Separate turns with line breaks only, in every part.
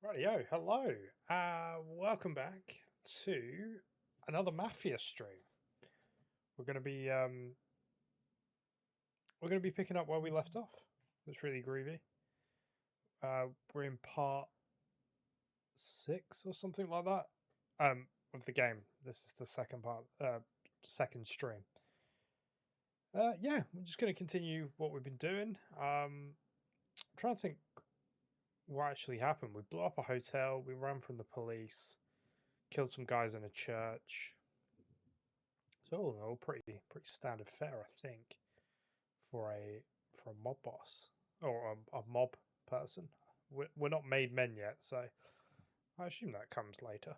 Rightio, hello. Welcome back to another Mafia stream. We're gonna be picking up where we left off. It's really groovy. We're in part 6 or something like that. Of the game. This is the second part, second stream. Yeah, we're just gonna continue what we've been doing. I'm trying to think what actually happened. We blew up a hotel. We ran from the police. Killed some guys in a church. So all in all, pretty standard fare, I think, for a mob boss or a mob person. We're not made men yet, so I assume that comes later.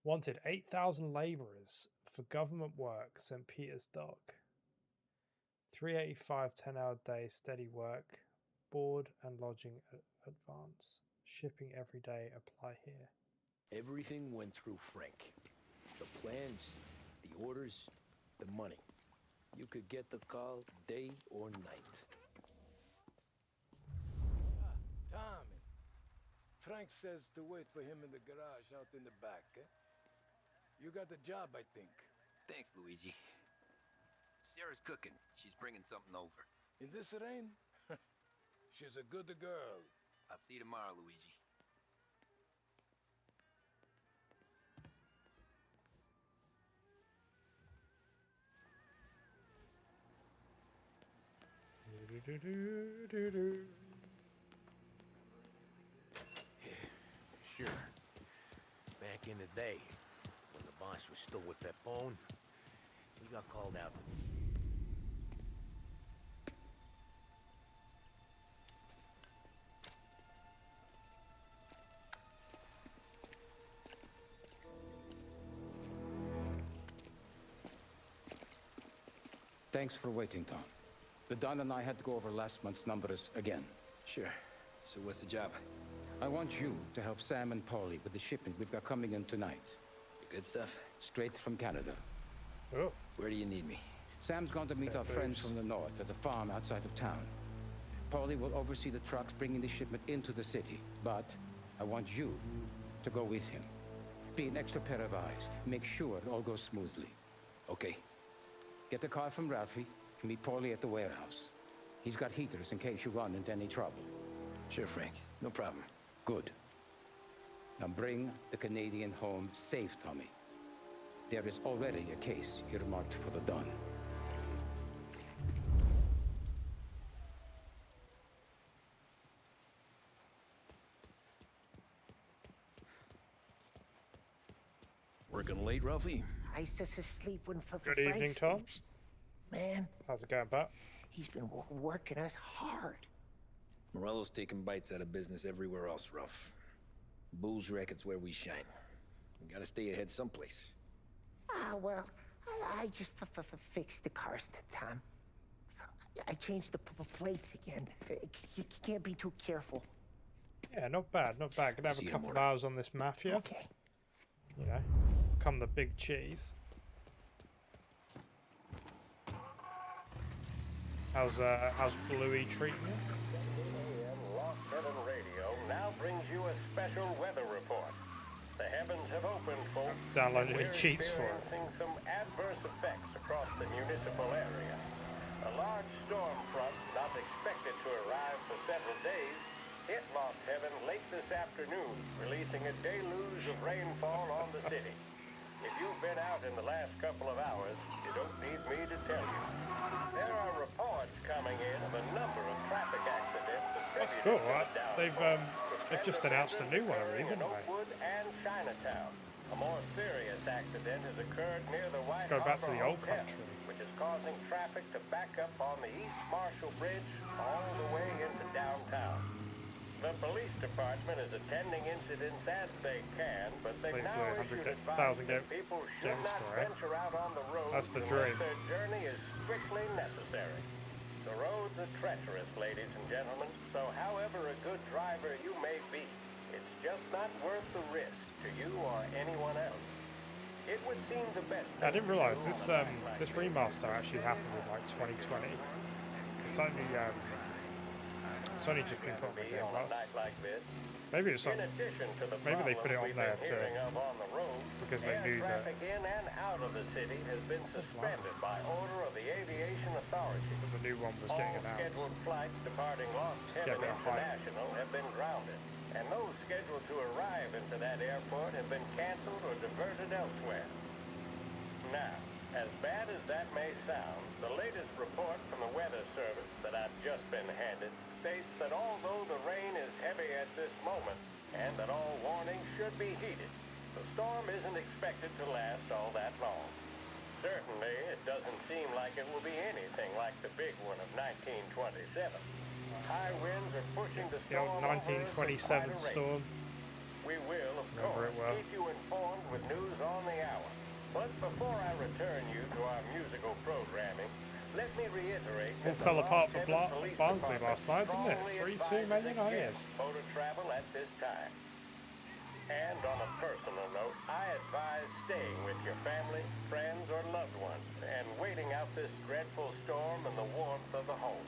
Wanted 8,000 labourers for government work, St. Peter's Dock. 385 10-hour day, steady work, board and lodging advance. Shipping every day, apply here.
Everything went through Frank. The plans, the orders, the money. You could get the call day or night.
Tommy. Frank says to wait for him in the garage out in the back, eh? You got the job, I think.
Thanks, Luigi. Sarah's cooking. She's bringing something over.
In this rain? She's a good girl.
I'll see you tomorrow, Luigi.
Sure. Back in the day, when the boss was still with Pepone, he got called out.
Thanks for waiting, Tom. The Don and I had to go over last month's numbers again.
Sure. So what's the job?
I want you to help Sam and Paulie with the shipment we've got coming in tonight.
The good stuff?
Straight from Canada.
Oh,
Where do you need me?
Sam's gone to meet our friends from the north at the farm outside of town. Paulie will oversee the trucks bringing the shipment into the city, but I want you to go with him. Be an extra pair of eyes. Make sure it all goes smoothly.
Okay.
Get the car from Ralphie and meet Paulie at the warehouse. He's got heaters in case you run into any trouble.
Sure, Frank. No problem.
Good. Now bring the Canadian home safe, Tommy. There is already a case earmarked for the Don.
Working late, Ralphie?
I says asleep when
Good evening, Tom.
sleeps. Man,
how's it going, Pat?
he's been working us hard.
Morello's taking bites out of business everywhere else, Ralph. Bull's racket's where we shine. We gotta stay ahead someplace.
Well, I just fixed the cars, Tom. I changed the plates again. You can't be too careful.
Yeah, not bad, not bad. Gonna have
See
a
you
couple of
tomorrow.
hours on this Mafia.
Okay.
You know, become the big cheese. How's Bluey treating you?
Lost Heaven Radio now brings you a special weather report. The heavens have opened, folks.
Download
and
any
we're
cheats for it.
experiencing some adverse effects across the municipal area. A large storm front, not expected to arrive for several days, hit Lost Heaven late this afternoon, releasing a deluge of rainfall on the city. If you've been out in the last couple of hours, you don't need me to tell you. There are reports coming in of a number of traffic accidents
That's
attributed
cool,
to
right?
the downpour,
They've just announced a new one of these,
in
haven't they?
Oakwood and Chinatown. A more serious accident has occurred near the White
Go back to
Harbor
the old
Hotel,
country.
which is causing traffic to back up on the East Marshall Bridge all the way into downtown. The police department is attending incidents as they can, but they've
Like
now
the
issued
100,000
advice that people should
game
not
score, eh?
venture out on the roads
That's the
unless
dream.
their journey is strictly necessary. The roads are treacherous, ladies and gentlemen, so however a good driver you may be, it's just not worth the risk to you or anyone else. It would seem the best.
I didn't
thing to
realise
do
this
on a night like
this
this.
remaster actually happened in like 2020. It's only just been put on the Game
On a
Pass.
night like this,
Maybe it's
In
on,
addition to the
maybe they put it on
problems we've
there
been
to,
hearing of on the road,
because they
air
knew that
traffic in and out of the city has been suspended by order of the Aviation Authority.
the new one was
All
getting
scheduled
announced.
flights departing Lost
Just get a
Heaven
bit of hype.
International have been grounded, and those scheduled to arrive into that airport have been canceled or diverted elsewhere. Now, as bad as that may sound, the latest report from the Weather Service that I've just been handed states that although the rain is heavy at this moment, and that all warnings should be heeded, the storm isn't expected to last all that long. Certainly, it doesn't seem like it will be anything like the big one of 1927. High winds are pushing the
The old
storm over us at
1927
quite a rate.
storm.
We will, of
Remember it
course,
well.
keep you informed with news on the hour. But before I return you to our musical programming, let me reiterate
All
that
fell
the
apart
Lost
for
Heaven Police
Barnsley
Department
last night, didn't it?
strongly
3-2 Man
advises
United.
against motor travel at this time. And on a personal note, I advise staying with your family, friends, or loved ones and waiting out this dreadful storm in the warmth of the home.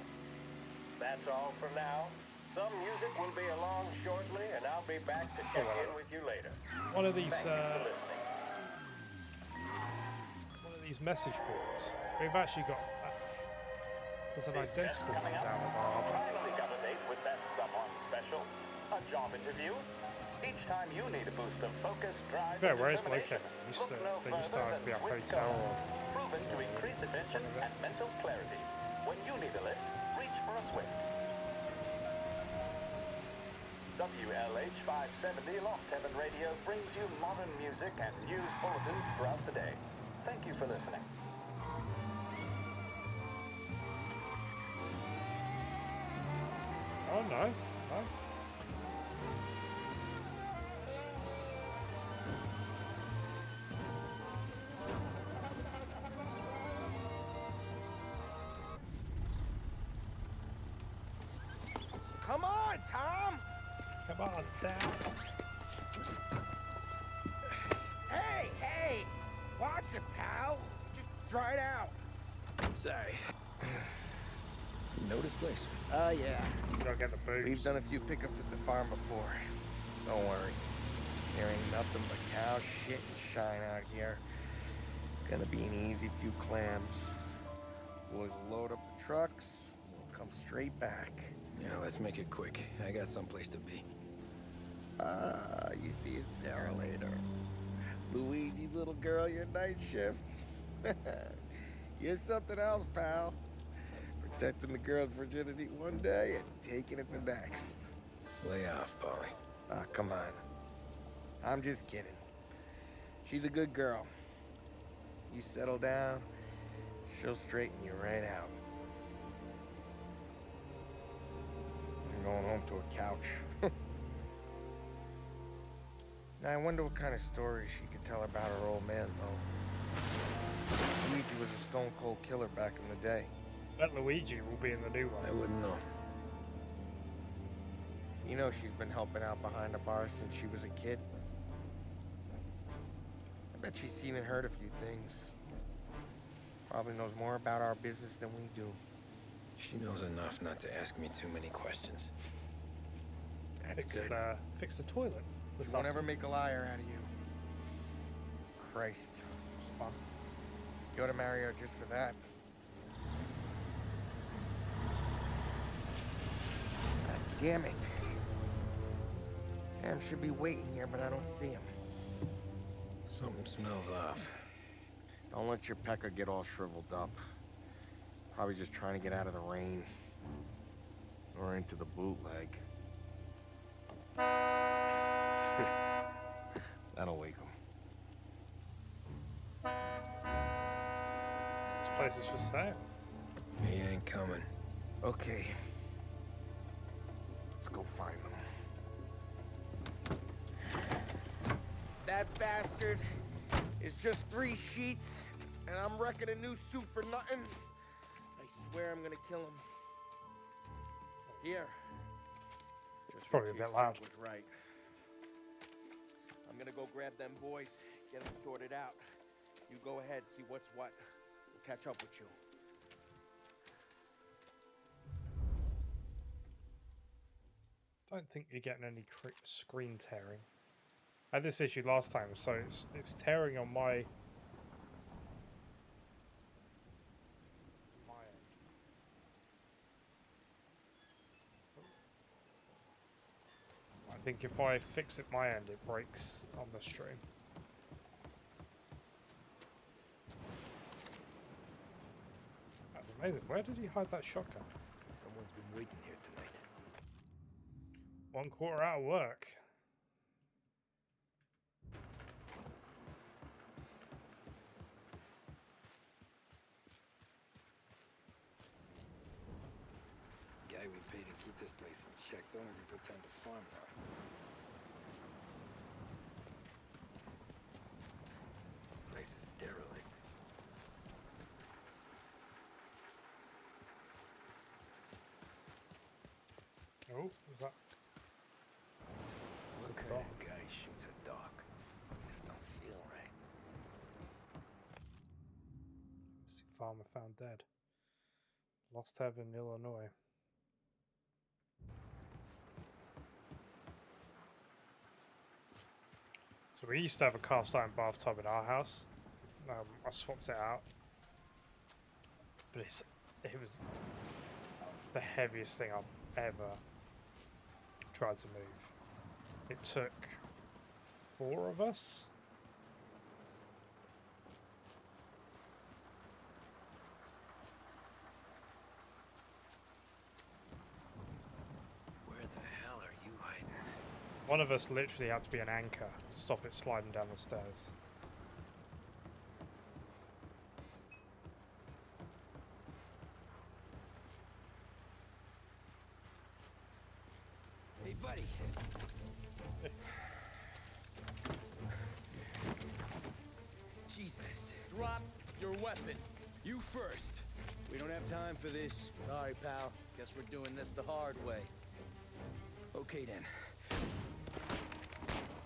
That's all for now. Some music will be along shortly, and I'll be back to check in with you later.
One of these,
Thank you for listening.
one of these message boards. We've actually got. There's an identical one down the bar.
Finally got a date with that someone special. A job interview. Each time you need a boost of focus, drive,
Fair,
and
where it's
determination,
located.
look no
They used
further
to be a
than Swift
hotel.
Car. Proven to increase attention and mental clarity. When you need a lift, reach for a Swift. WLH 570 Lost Heaven Radio brings you modern music and news bulletins throughout the day. Thank you for listening.
Oh, nice, nice.
Come on, Tom!
Come on, Sam.
Hey! Watch it, pal. Just dry it out.
Sorry. You know this place?
Yeah.
Gotta get the boots.
We've done a few pickups at the farm before. Don't worry. There ain't nothing but cow shit and shine out here. It's gonna be an easy few clams. Boys will load up the trucks. We'll come straight back.
Yeah, let's make it quick. I got someplace to be.
You see it, Sarah, later. Luigi's little girl, your night shift. You're something else, pal. Protecting the girl's virginity one day and taking it the next.
Lay off, Polly.
Ah, come on. I'm just kidding. She's a good girl. You settle down, she'll straighten you right out. I'm going home to a couch. Now, I wonder what kind of stories she could tell about her old man, though. Luigi was a stone-cold killer back in the day.
Bet Luigi will be in the new
I
one.
wouldn't know.
You know she's been helping out behind the bar since she was a kid. I bet she's seen and heard a few things. Probably knows more about our business than we do.
She knows enough not to ask me too many questions.
That's good.
Fix the toilet.
She won't ever make a liar out of you. Christ.
Fun.
You ought to marry her just for that. God damn it. Sam should be waiting here, but I don't see him.
Something smells off.
Don't let your pecker get all shriveled up. Probably just trying to get out of the rain. Or into the bootleg. That'll wake him.
This place is for sale.
He ain't coming.
Okay. Let's go find them. That bastard is just 3 sheets, and I'm wrecking a new suit for nothing. I swear I'm gonna kill him. Here. Just
Probably a
in
bit
case
loud.
Frank was right. I'm gonna go grab them boys, get them sorted out. You go ahead, see what's what. We'll catch up with you.
Don't think you're getting any screen tearing. I had this issue last time, so it's tearing on my end. I think if I fix it my end, it breaks on the stream. That's amazing. Where did he hide that shotgun?
Someone's been waiting here tonight.
1/4 out of work.
Guy we paid to keep this place in check. Don't even pretend to farm now. Place is derelict.
Oh, was that?
What kind of guy shoots a dog? This don't feel right.
Mystic farmer found dead. Lost Heaven, Illinois. So we used to have a cast iron bathtub in our house. I swapped it out, but it was the heaviest thing I've ever tried to move. It took 4 of us.
Where the hell are you hiding?
One of us literally had to be an anchor to stop it sliding down the stairs.
Hey, buddy. Jesus.
Drop your weapon. You first. We don't have time for this. Sorry, pal. Guess we're doing this the hard way.
Okay, then.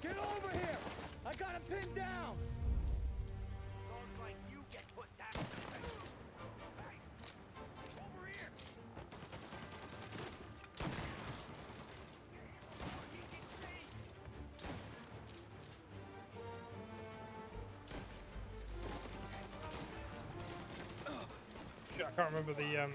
Get over here! I got him pinned down!
Dogs like you get put down. Over here!
Shit, I can't remember the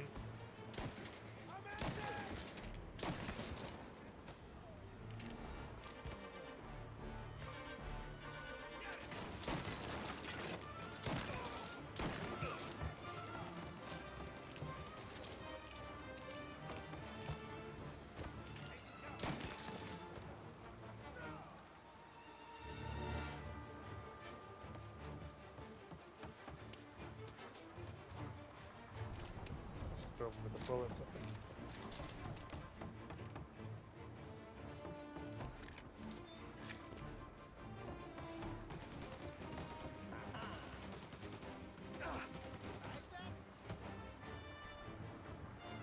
building with the bullets, I think.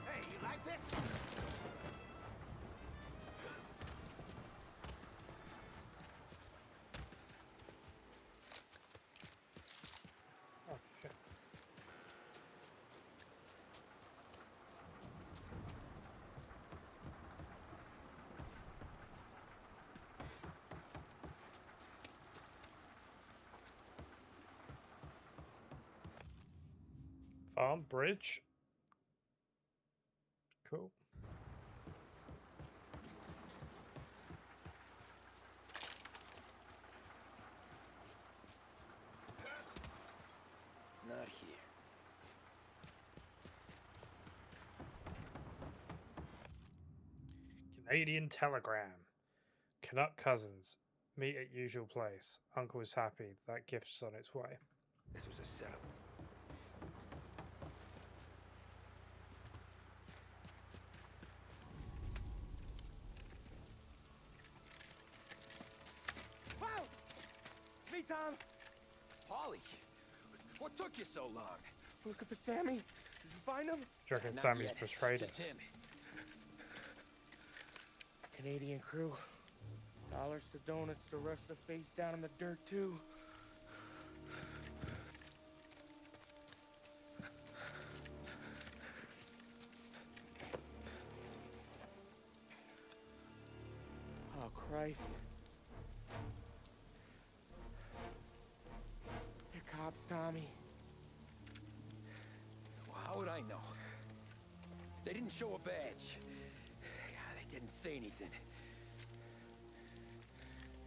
Hey, you like this?
Oh shit. Farm bridge. Cool.
Not here.
Canadian telegram. Canuck cousins. Meet at usual place. Uncle is happy. That gift's on its way.
This was a setup.
Wow! It's me, Tom.
Polly, what took you so long?
Looking for Sammy. Did you find him?
Do you reckon
Not
Sammy's
yet.
betrayed
Just
us?
him.
Canadian crew. Dollars to donuts, the rest of the face down in the dirt, too.
Christ. They're cops, Tommy.
Well, how would I know? They didn't show a badge. God, they didn't say anything.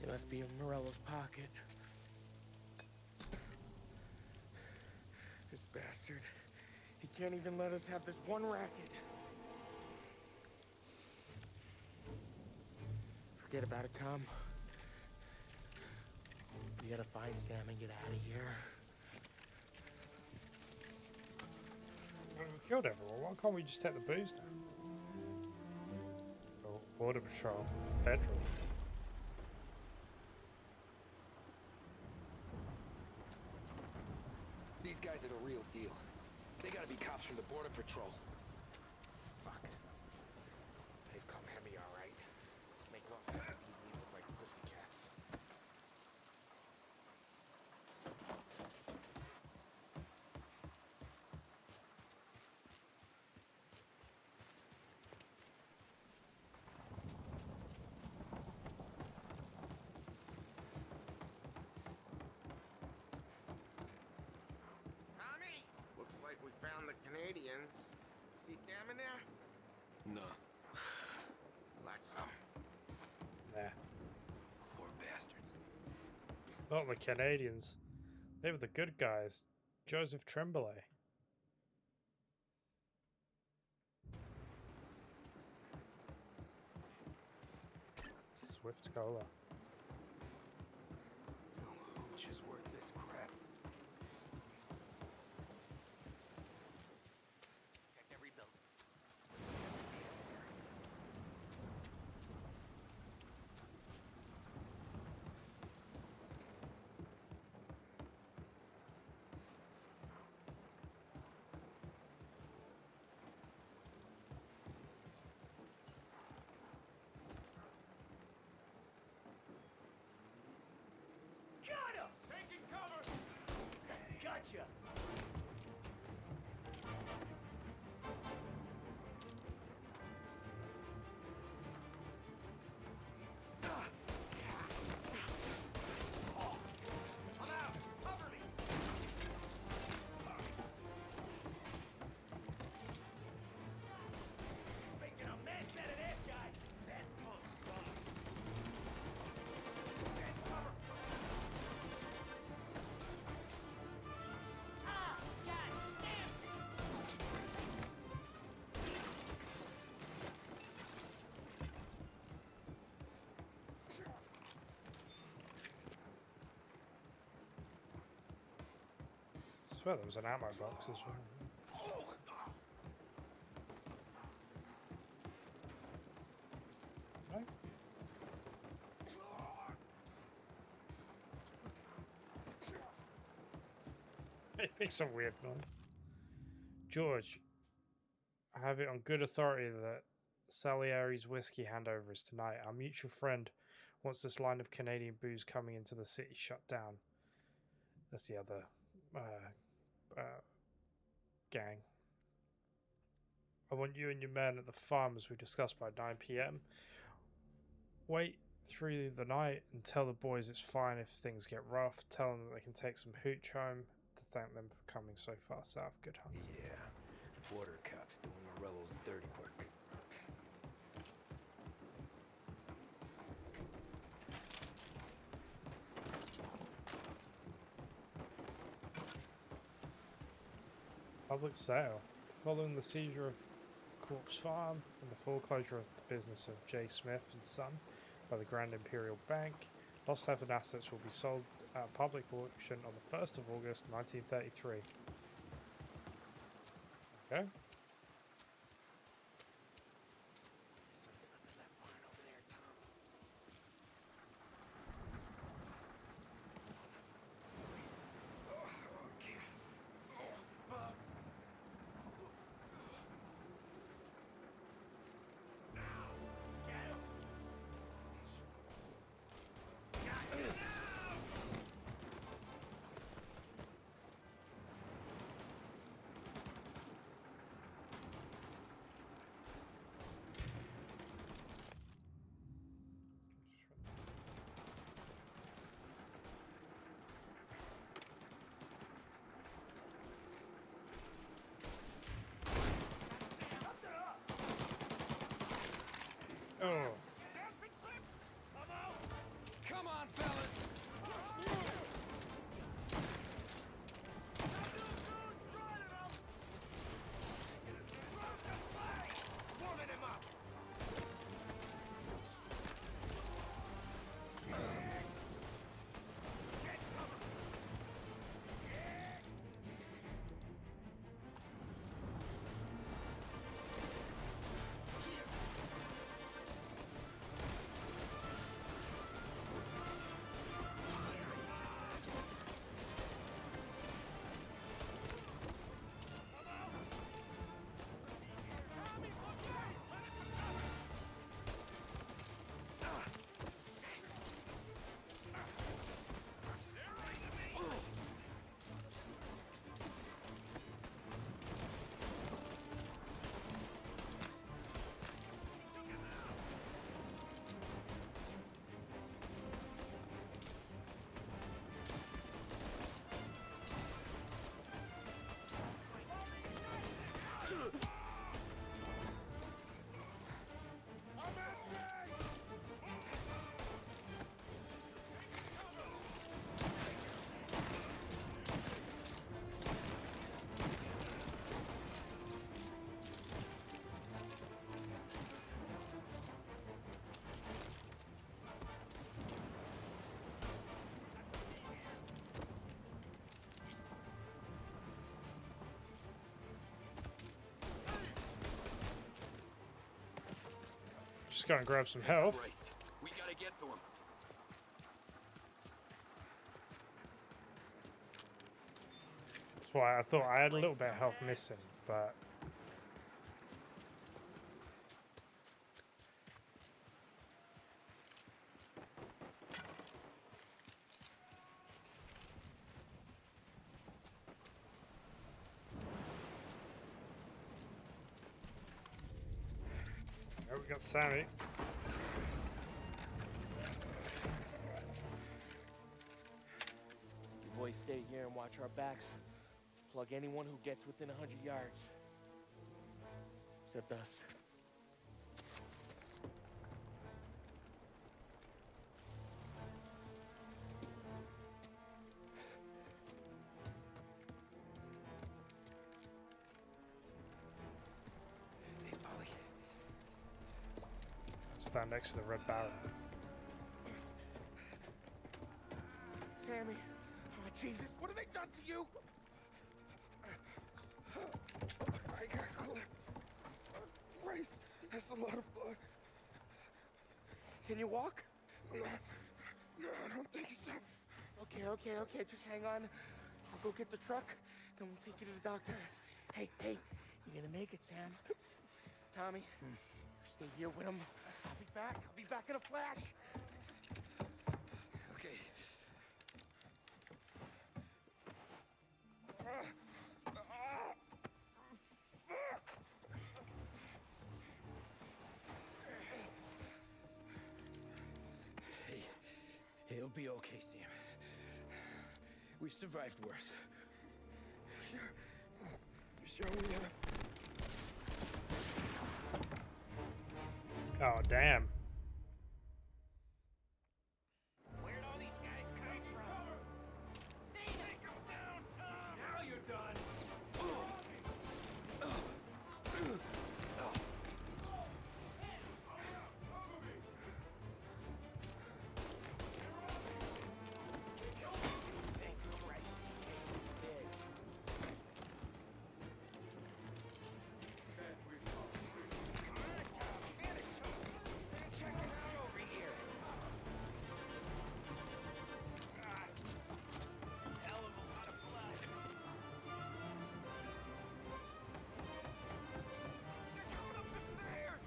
They must be in Morello's pocket. This bastard. He can't even let us have this one racket. Forget about it, Tom. We gotta find Sam and get out of here.
Well, we killed everyone. Why can't we just take the booze now? Oh, Border Patrol. Federal.
These guys are the real deal. They gotta be cops from the Border Patrol.
Fuck. They've come heavy, all right. Make no sense. We look like pussycats. Tommy! Looks like we found the Canadians. See Sam in there?
No.
Like some.
Nah.
Poor bastards.
Not the Canadians. They were the good guys. Joseph Tremblay. Swift Cola.
No hooch is worth this crap.
Check every building.
Got him! Taking cover! Gotcha! I'm out! Cover me! Making a mess out of that guy! That punk's fine! Get cover! Ah! God damn!
I swear there was an ammo box as well. No? It makes a weird noise. George, I have it on good authority that Salieri's whiskey handover is tonight. Our mutual friend wants this line of Canadian booze coming into the city shut down. That's the other gang. I want you and your men at the farm as we discussed by 9 p.m. Wait through the night and tell the boys it's fine if things get rough. Tell them that they can take some hooch home to thank them for coming so far south. Good hunting.
Yeah. Border cops doing Morello's dirty work.
Public sale. Following the seizure of Corpse Farm and the foreclosure of the business of J. Smith and Son by the Grand Imperial Bank, Lost Heaven assets will be sold at a public auction on the 1st of August 1933. Okay. just gonna grab some health.
Christ. We gotta get to him.
That's why I thought I had a little bit of health missing, but oh, we got Sammy.
You boys stay here and watch our backs. Plug anyone who gets within 100 yards. Except us.
Hey, Polly.
Stand next to the red barrel.
Sammy. Oh, Jesus. What have they done to you?
I got clipped. Christ, that's a lot of blood.
Can you walk?
No, I don't think so.
Okay. Just hang on. I'll go get the truck, then we'll take you to the doctor. Hey, you're gonna make it, Sam. Tommy, stay here with him. I'll be back in a flash.
Okay. Hey, it'll be okay, Sam. We've survived worse.
Sure we have.
Oh, damn.
Where'd all these guys come from? See, take them down, Tom! Now you're done! Thank Christ, he's dead. Check it out over here. Hell of a lot of blood. They're coming up the stairs.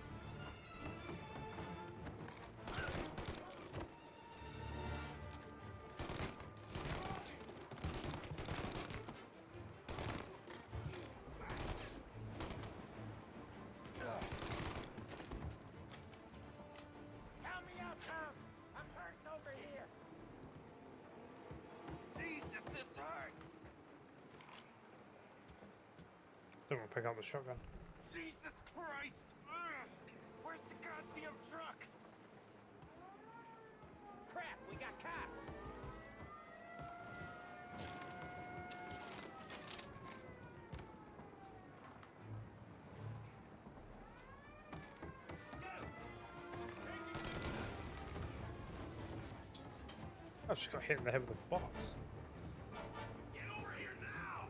Help me out, Tom. I'm hurting over here. Jesus, this hurts.
Then we'll pick up the shotgun.
Jesus Christ! Ugh. Where's the goddamn truck? Crap, we got cops.
I just got hit in the head with a box.
Get over here now!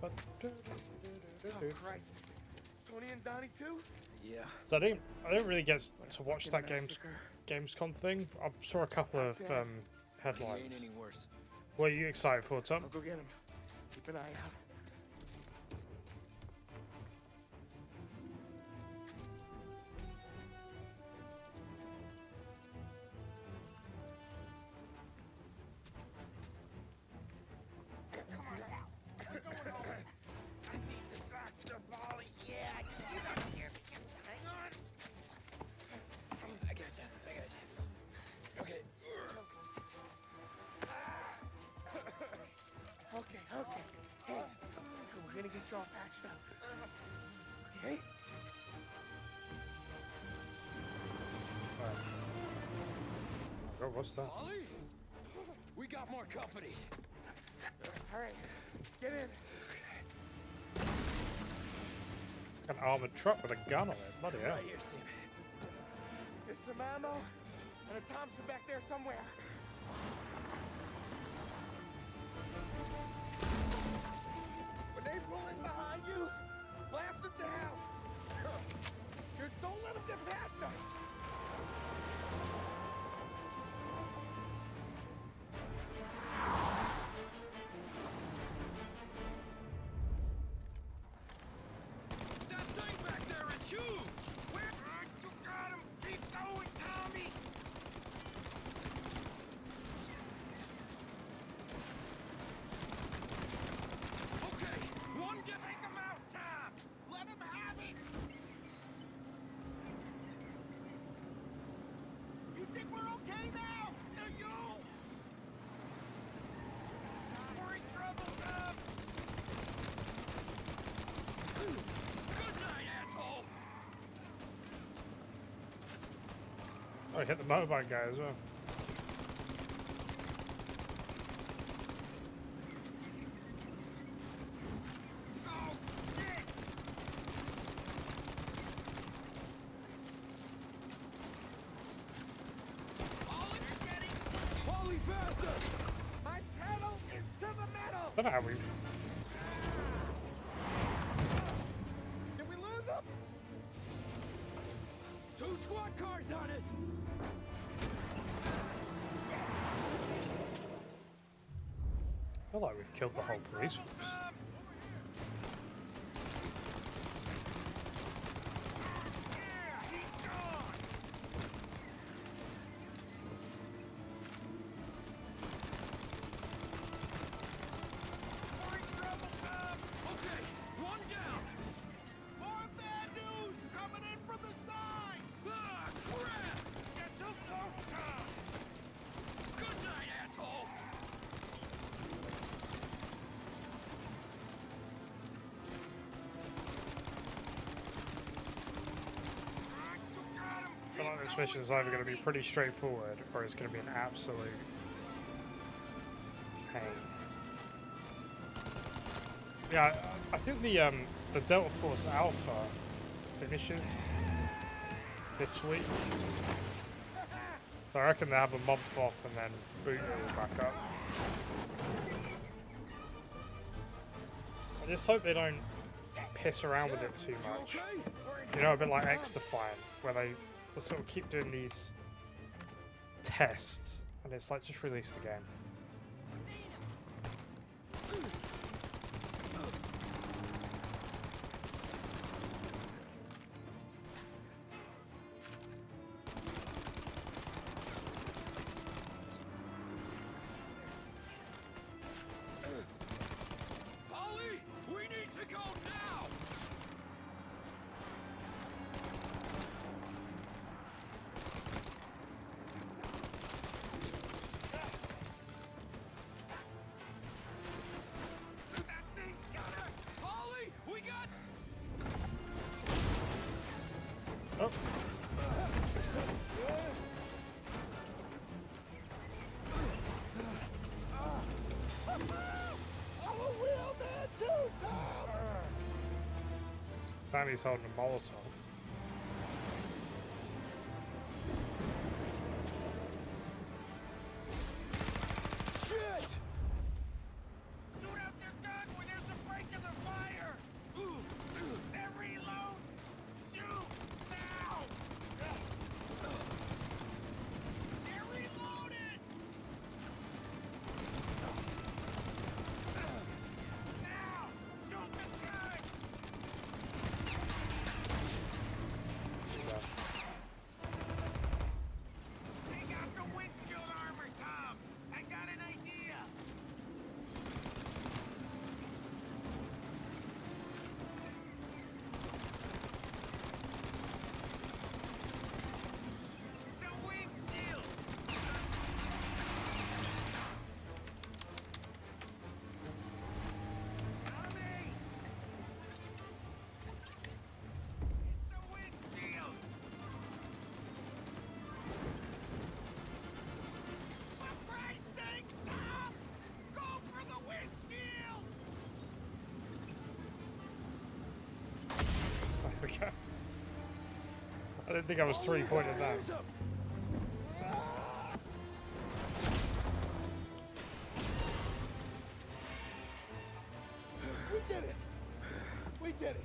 Oh, Christ. Tony and Donnie too?
Yeah.
So I didn't really get to watch that
fucking massacre.
Gamescom thing. I saw a couple of
He ain't
headlines.
any worse.
What are you excited for, Tom?
I'll go get him. Keep an eye out. Okay. Hey, we're gonna get you all patched up. Okay?
Oh, what's that?
Ollie? We got more company.
All right, get in.
An armored truck with a gun on it. Bloody hell.
Right here, Sam.
There's some ammo and a Thompson back there somewhere. When they pull in behind you, blast them down. Just don't let them get past us.
That thing back there is huge! Where? You got him! Keep going, Tommy! Okay, one to take him out, Tom! Let him have it! You think we're okay now? Do you? We're in trouble, Tom! Good night, asshole!
Oh, he hit the motorbike guy as well.
Oh, shit! Ollie, you're getting... Ollie, faster!
My pedal is to the metal.
I don't know how we.
Did we lose them?
2 squad cars on us!
I feel like we've killed the whole police force.
Yeah, he's gone! We're in trouble, Tom! Okay, one down! More bad news coming in from the side! Ah, crap! Get too close, Tom! Good night, asshole!
I feel like this mission is either going to be pretty straightforward or it's going to be an absolute pain. Yeah, I think the Delta Force Alpha finishes this week. So I reckon they have a month off and then boot it all back up. I just hope they don't piss around with it too much. You know, a bit like X-Defiant, where they sort of keep doing these tests, and it's like, just release the game.
Ollie, we need to go now! That thing's got us! Ollie, we got...
Oh,
I'm a real man too, Tom.
Sammy's holding a Molotov.
Shit! Shoot out their gun when there's a break in the fire! They're reload! Shoot! Now! They're reloaded! Now! Shoot the gun!
go. I didn't think I was 3-pointing that.
We did it! We did it!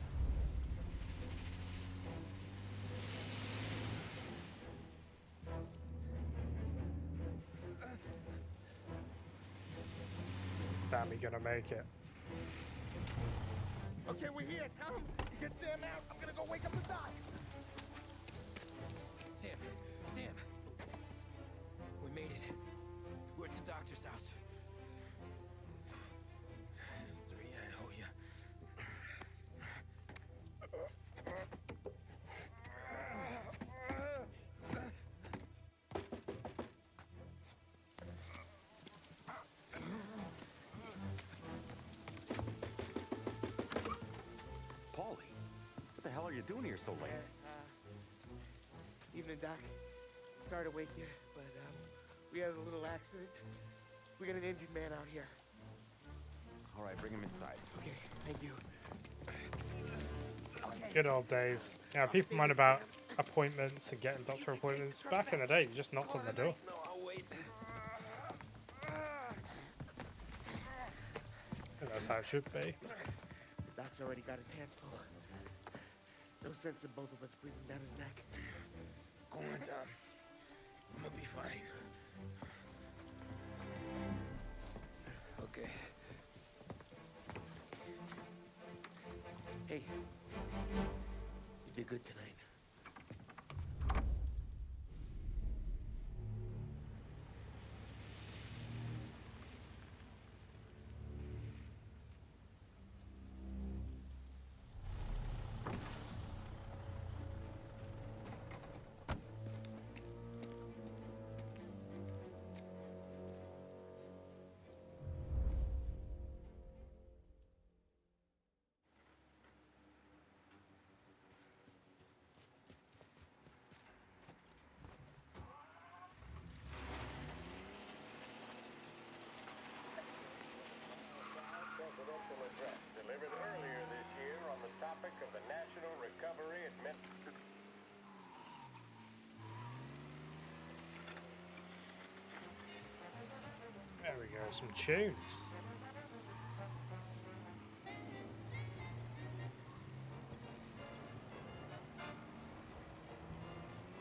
Sammy gonna make it.
Okay, we're here, Tom. You get Sam out. I'm gonna go wake up the doc.
Sam, we made it. We're at the doctor's house.
3, I owe you.
Paulie, what the hell are you doing here so late?
Evening, Doc. Sorry to wake you, but we had a little accident. We got an injured man out here.
All right, bring him inside.
Okay, thank you.
Good old days. Yeah, people mind about appointments and getting doctor appointments. Back in the day, you just knocked on the door.
No, I'll wait.
And that's how it should be.
The doc's already got his hands full. No sense in both of us breathing down his neck. Go on, Tom. I'm gonna be fine.
Okay.
Hey, you did good tonight.
Presidential address delivered earlier this year on the topic of the national recovery and
There we go, some tunes.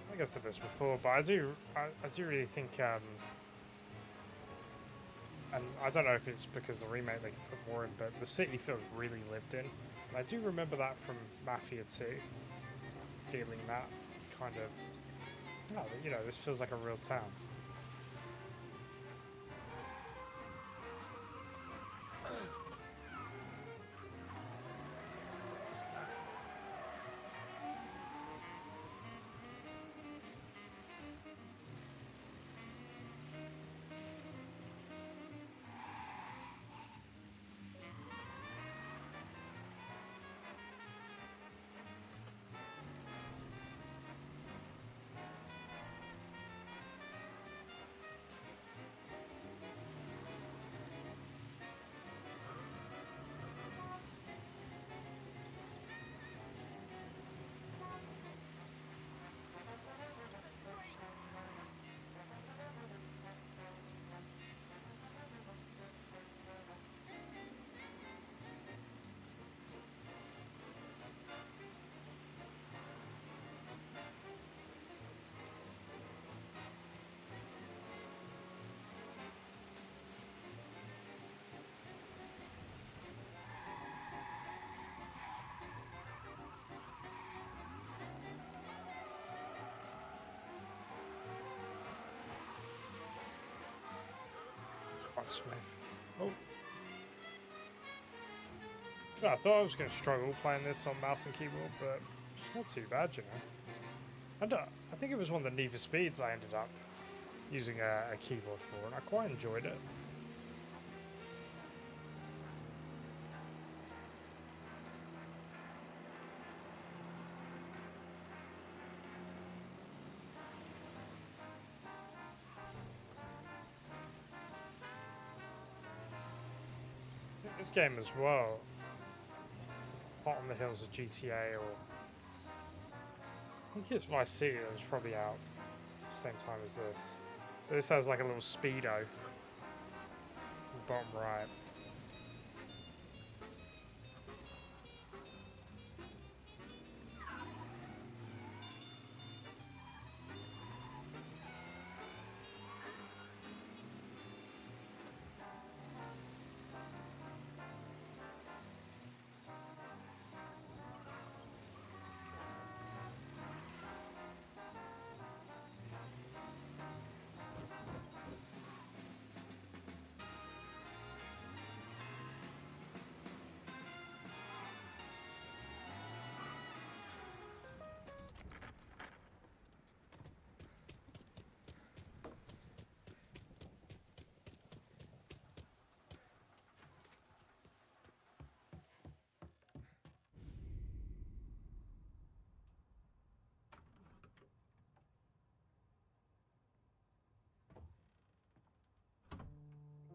I think I said this before, but I do really think, and I don't know if it's because the remake they can put more in, but the city feels really lived in. And I do remember that from Mafia 2, feeling that kind of, oh, you know, this feels like a real town. Quite smooth. Oh. I thought I was going to struggle playing this on mouse and keyboard, but it's not too bad, you know. And I think it was one of the Need for Speeds I ended up using a keyboard for, and I quite enjoyed it. This game as well, hot on the heels of GTA or I think it's Vice City that was probably out same time as this. This has like a little speedo. In the bottom right.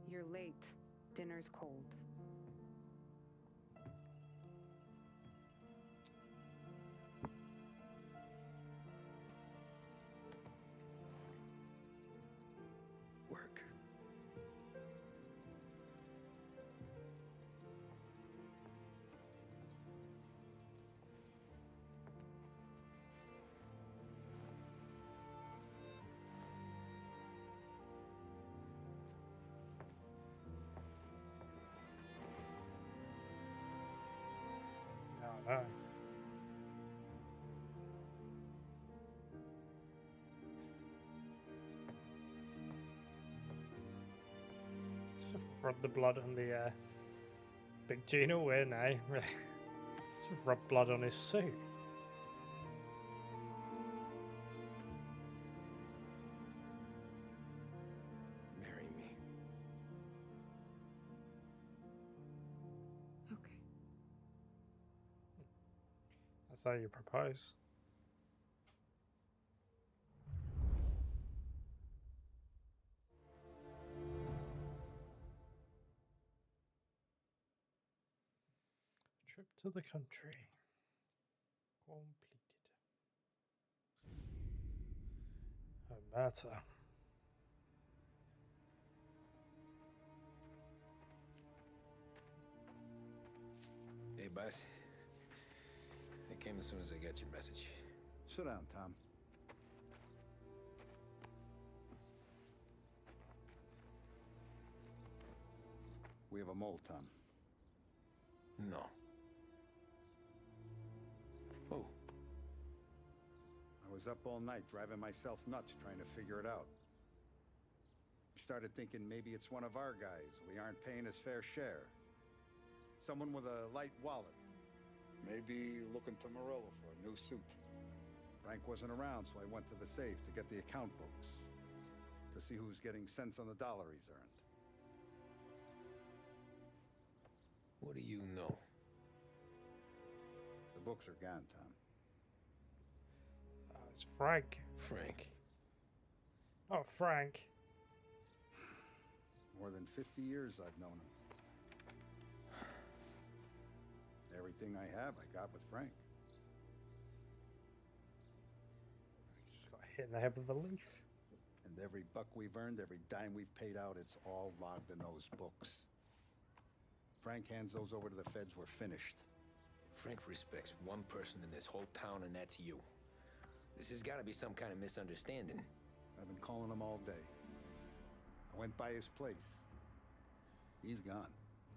You're late. Dinner's cold.
Work.
Oh no. Just rub the blood on the big Gino win, eh? Just rub blood on his suit.
Marry me.
Okay.
That's how you propose. Trip to the country. Completed. No matter.
Hey, boss. I came as soon as I got your message.
Sit down, Tom. We have a mole, Tom.
No. Oh.
I was up all night driving myself nuts trying to figure it out. I started thinking maybe it's one of our guys. We aren't paying his fair share. Someone with a light wallet. Maybe looking to Morello for a new suit. Frank wasn't around, so I went to the safe to get the account books. To see who's getting cents on the dollar he's earned.
What do you know?
The books are gone, Tom.
It's Frank.
Frank.
Oh, Frank.
More than 50 years I've known him. Everything I have, I got with Frank.
Just got hit in the head with a leaf.
And every buck we've earned, every dime we've paid out, it's all logged in those books. Frank hands those over to the feds, we're finished.
Frank respects one person in this whole town, and that's you. This has got to be some kind of misunderstanding.
I've been calling him all day. I went by his place. He's gone.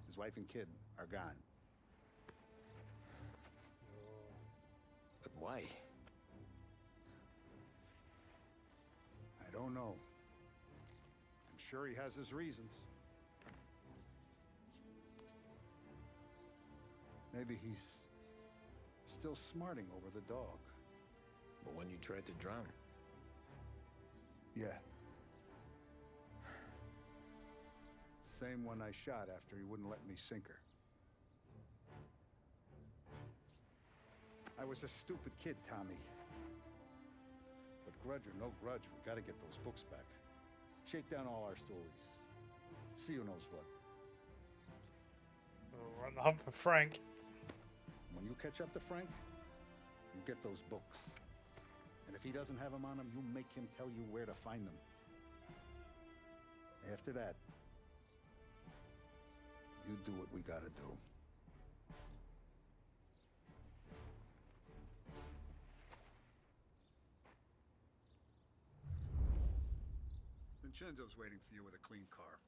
His wife and kid are gone.
But why?
I don't know. I'm sure he has his reasons. Maybe he's still smarting over the dog.
But when you tried to drown?
Yeah. Same one I shot after he wouldn't let me sink her. I was a stupid kid, Tommy. But grudge or no grudge, we gotta get those books back. Shake down all our stories. See who knows what.
We're on the hunt for Frank.
When you catch up to Frank, you get those books. And if he doesn't have them on him, you make him tell you where to find them. After that, you do what we gotta do. Vincenzo's waiting for you with a clean car.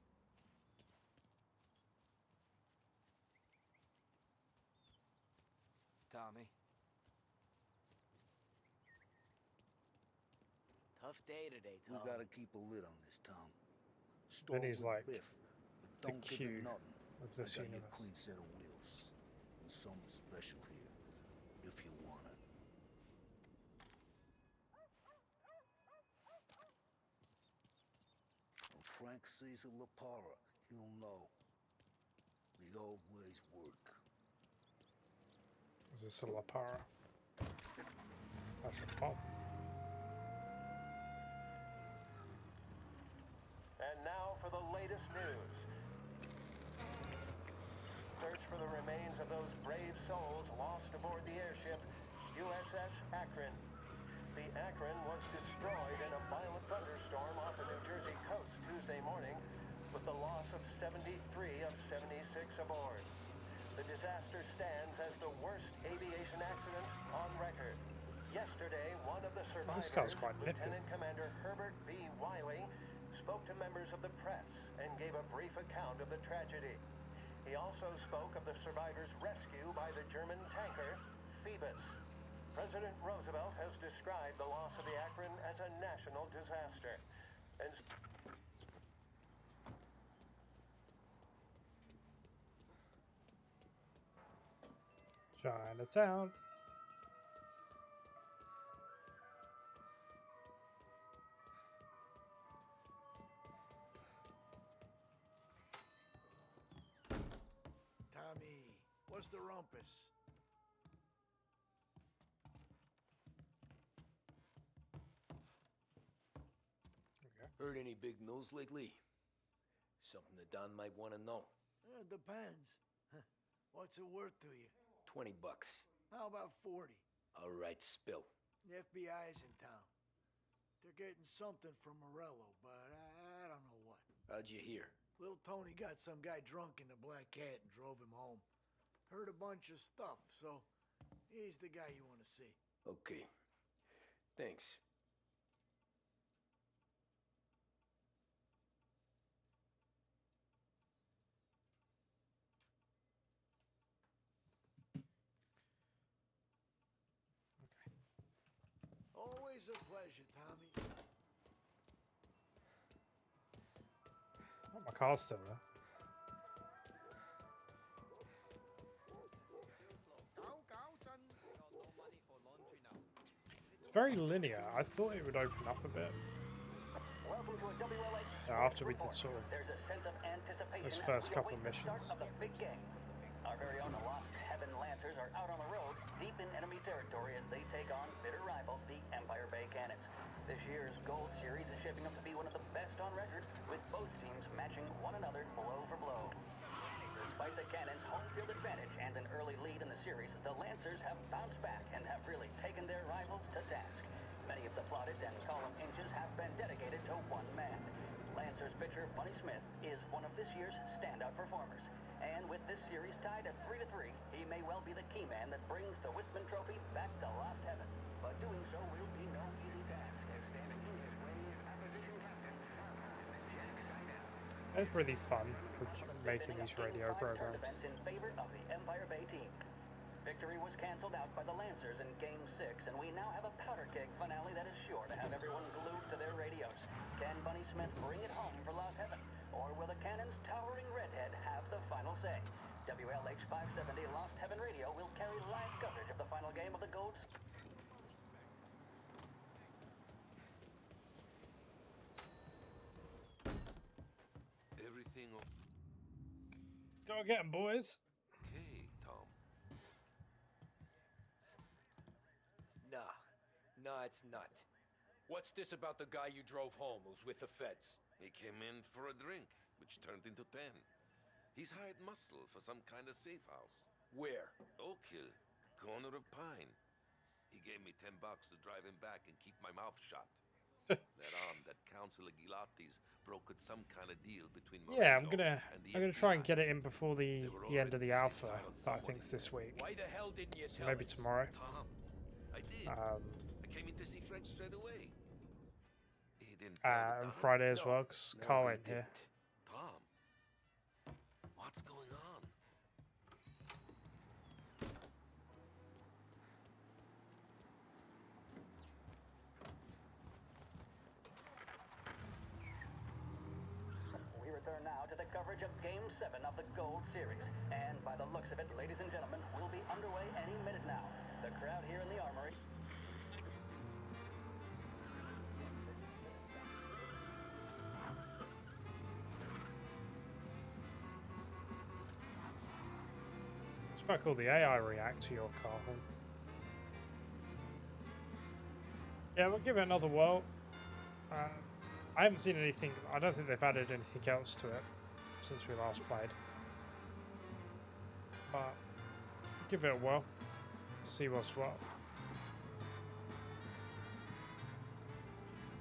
Tommy.
Tough day today, Tom.
We gotta keep a lid on this town.
Then he's like
Biff,
the
don't give
Q
him nothing.
of this
I got you a
universe.
clean set of wheels. And something special here, if you want it. When Frank sees a La Parra, he'll know. The old ways work.
Is this a La Parra? That's a bomb.
And now for the latest news. Search for the remains of those brave souls lost aboard the airship USS Akron. The Akron was destroyed in a violent thunderstorm off the New Jersey coast Tuesday morning, with the loss of 73 of 76 aboard. The disaster stands as the worst aviation accident on record. Yesterday, one of the survivors, Lieutenant Commander Herbert B. Wiley, spoke to members of the press and gave a brief account of the tragedy. He also spoke of the survivors' rescue by the German tanker Phoebus. President Roosevelt has described the loss of the Akron as a national disaster. And
Chinatown.
Tommy, what's the rumpus?
Heard any big news lately? Something that Don might want to know.
Depends. What's it worth to you?
$20.
How about 40?
All right, spill.
The FBI's in town. They're getting something from Morello, but I don't know what.
How'd you hear?
Little Tony got some guy drunk in the Black Cat and drove him home. Heard a bunch of stuff, so he's the guy you want to see.
Okay. Thanks.
Always a pleasure, Tommy.
Oh, my car's still there. It's very linear. I thought it would open up a bit.
Welcome to a WLH
After we did sort of
There's a sense of anticipation
those
as
first
we
couple of
await the start
missions.
of the big game. Our very own Lost Heaven Lancers are out on the road, deep in enemy territory as they take on bitter rivals, the Empire Bay Cannons. This year's Gold Series is shaping up to be one of the best on record, with both teams matching one another blow for blow. Despite the Cannons' home field advantage and an early lead in the series, the Lancers have bounced back and have really taken their rivals to task. Many of the plaudits and column inches have been dedicated to one man. Lancers pitcher Bunny Smith is one of this year's standout performers. And with this series tied at 3-3, he may well be the key man that brings the Wistman Trophy back to Lost Heaven. But doing so will be no easy task, as standing in his way is opposition captain
It's really fun making these radio programs.
defense in favor of the Empire Bay team. Victory was canceled out by the Lancers in Game 6, and we now have a powder keg finale that is sure to have everyone glued to their radios. Can Bunny Smith bring it home for Lost Heaven? Or will the Cannon's towering redhead have the final say? WLH 570 Lost Heaven Radio will carry live coverage of the final game of the Gold.
Everything
Go get 'em, boys.
okay, Tom?
Nah, it's not. What's this about the guy you drove home who's with the feds?
He came in for a drink, which turned into 10. He's hired muscle for some kind of safe house.
Where?
Oak Hill, corner of Pine. He gave me $10 to drive him back and keep my mouth shut. that Councilor Gilatti's brokered some kind of deal between
Yeah, I'm
Moreno
gonna
and the
try and
FBI.
get it in before the end of the alpha that I
someone
think's this week.
Why the hell didn't you
So
tell
maybe
us?
tomorrow.
Tom, I did. I came in to see Frank straight away. He didn't tell the
And
town?
Friday as well, because
No,
Carl
he
ain't here.
Tom, what's going on?
We return now to the coverage of Game 7 of the Gold Series. And by the looks of it, ladies and gentlemen, we'll be underway any minute now. The crowd here in the Armory.
It's quite cool the AI react to your car. Yeah, we'll give it another whirl. I haven't seen anything. I don't think they've added anything else to it since we last played. But give it a whirl. See what's what.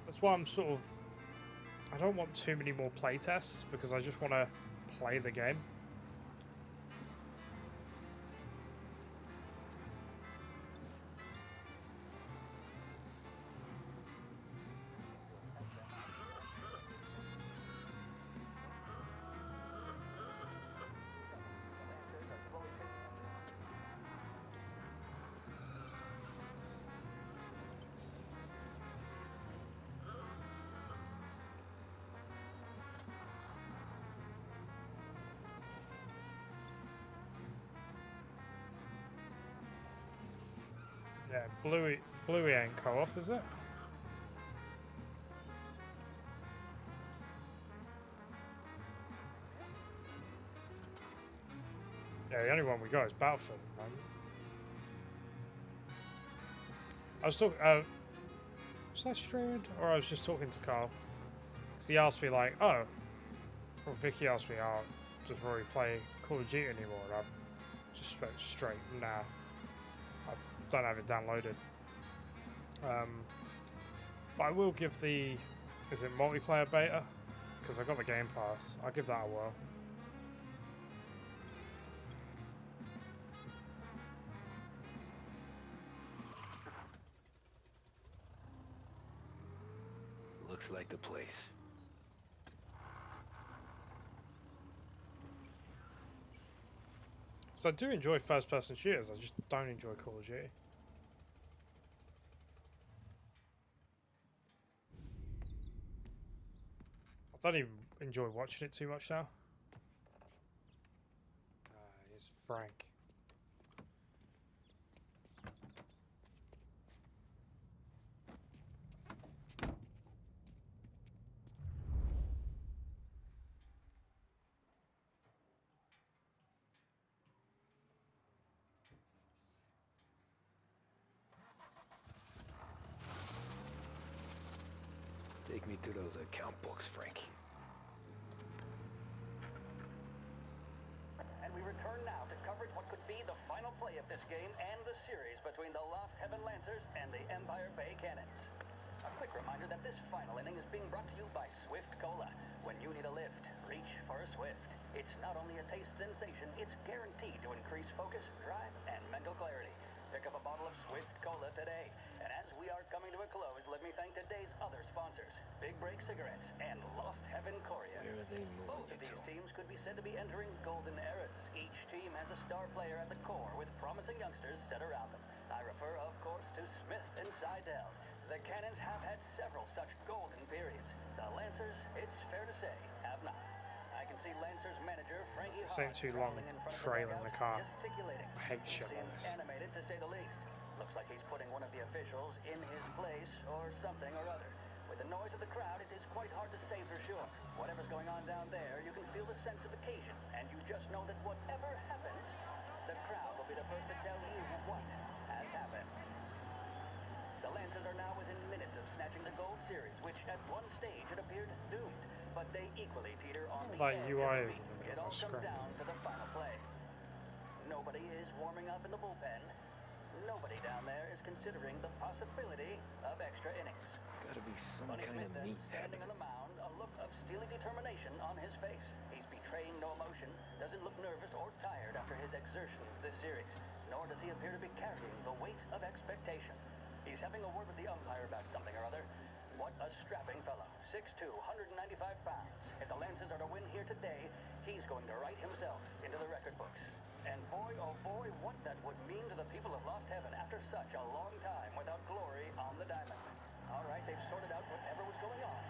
That's why I'm sort of. I don't want too many more playtests because I just want to play the game. Yeah, Bluey ain't co-op, is it? Yeah, the only one we got is Battlefield at the moment. I was talking, was I streaming? Or I was just talking to Carl. Because he asked me like, oh, or Vicky asked me, oh, does Rory play Call of Duty anymore? And I just went straight, nah. I don't have it downloaded. But I will give the, is it multiplayer beta? Because I got the Game Pass. I'll give that a whirl.
Looks like the place.
So I do enjoy first-person shooters. I just don't enjoy Call of Duty. I don't even enjoy watching it too much now. Here's Frank.
Take me to those account books, Frank.
And we return now to coverage what could be the final play of this game and the series between the Lost Heaven Lancers and the Empire Bay Cannons. A quick reminder that this final inning is being brought to you by Swift Cola. When you need a lift, reach for a Swift. It's not only a taste sensation, it's guaranteed to increase focus, drive, and mental clarity. Pick up a bottle of Swift Cola today. And as we are coming to a close, let me thank today's other sponsors, Big Break Cigarettes and Lost Heaven Korea.
Where are they moving
Both of these teams could be said to be entering golden eras. Each team has a star player at the core with promising youngsters set around them. I refer, of course, to Smith and Seidel. The Cannons have had several such golden periods. The Lancers, it's fair to say, have not. I can see Lancers manager Frankie
This ain't too long trailing the car. I hate shit like
Seems
this.
animated to say the least. Looks like he's putting one of the officials in his place or something or other. With the noise of the crowd, it is quite hard to say for sure. Whatever's going on down there, you can feel the sense of occasion, and you just know that whatever happens, the crowd will be the first to tell you what has happened. The Lancers are now within minutes of snatching the Gold Series, which at one stage had appeared doomed, but they equally teeter on the
Like
edge
UI
of
is in the
defeat. It
middle of
all
the
comes
screen.
down to the final play. Nobody is warming up in the bullpen. Nobody down there is considering the possibility of extra innings.
Gotta be some
Bunny
kind
Smith
of
then,
meat
standing
happening.
on the mound, a look of steely determination on his face. He's betraying no emotion, doesn't look nervous or tired after his exertions this series, nor does he appear to be carrying the weight of expectation. He's having a word with the umpire about something or other. What a strapping fellow. 6'2", 195 pounds. If the Lancers are to win here today, he's going to write himself into the record books. And boy, oh boy, what that would mean to the people of Lost Heaven after such a long time without glory on the diamond. All right, they've sorted out whatever was going on.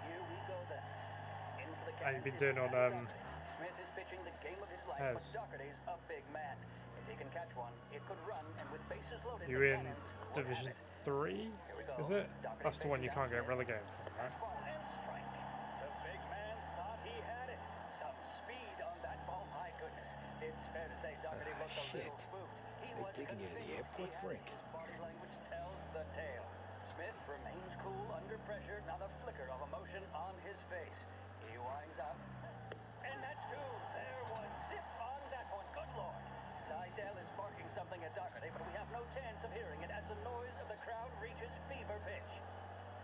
Here we go then. In for the
How you
Cannons,
been
it's
doing on
Doherty. Smith is pitching the game of his life, but
Hez?
Doherty's a big man. If he can catch one, it could run, and with bases loaded,
You
the
in
Cannons would have
Division
it.
3? Is it? That's the one you can't get relegated from, right?
Fastball and strike. The big man thought he had it. Some speed on that ball, my goodness. It's fair to say Doherty looked a
shit.
little spooked. He
They
was
taking you to the
convinced
airport,
he had
Frank?
it. His body language tells the tale. Smith remains cool under pressure, not a flicker of emotion on his face. He winds up. And that's two. There was zip on that one. Good Lord. Seidel is barking something at Doherty, but we have no chance of hearing it as the noise of the crowd reaches fever pitch.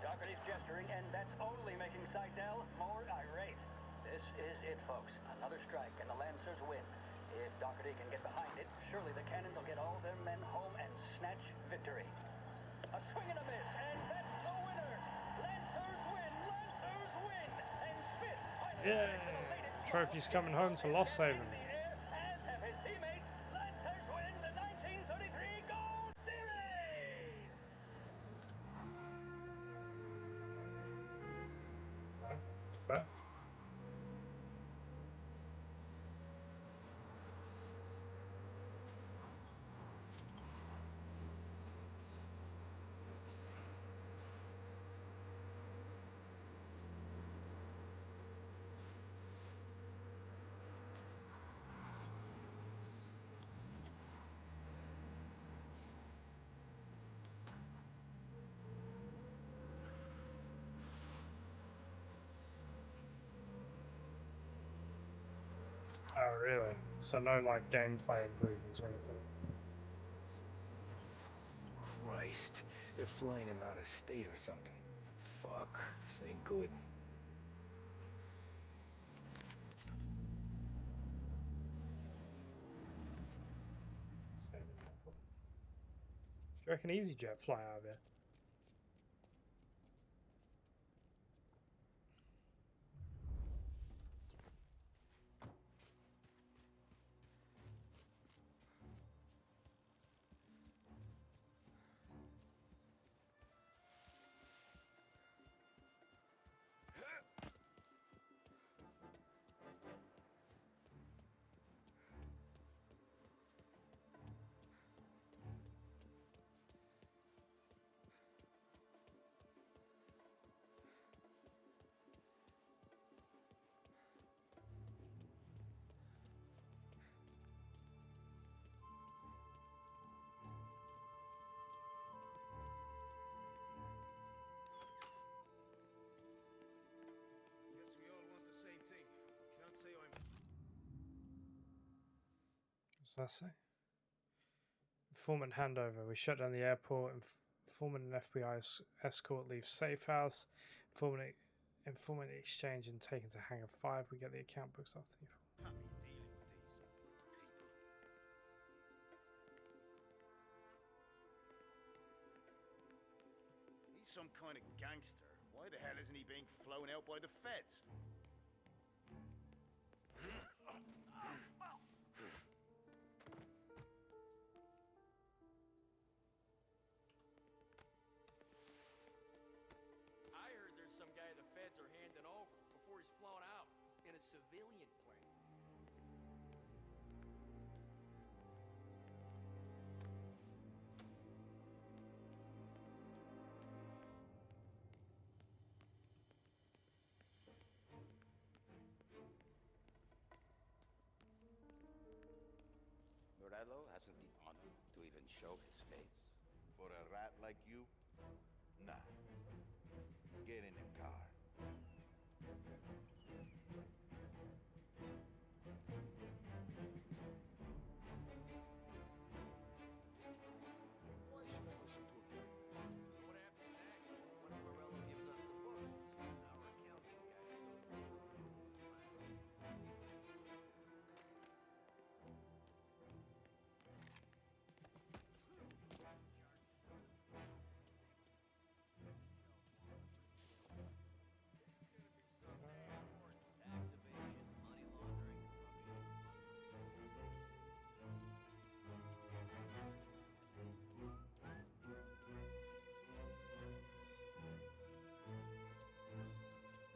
Doherty's gesturing, and that's only making Seidel more irate. This is it, folks. Another strike, and the Lancers win. If Doherty can get behind it, surely the Cannons will get all their men home and snatch victory. A swing and a miss, and that's the winners! Lancers win! Lancers win! And Smith finally makes an elated smile.
Trophy's coming home to Lost Haven.
As have his teammates, Lancers win the 1933 Gold Series!
Fair. Oh, really? So no, like, gameplay improvements or anything?
Christ, they're flying him out of state or something. Fuck, this ain't good.
Do you reckon EasyJet fly out of here?
Guess we all want the same thing. Can't say I'm...
What's that say? Informant handover. We shut down the airport. Informant and FBI escort leave safe house. Informant exchange and taken to Hangar 5. We get the account books after you.
happy dealing with these people. He's some kind of gangster. Why the hell isn't he being flown out by the feds?
I heard there's some guy the feds are handing over before he's flown out in a civilian plane.
Morello hasn't the honor to even show his face.
For a rat like you? Nah. Get in the car.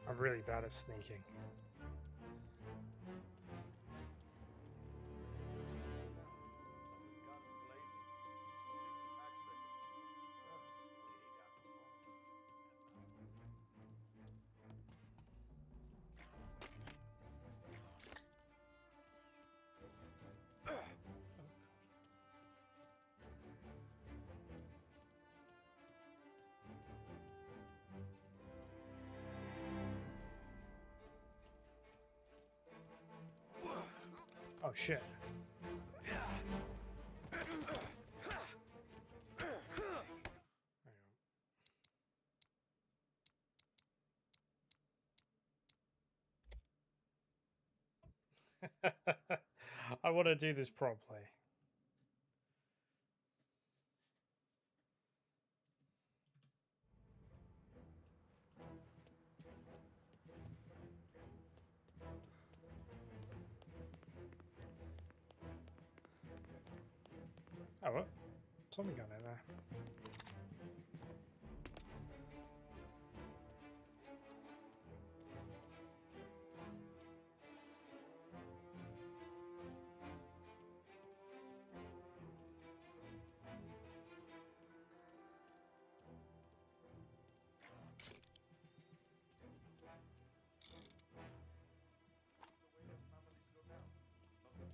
I'm really bad at sneaking. Oh shit. I want to do this properly. Oh, what? Tommy gun in there.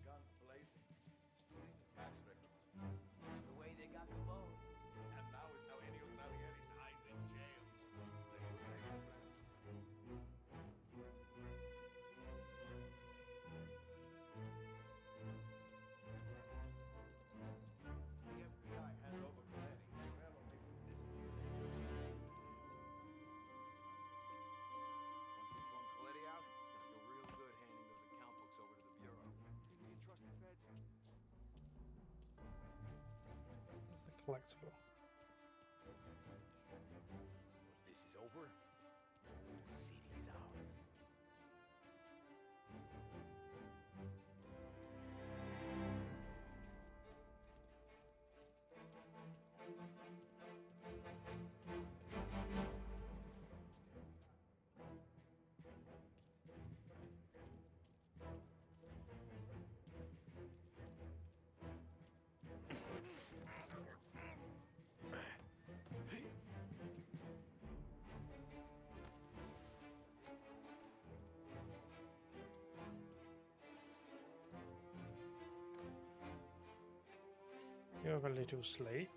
Guns blazing, stories and tax records. It's the way they got the ball. And now is how Ennio Salieri dies in jail. The FBI hands over Coletti. Morello makes him disappear.
Once we phone Coletti out, it's gonna feel real good handing those account books over to the Bureau. Think we can trust the feds?
What's the collectible?
Once this is over, the whole city's ours.
You have a little sleep.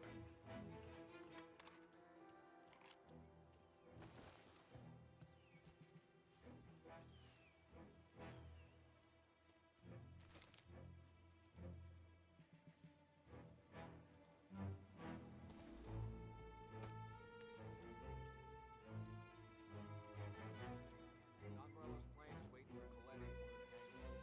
Don Morello's plane is waiting for Coletti in order to hang himself.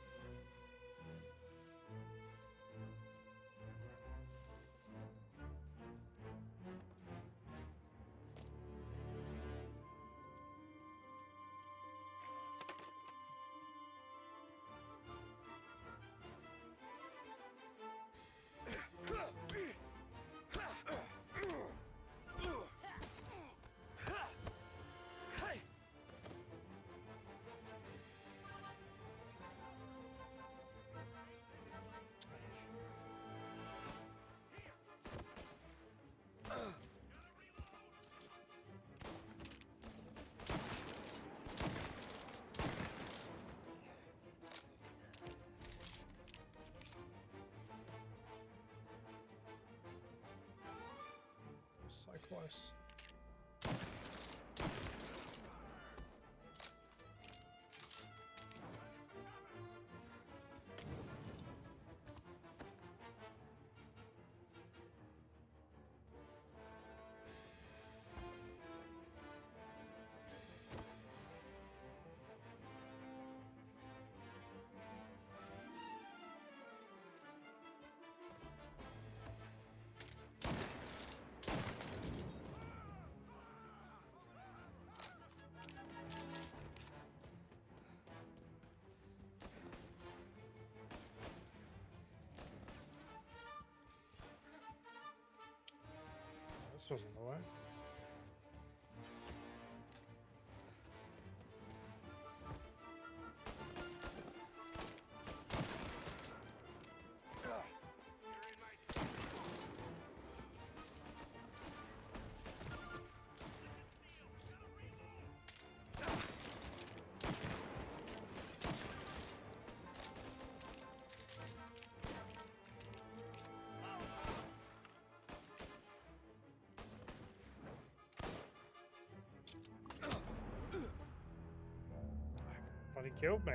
So close. This wasn't the way. But he killed me.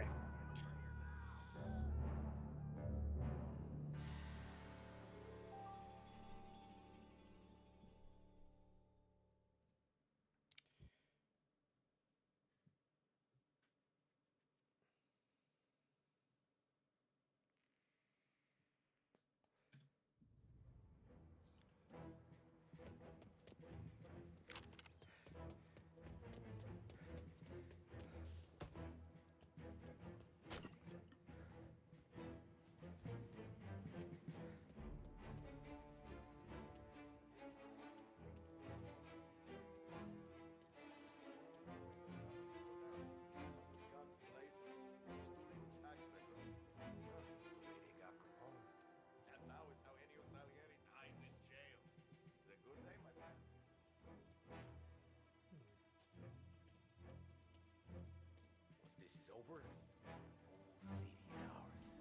Over. Whole city's ours.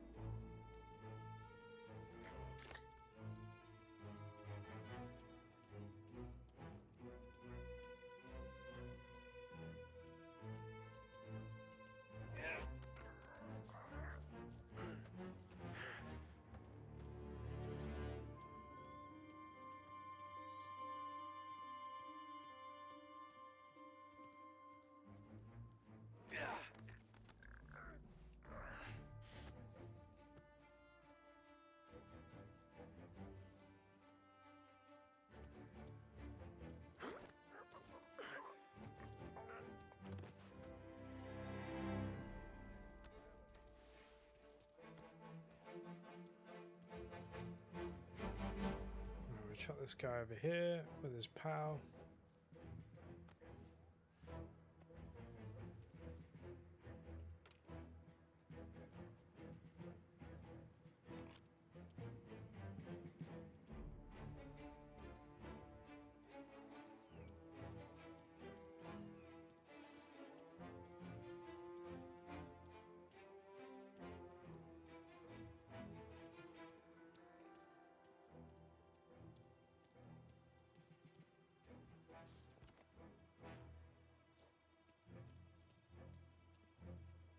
We shot this guy over here with his pal.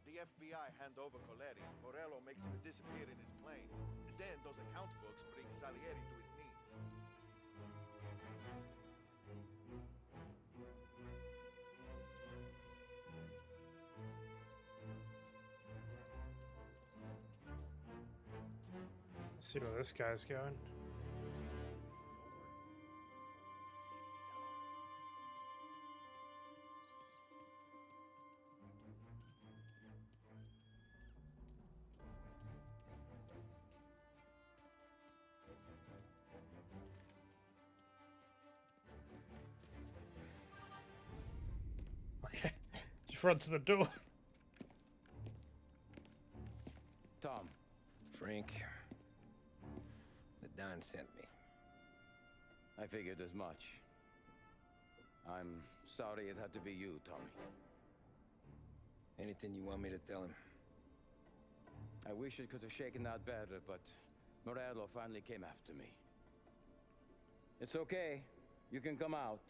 The FBI hand over Coletti. Morello makes him disappear in his plane. And then those account books bring Salieri to his knees.
Let's see where this guy's going. Okay, just run to the door.
Tom.
Frank. The Don sent me.
I figured as much. I'm sorry it had to be you, Tommy.
Anything you want me to tell him?
I wish it could have shaken out better, but Morello finally came after me. It's okay. You can come out.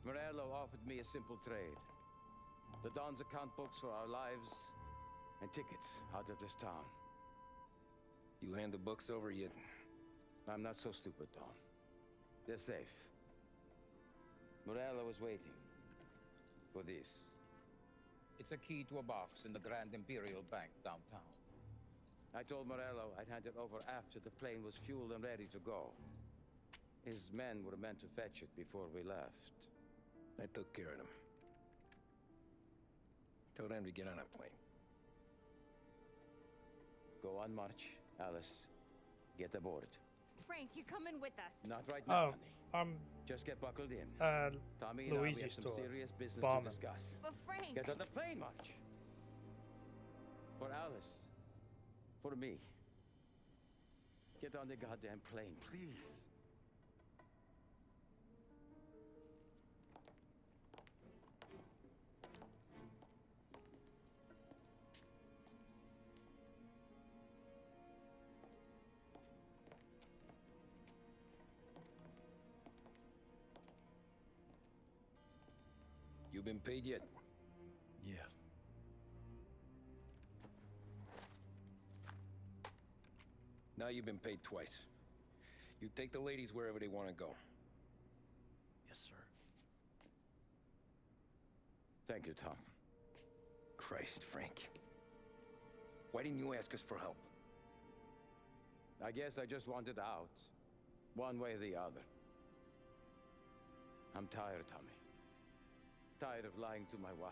Morello offered me a simple trade. The Don's account books for our lives and tickets out of this town.
You hand the books over yet?
I'm not so stupid, Don. They're safe. Morello was waiting for this. It's a key to a box in the Grand Imperial Bank downtown. I told Morello I'd hand it over after the plane was fueled and ready to go. His men were meant to fetch it before we left.
I took care of them. Told them to get on a plane.
Go on, march, Alice. Get aboard.
Frank, you're coming with us.
Not right now, honey.
Oh,
just get buckled in. Tommy and I, we have some serious business to discuss.
But Frank!
Get on the plane, March. For Alice. For me. Get on the goddamn plane, please.
You been paid yet?
Yeah.
Now you've been paid twice. You take the ladies wherever they want to go.
Yes, sir.
Thank you, Tom.
Christ, Frank. Why didn't you ask us for help?
I guess I just wanted out. One way or the other. I'm tired, Tommy. Tired of lying to my wife.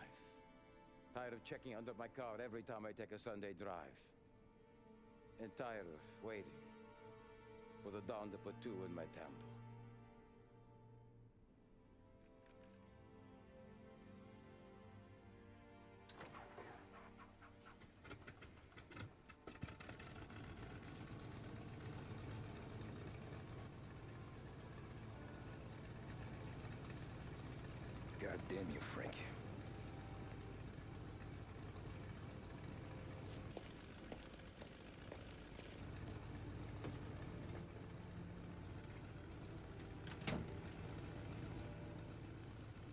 Tired of checking under my car every time I take a Sunday drive. And tired of waiting for the dawn to put two in my temple.
God damn you, Frank.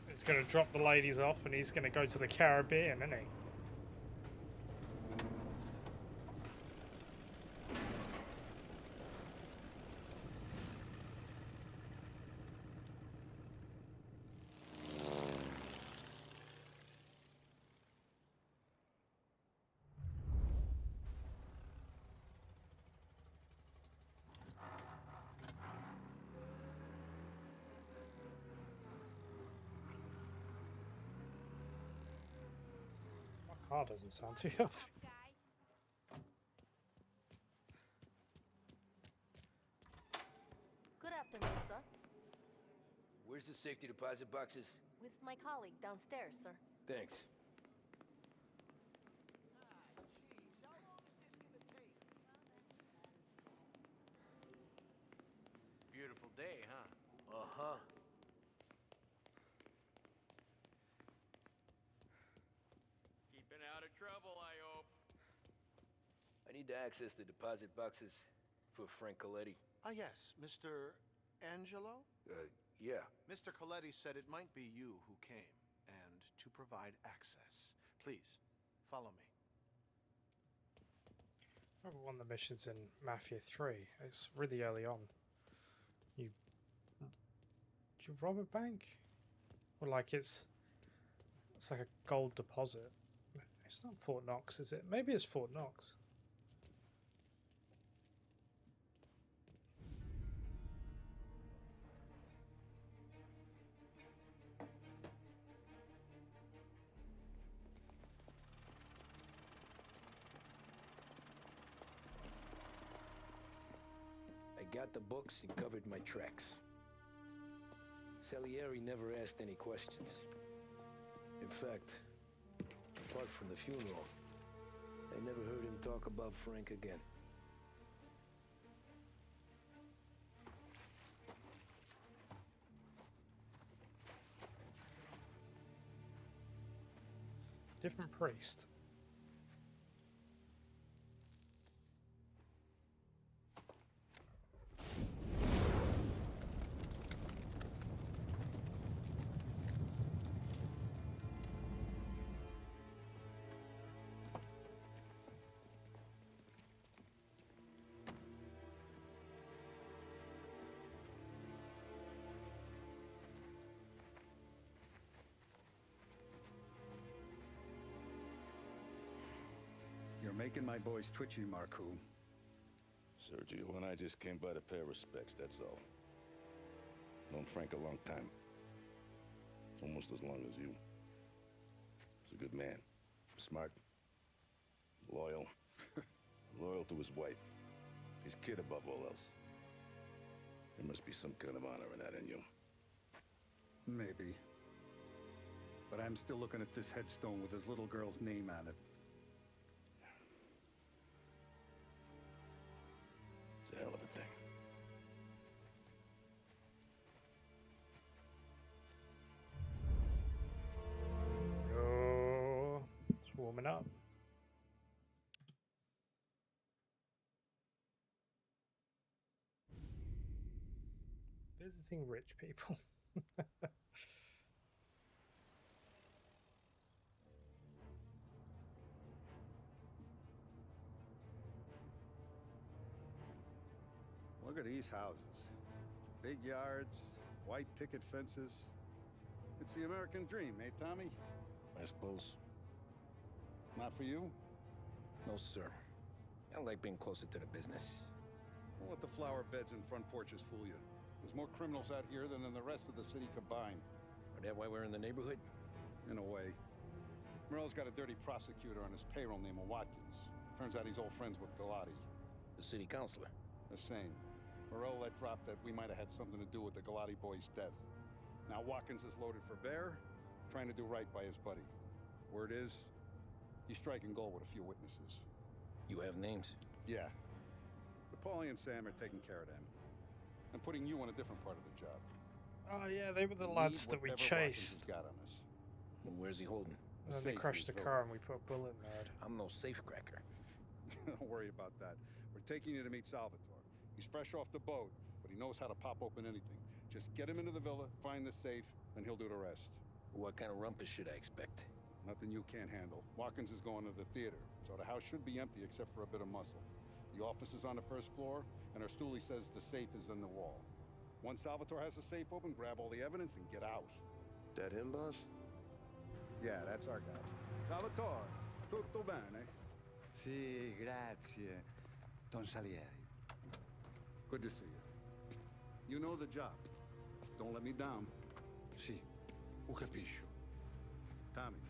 He's gonna drop the ladies off and he's gonna go to the Caribbean, isn't he? Car doesn't sound too healthy.
Good afternoon, sir.
Where's the safety deposit boxes?
With my colleague downstairs, sir.
Thanks.
Beautiful day, huh?
Uh-huh.
Keeping out of trouble, I hope.
I need to access the deposit boxes for Frank Coletti.
Ah, yes, Mr. Angelo?
Yeah.
Mr. Coletti said it might be you who came, and to provide access. Please, follow me.
I remember one of the missions in Mafia 3. It's really early on. Do you rob a bank? Or like it's like a gold deposit. It's not Fort Knox, is it? Maybe it's Fort Knox.
I got the books and covered my tracks. Salieri never asked any questions. In fact, apart from the funeral, I never heard him talk about Frank again.
Different priest.
You're making my boys twitchy, Marku.
Sergio and I just came by to pay respects, that's all. Known Frank a long time. Almost as long as you. He's a good man. Smart. Loyal. Loyal to his wife. His kid above all else. There must be some kind of honor in that in you.
Maybe. But I'm still looking at this headstone with his little girl's name on it.
It's a hell of a thing.
Oh, it's warming up. Visiting rich people.
Look at these houses. Big yards, white picket fences. It's the American dream, eh, Tommy?
I suppose.
Not for you?
No, sir. I like being closer to the business.
Don't let the flower beds and front porches fool you. There's more criminals out here than in the rest of the city combined.
Is that why we're in the neighborhood?
In a way. Merle's got a dirty prosecutor on his payroll named Watkins. Turns out he's old friends with Galati.
The city councilor?
The same. Morel let drop that we might have had something to do with the Galati boy's death. Now Watkins is loaded for bear, trying to do right by his buddy. Word is, he's striking gold with a few witnesses.
You have names?
Yeah. But Paulie and Sam are taking care of them. I'm putting you on a different part of the job.
Oh yeah, they were the lads that we chased.
Got on us.
And where's he holding?
And then they crashed the car and we put a bullet in there.
I'm no safecracker.
Don't worry about that. We're taking you to meet Salvatore. He's fresh off the boat, but he knows how to pop open anything. Just get him into the villa, find the safe, and he'll do the rest.
What kind of rumpus should I expect?
Nothing you can't handle. Watkins is going to the theater, so the house should be empty except for a bit of muscle. The office is on the first floor, and our stoolie says the safe is in the wall. Once Salvatore has the safe open, grab all the evidence and get out.
That him, boss?
Yeah, that's our guy. Salvatore, tutto bene?
Sì, grazie, Don Salieri.
Good to see you. You know the job. Don't let me down.
Sì, ho capisco.
Tommy,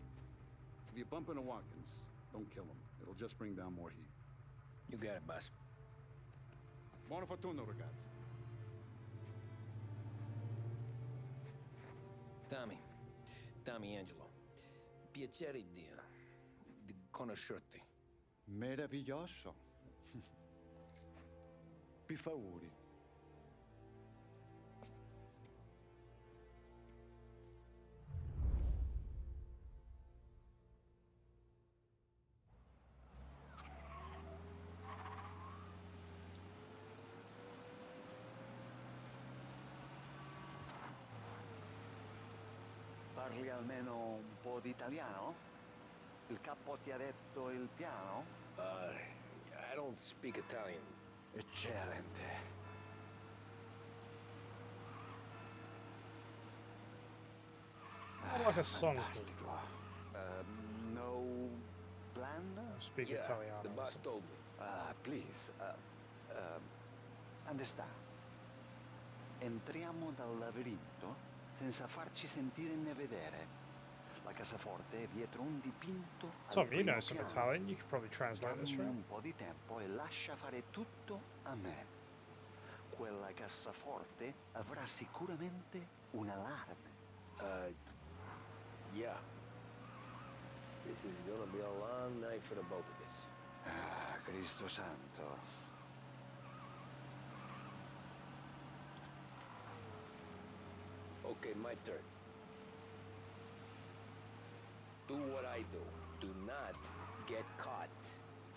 if you bump into Watkins, don't kill him. It'll just bring down more heat.
You got it, boss.
Buona fortuna, ragazzi.
Tommy Angelo. Piacere di conoscerti.
Meraviglioso. Per favore.
Parli almeno un po' di italiano? Il capo ti ha detto il piano?
I don't speak Italian.
Eccellente.
I like a song.
Fantastico. No plan?
Speak
Yeah,
Italiano.
the boss told me.
Please. Understand. Entriamo dal labirinto senza farci sentire né vedere. La cassaforte è dietro un dipinto.
Tom, you know some Italian. You could probably translate this, right?
Un po' di tempo e lascia fare tutto a me. Quella cassaforte avrà sicuramente un allarme.
Yeah. This is gonna be a long night for the both of us.
Ah, Cristo santo.
Okay, my turn. Do what I do. Do not get caught.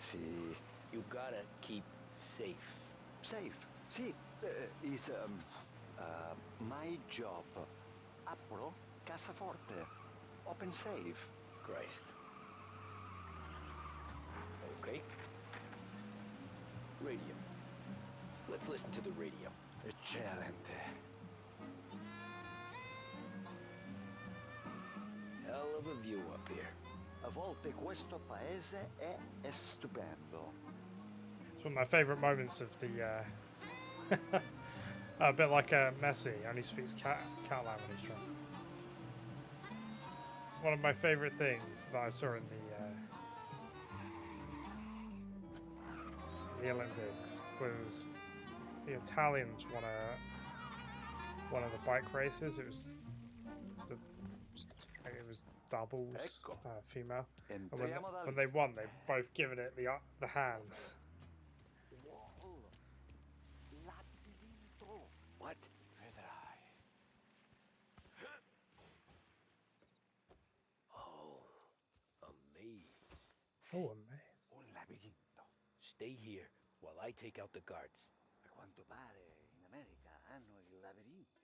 Sì.
You gotta keep safe.
Safe? Sì. Is my job. Apro cassaforte. Open safe.
Christ. Okay. Radio. Let's listen to the radio.
Eccellente.
Hell of a view up here.
A volte questo paese è stupendo.
It's one of my favourite moments of the. A bit like Messi, only speaks Catalan when he's drunk. One of my favourite things that I saw in the Olympics was the Italians won one of the bike races. It was doubles, female. And when they won, they both given it the hands.
What? Oh, a maze.
Oh, a maze.
Un labirinto.
Stay here while I take out the guards.
A quanto pare in America hanno i labirinti.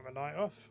have a night off.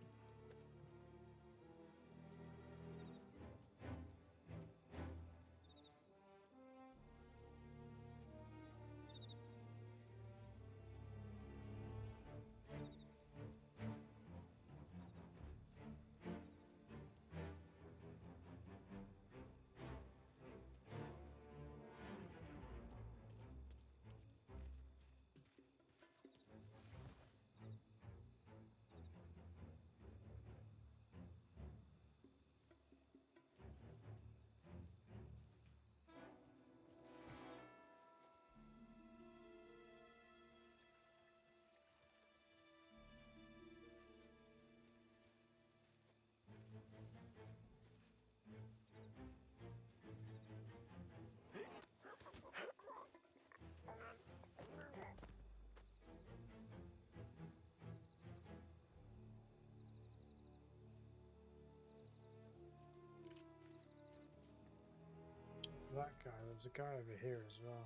That guy. There's a guy over here as well.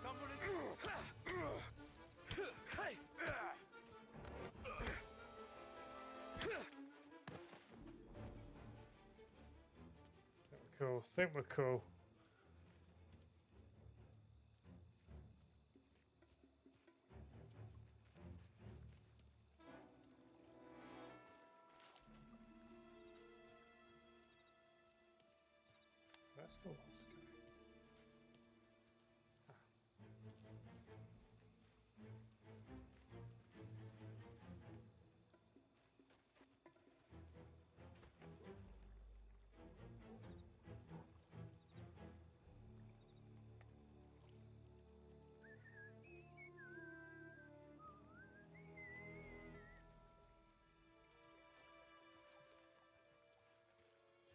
Someone in...
Cool. Think we're cool. That's the last guy.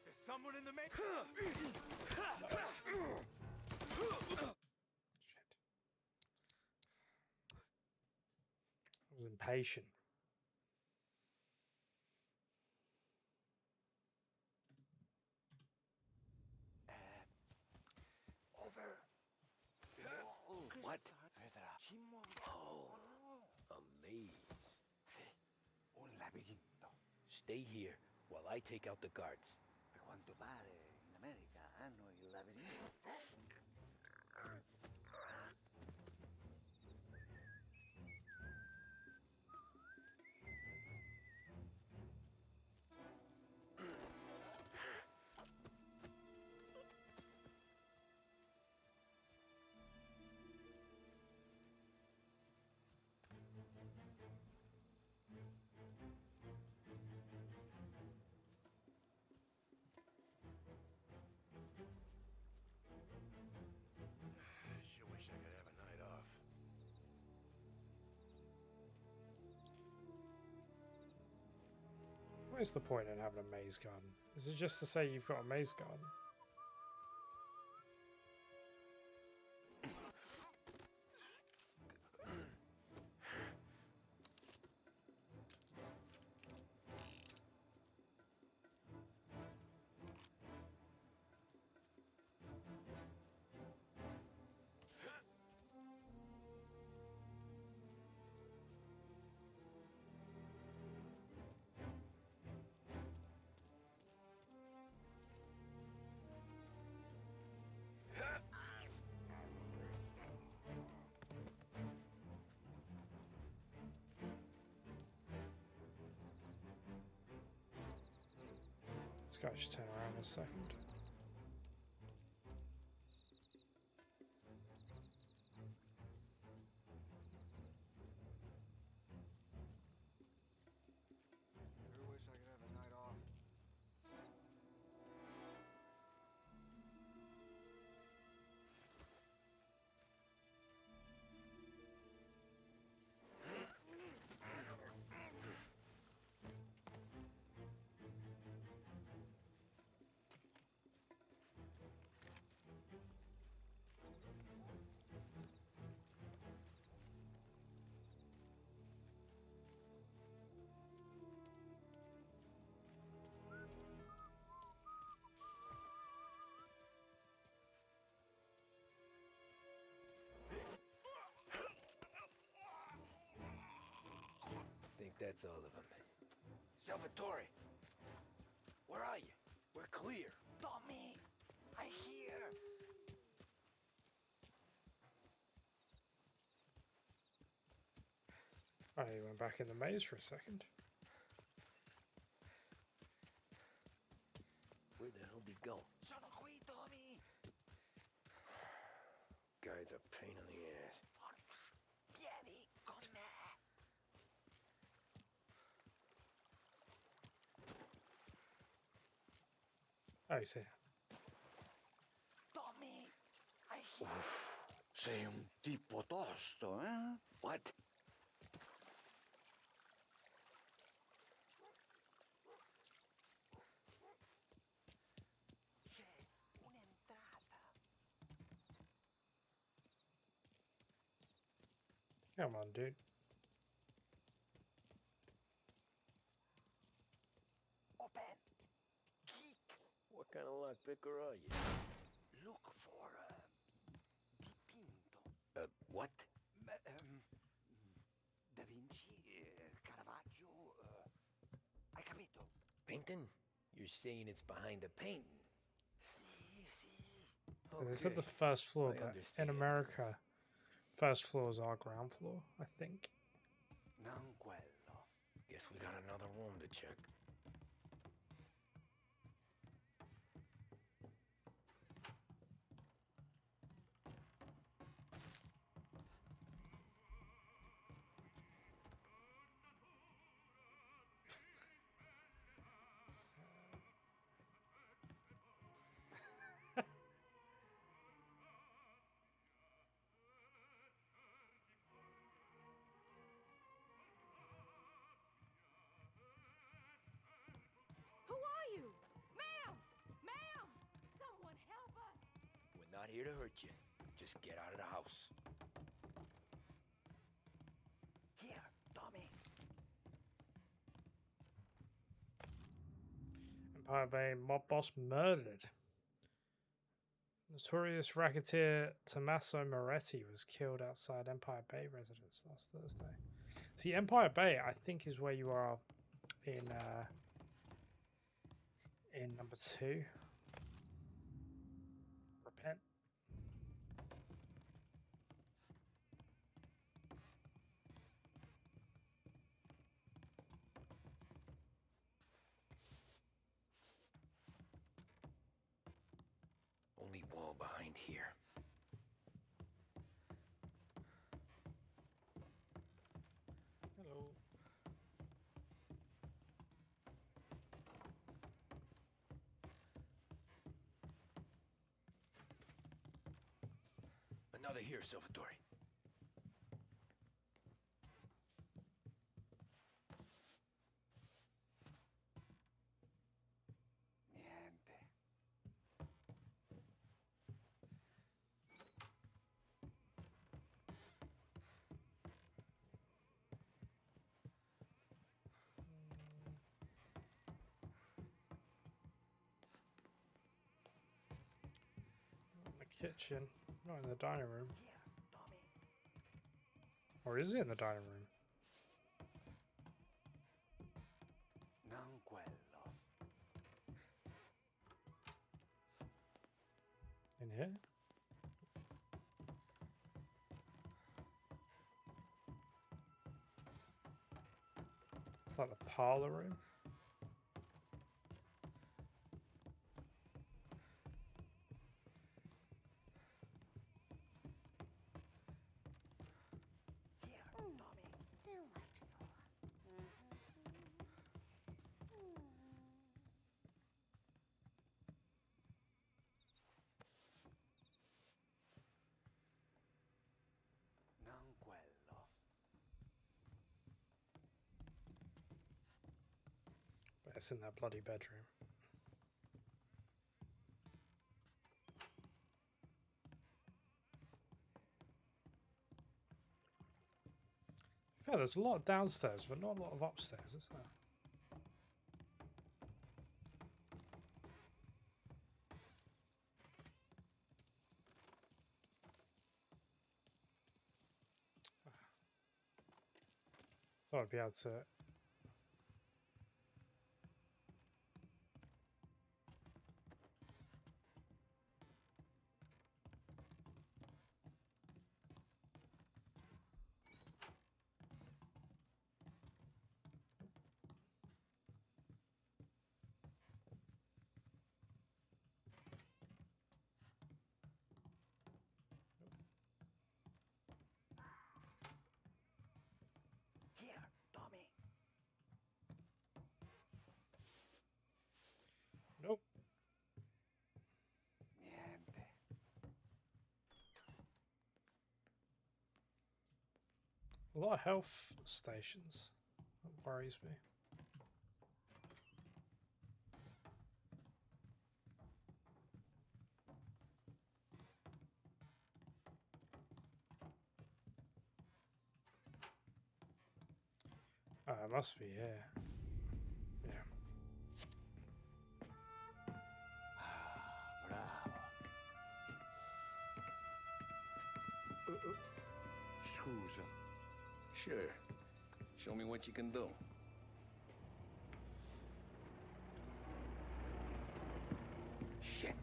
There's someone in the main...
I was impatient.
Over. What? Oh, a maze.
Un labirinto.
Stay here while I take out the guards.
A quanto pare in America hanno il labirinto.
Sure wish I could have a night off.
Where's the point in having a maze garden? Is it just to say you've got a maze garden? This guy should turn around in a second.
Sure wish I could have a night off.
That's all of them.
Salvatore! Where are you? We're clear. Tommy! I hear!
Oh, he went back in the maze for a second.
Where the hell did he go?
Sono qui, Tommy!
Guy's a pain in the ass.
Forza! Vieni con me!
Oh, he's here.
Tommy! I hear! Sei un tipo tosto, eh?
What?
Come on, dude.
Open! Geek!
What kind of lockpicker are you?
Look for, dipinto.
What?
Da Vinci, Caravaggio, hai capito?
Painting? You're saying it's behind the painting?
Sì, sì.
So they said the first floor,
I
but
understand.
in America, first floors are ground floor, I think.
Non quello.
Guess we got another room to check.
Who are you? Ma'am! Ma'am! Someone help us!
We're not here to hurt you. Just get out of the house.
Here, Tommy.
Empire Bay mob boss murdered. Notorious racketeer Tommaso Moretti was killed outside Empire Bay residence last Thursday. See, Empire Bay, I think, is where you are in number 2. Repent.
Only wall behind here.
Hello.
Another here, Salvatore.
Niente.
The kitchen, not in the dining room.
Here, Tommy.
Or is it in the dining room?
Non quello.
In here? It's like the parlor room.
Here, Tommy.
Delightful.
Non quello.
But it's in that bloody bedroom. Yeah, there's a lot downstairs, but not a lot of upstairs, is there? Thought I'd be able to lot of health stations. That worries me. Oh, it must be here. Yeah.
Scusa.
Sure. Show me what you can do. Shit.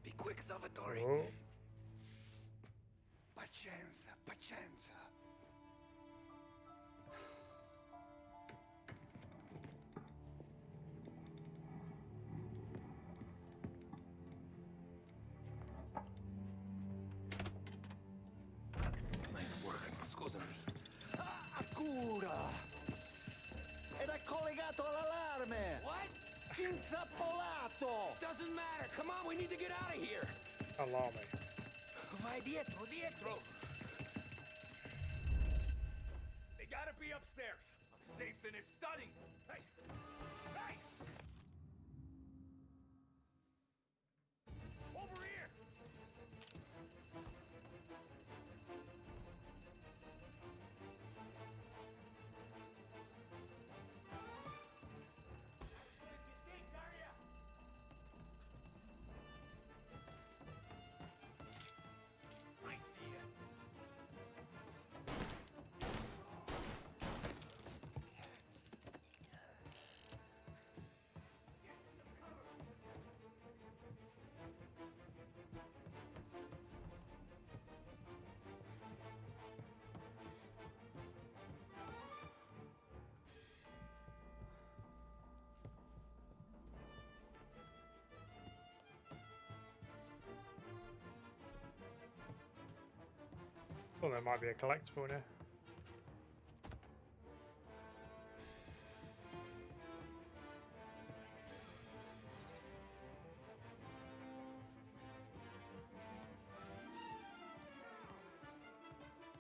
Be quick, Salvatore.
Oh.
Pazienza, pazienza.
Nice work. Scusami.
Cura! Ed è collegato all'allarme!
What?
Intrappolato!
Doesn't matter. Come on, we need to get out of here.
Allow me.
Vai dietro, dietro.
They gotta be upstairs. Safe's in his study. Hey! Hey! Over here! I see it.
Well, there might be a collectible in here.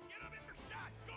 Get him in for shot! Go!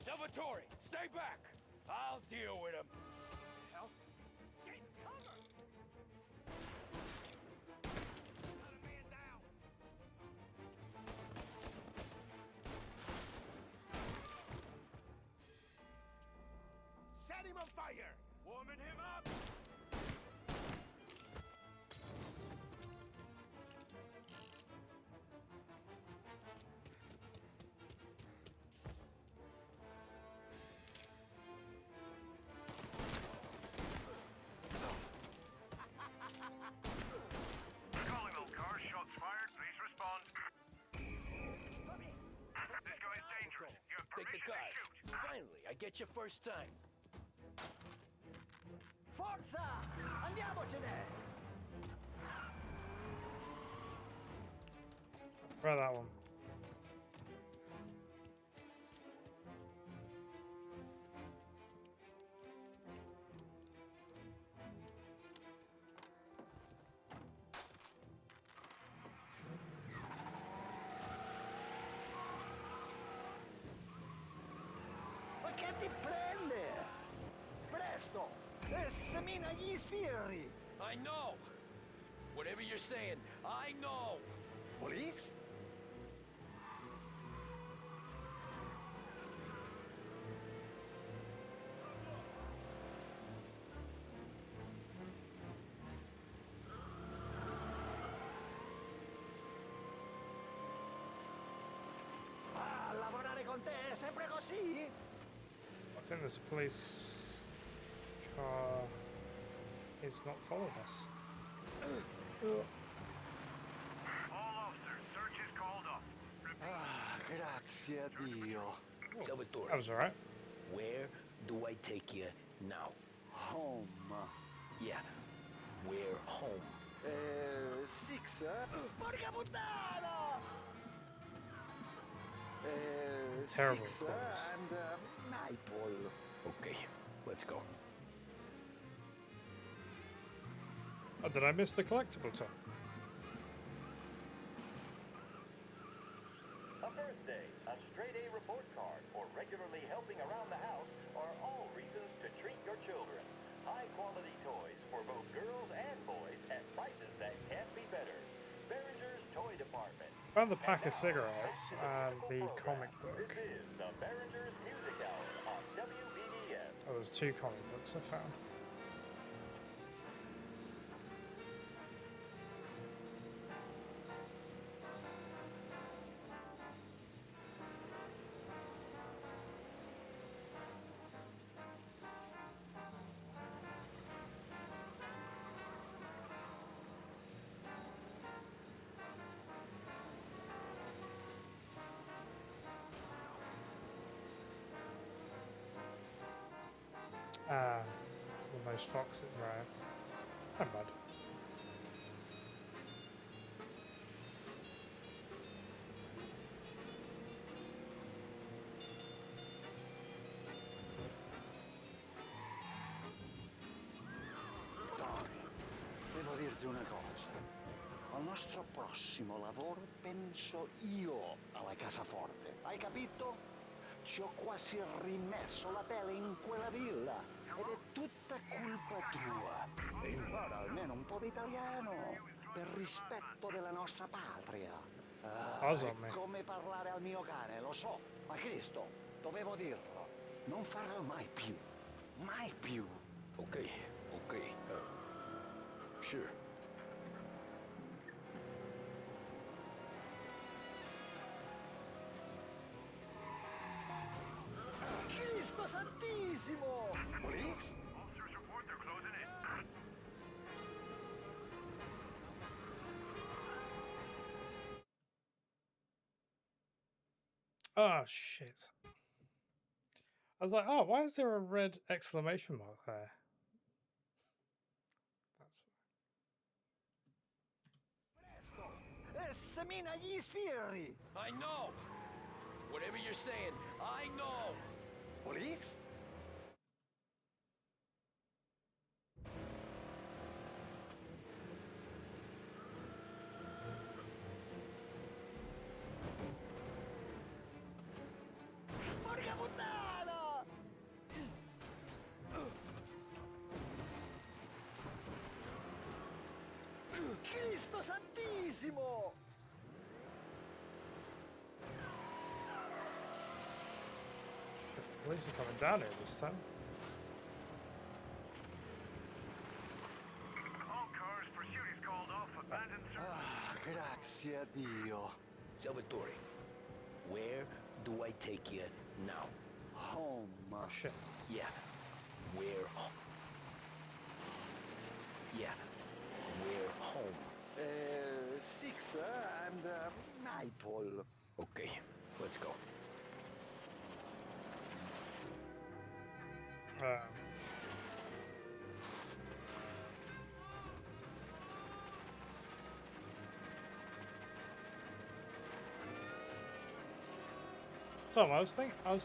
Salvatore, stay back! I'll deal with him. Hell? Get cover! Got a man down! Set him on fire! Warming him up!
Calling all cars, shots fired, please respond. This guy's dangerous. You have
Take the
permission
car.
to shoot.
Finally, I get your first time.
Forza! Andiamocene!
Try that one.
Ma che ti prende? Presto! Semina gli sbirri!
I know. Whatever you're saying, I know.
Police?
sempre così?
I think there's a police car. He's not following us.
All officers, search is called off.
Ah, grazie a Dio.
Salvatore.
That was alright.
Where do I take you now?
Home.
Yeah. Where home?
Six, Porca puttana!
Terrible
Six,
calls.
and Maple.
Okay, let's go.
Oh, did I miss the collectible, Tom?
A birthday, a straight-A report card, or regularly helping around the house are all reasons to treat your children. High-quality toys for both girls and boys at prices that can't be better. Behringer's Toy Department.
Found the pack of cigarettes and the comic book.
This is the Behringer's Music Hour on WBDS.
Oh, there's 2 comic books I found. Almost foxes, right? Not bad.
Devo dirti una cosa. Al nostro prossimo lavoro penso io alla cassaforte. Hai capito? Ci ho quasi rimesso la pelle in quella villa. Ed è tutta colpa tua. E impara almeno un po' di italiano. Per rispetto della nostra patria. È come parlare al mio cane, lo so. Ma Cristo, dovevo dirlo. Non farlo mai più. Mai più.
Okay. Sure.
Cristo santissimo! Police?
Officers report they're closing in.
Oh, shit. I was like, oh, why is there a red exclamation mark there?
Semina gli sbirri!
I know! Whatever you're saying, I know!
Police? Porca puttana! Cristo santissimo!
Police are coming down here this time.
All cars, pursuit is called off. Abandoned service.
Ah, grazie a Dio.
Salvatore, where do I take you now?
Home.
Oh, shit.
Yeah. Where home? Yeah. Where home?
Six, and Maple.
Okay, let's go.
Tom, I was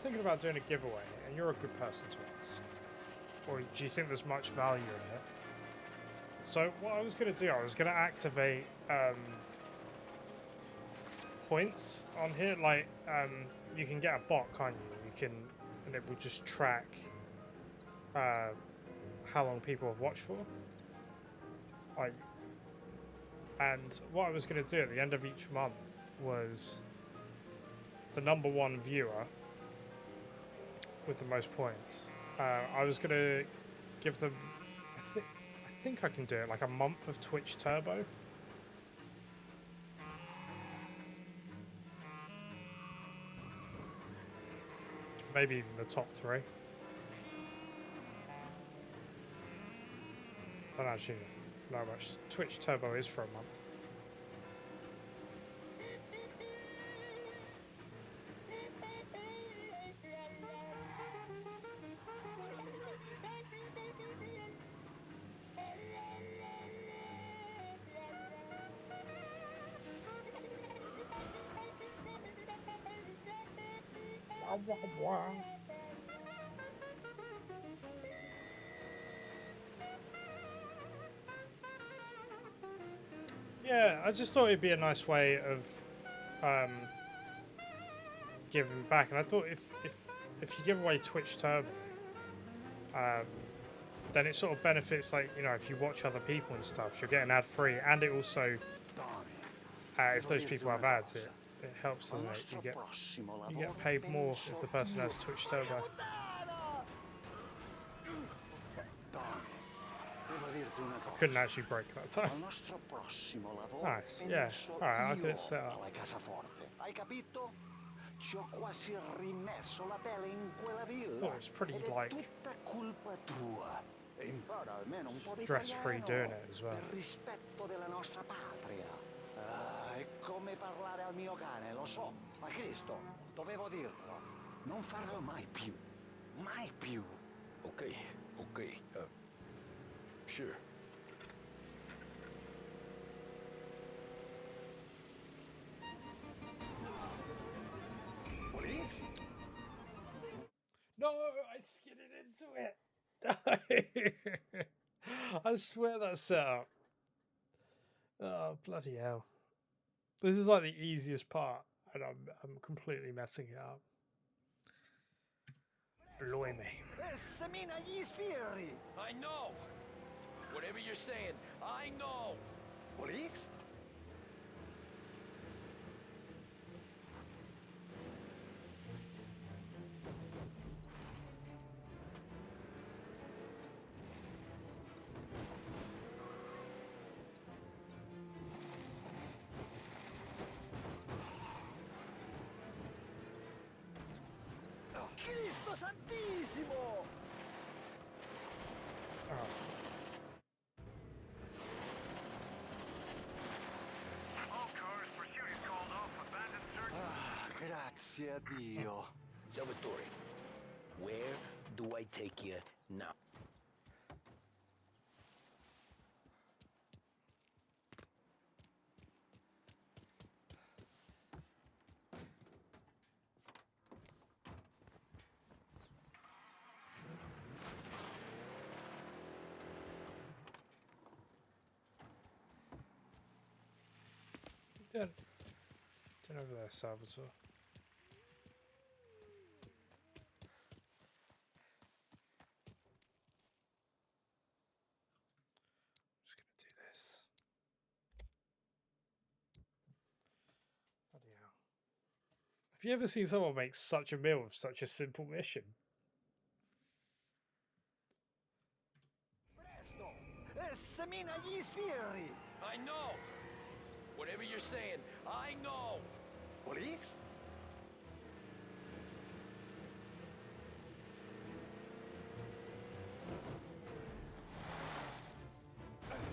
thinking about doing a giveaway, and you're a good person to ask. Or do you think there's much value in it? So what I was going to do, I was going to activate points on here. Like you can get a bot, can't you? And it will just track how long people have watched for. Like, and what I was going to do at the end of each month was the #1 viewer with the most points. I was going to give them, I think I can do it, like a month of Twitch Turbo. Maybe even the top 3. I don't actually know how much Twitch Turbo is for a month. Yeah, I just thought it'd be a nice way of giving back, and I thought if you give away Twitch Turbo, then it sort of benefits, like, you know, if you watch other people and stuff, you're getting ad free, and it also, if those people have ads, it helps, doesn't it? You get paid more if the person has Twitch Turbo. Couldn't actually break that time. Nice, yeah. Alright, I'll get it set up. Thought it was pretty, like, stress-free doing it as well.
È come parlare al mio cane, lo so, ma Cristo, dovevo dirlo. Non farlo mai più. Mai più.
Okay, sure.
Police?
No, I skidded into it. I swear that's set up. Oh, bloody hell. This is like the easiest part, and I'm completely messing it up. Blimey.
I know. Whatever you're saying, I know.
Police? Cristo Santissimo!
All cars, pursuit is called off. Abandoned search.
Grazie a Dio.
Salvatore, where do I take you now?
Turn over there, Salvatore. I'm just gonna do this. Bloody hell. Have you ever seen someone make such a meal of such a simple mission?
Semina gli sbirri!
I know. Whatever you're saying, I know.
Police?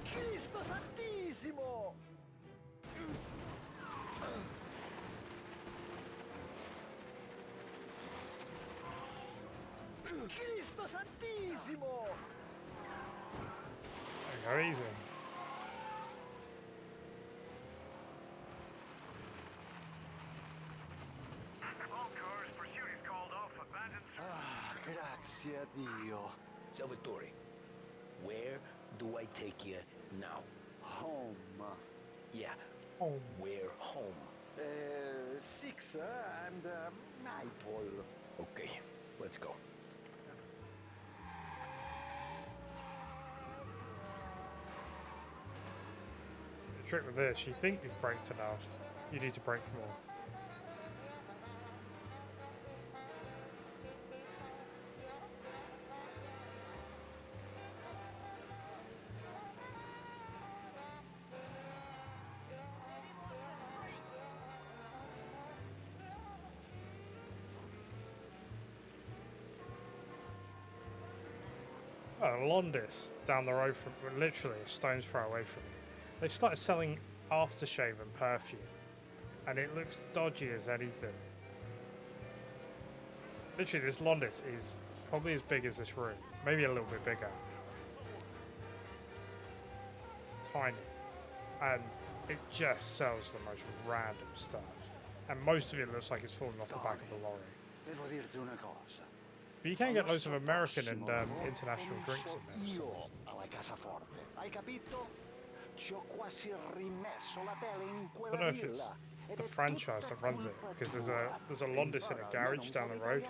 Cristo Santissimo! Cristo Santissimo!
Go easy.
All cars, pursuit is called off. Abandoned search.
Grazie a Dio.
Salvatore, where do I take you now?
Home.
Yeah,
home.
Where home?
6 and Maple.
Okay, let's go.
The trick with this, you think you've braked enough, you need to brake more. Londis down the road from, literally a stone's throw away from me. They started selling aftershave and perfume, and it looks dodgy as anything. Literally, this Londis is probably as big as this room, maybe a little bit bigger. It's tiny, and it just sells the most random stuff, and most of it looks like it's falling off the back of a lorry.
Devo dirti una cosa.
But you can get loads of American and international drinks in there for some reason.
Alla Casaforte. Hai capito? Ci ho quasi rimesso la pelle in
I don't
quella
know if it's the franchise that runs it, because there's a Londis in a garage down the road,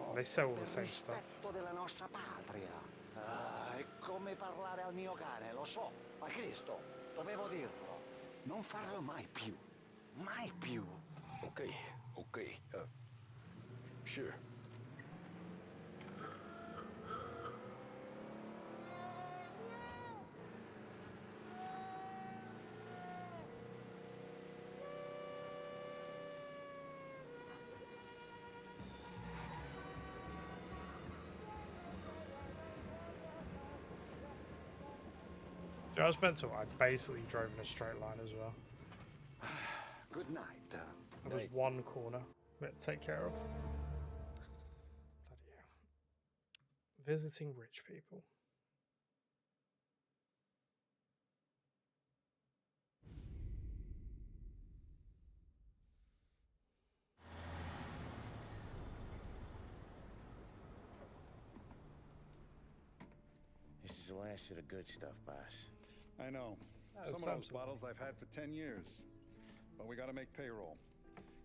and they sell all the same stuff.
della nostra patria. Ah, è come parlare al mio cane, lo so. Ma Cristo, dovevo dirlo. Non farlo mai più. Mai più.
Okay, sure.
Yeah, I was mental. I basically drove in a straight line as well.
Good night.
There was one corner we had to take care of. Bloody hell. Visiting rich people.
This is the last of the good stuff, boss.
I know. Some of those bottles I've had for 10 years. But we gotta make payroll.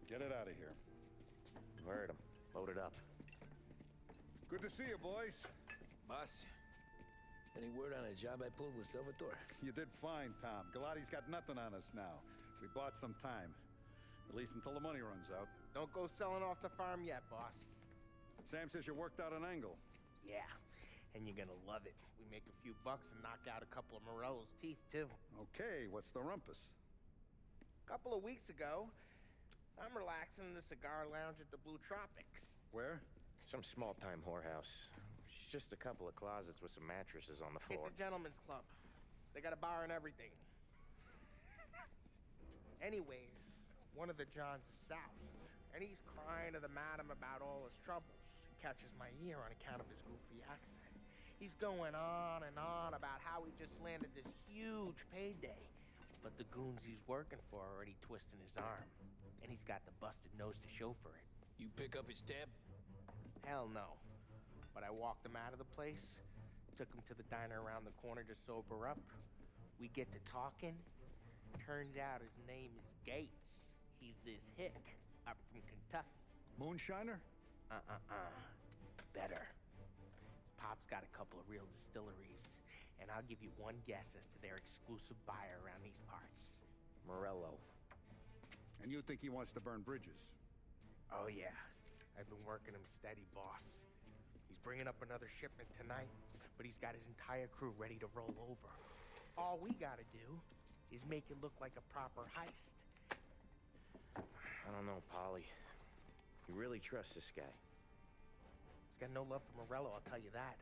Get it out of here.
Convert 'em. Load it up.
Good to see you, boys.
Boss, any word on a job I pulled with Salvatore?
You did fine, Tom. Galati's got nothing on us now. We bought some time. At least until the money runs out.
Don't go selling off the farm yet, boss.
Sam says you worked out an angle.
Yeah, and you're gonna love it. We make a few bucks and knock out a couple of Morello's teeth, too.
Okay, what's the rumpus?
A couple of weeks ago, I'm relaxing in the cigar lounge at the Blue Tropics.
Where?
Some small-time whorehouse. It's just a couple of closets with some mattresses on the floor.
It's a gentleman's club. They got a bar and everything. Anyways, one of the Johns is south, and he's crying to the madam about all his troubles. He catches my ear on account of his goofy accent. He's going on and on about how he just landed this huge payday. But the goons he's working for are already twisting his arm. And he's got the busted nose to show for it.
You pick up his tab?
Hell no. But I walked him out of the place, took him to the diner around the corner to sober up. We get to talking. Turns out his name is Gates. He's this hick up from Kentucky.
Moonshiner?
Better. His pop's got a couple of real distilleries. And I'll give you one guess as to their exclusive buyer around these parts.
Morello.
And you think he wants to burn bridges?
Oh, yeah. I've been working him steady, boss. He's bringing up another shipment tonight, but he's got his entire crew ready to roll over. All we gotta do is make it look like a proper heist.
I don't know, Polly. You really trust this guy?
He's got no love for Morello, I'll tell you that.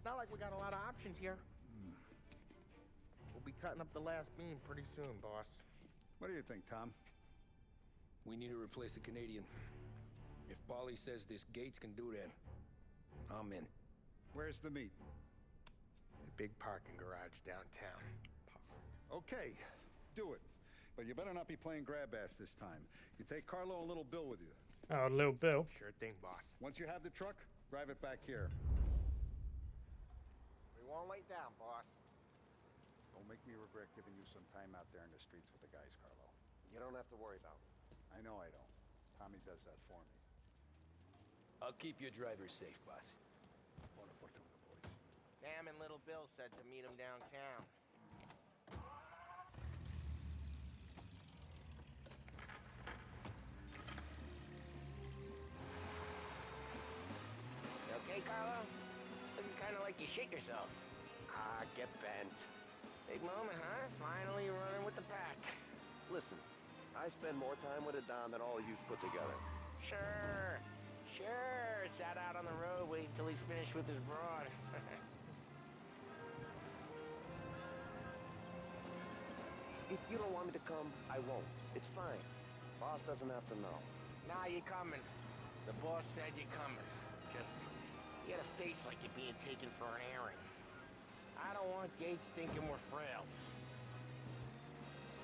Not like we got a lot of options here. We'll be cutting up the last beam pretty soon, boss.
What do you think, Tom?
We need to replace the Canadian. If Polly says this Gates can do that, I'm in.
Where's the meet?
The big parking garage downtown.
Okay, do it. But you better not be playing grab ass this time. You take Carlo and Little Bill with you.
Oh, Little Bill.
Sure thing, boss.
Once you have the truck, drive it back here.
We won't lay down, boss.
Don't make me regret giving you some time out there in the streets with the guys, Carlo.
You don't have to worry about it.
I know I don't. Tommy does that for me.
I'll keep your driver safe, boss.
Buona fortuna, boys.
Sam and Little Bill said to meet him downtown. You okay, Carlo? Looking kind of like you shit yourself.
Ah, get bent.
Big moment, huh? Finally running with the pack.
Listen, I spend more time with a Don than all of you put together.
Sure. Sure, sat out on the road waiting till he's finished with his broad.
If you don't want me to come, I won't. It's fine. Boss doesn't have to know.
Nah, you coming. The boss said you're coming. Just, you got a face like you're being taken for an errand. I don't want Gates thinking we're frails.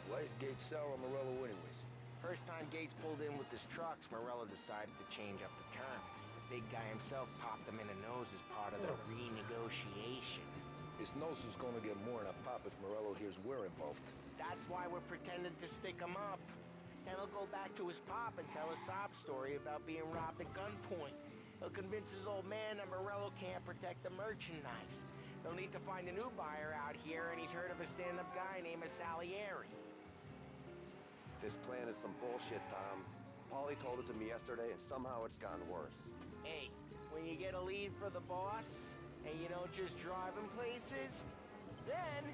Why is Gates sour on Morello anyways?
First time Gates pulled in with his trucks, Morello decided to change up the terms. The big guy himself popped him in the nose as part of the renegotiation.
His nose is gonna get more than a pop if Morello hears we're involved.
That's why we're pretending to stick him up. Then he'll go back to his pop and tell a sob story about being robbed at gunpoint. He'll convince his old man that Morello can't protect the merchandise. They'll need to find a new buyer out here, and he's heard of a stand-up guy named Salieri.
This plan is some bullshit, Tom. Paulie told it to me yesterday, and somehow it's gotten worse.
Hey, when you get a lead for the boss, and you don't just drive him places, then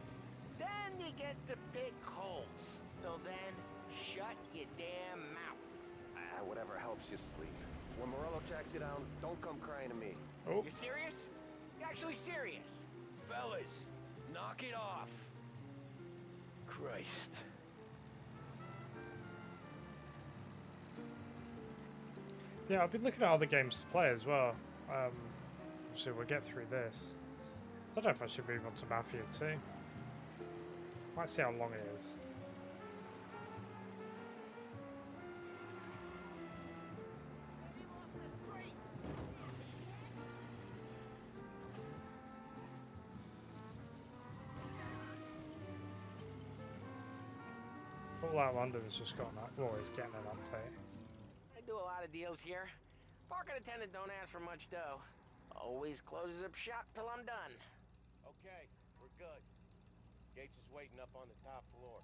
you get to pick holes. So then, shut your damn mouth.
Whatever helps you sleep. When Morello tracks you down, don't come crying to me.
Oh.
You serious? You actually serious?
Fellas, knock it off. Christ.
Yeah, I've been looking at other games to play as well. Obviously, we'll get through this. I don't know if I should move on to Mafia 2. Might see how long it is. Fallout London has just got an well, it's getting an update.
I do a lot of deals here. Parking attendant don't ask for much dough. Always closes up shop till I'm done.
Okay, we're good. Gates is waiting up on the top floor.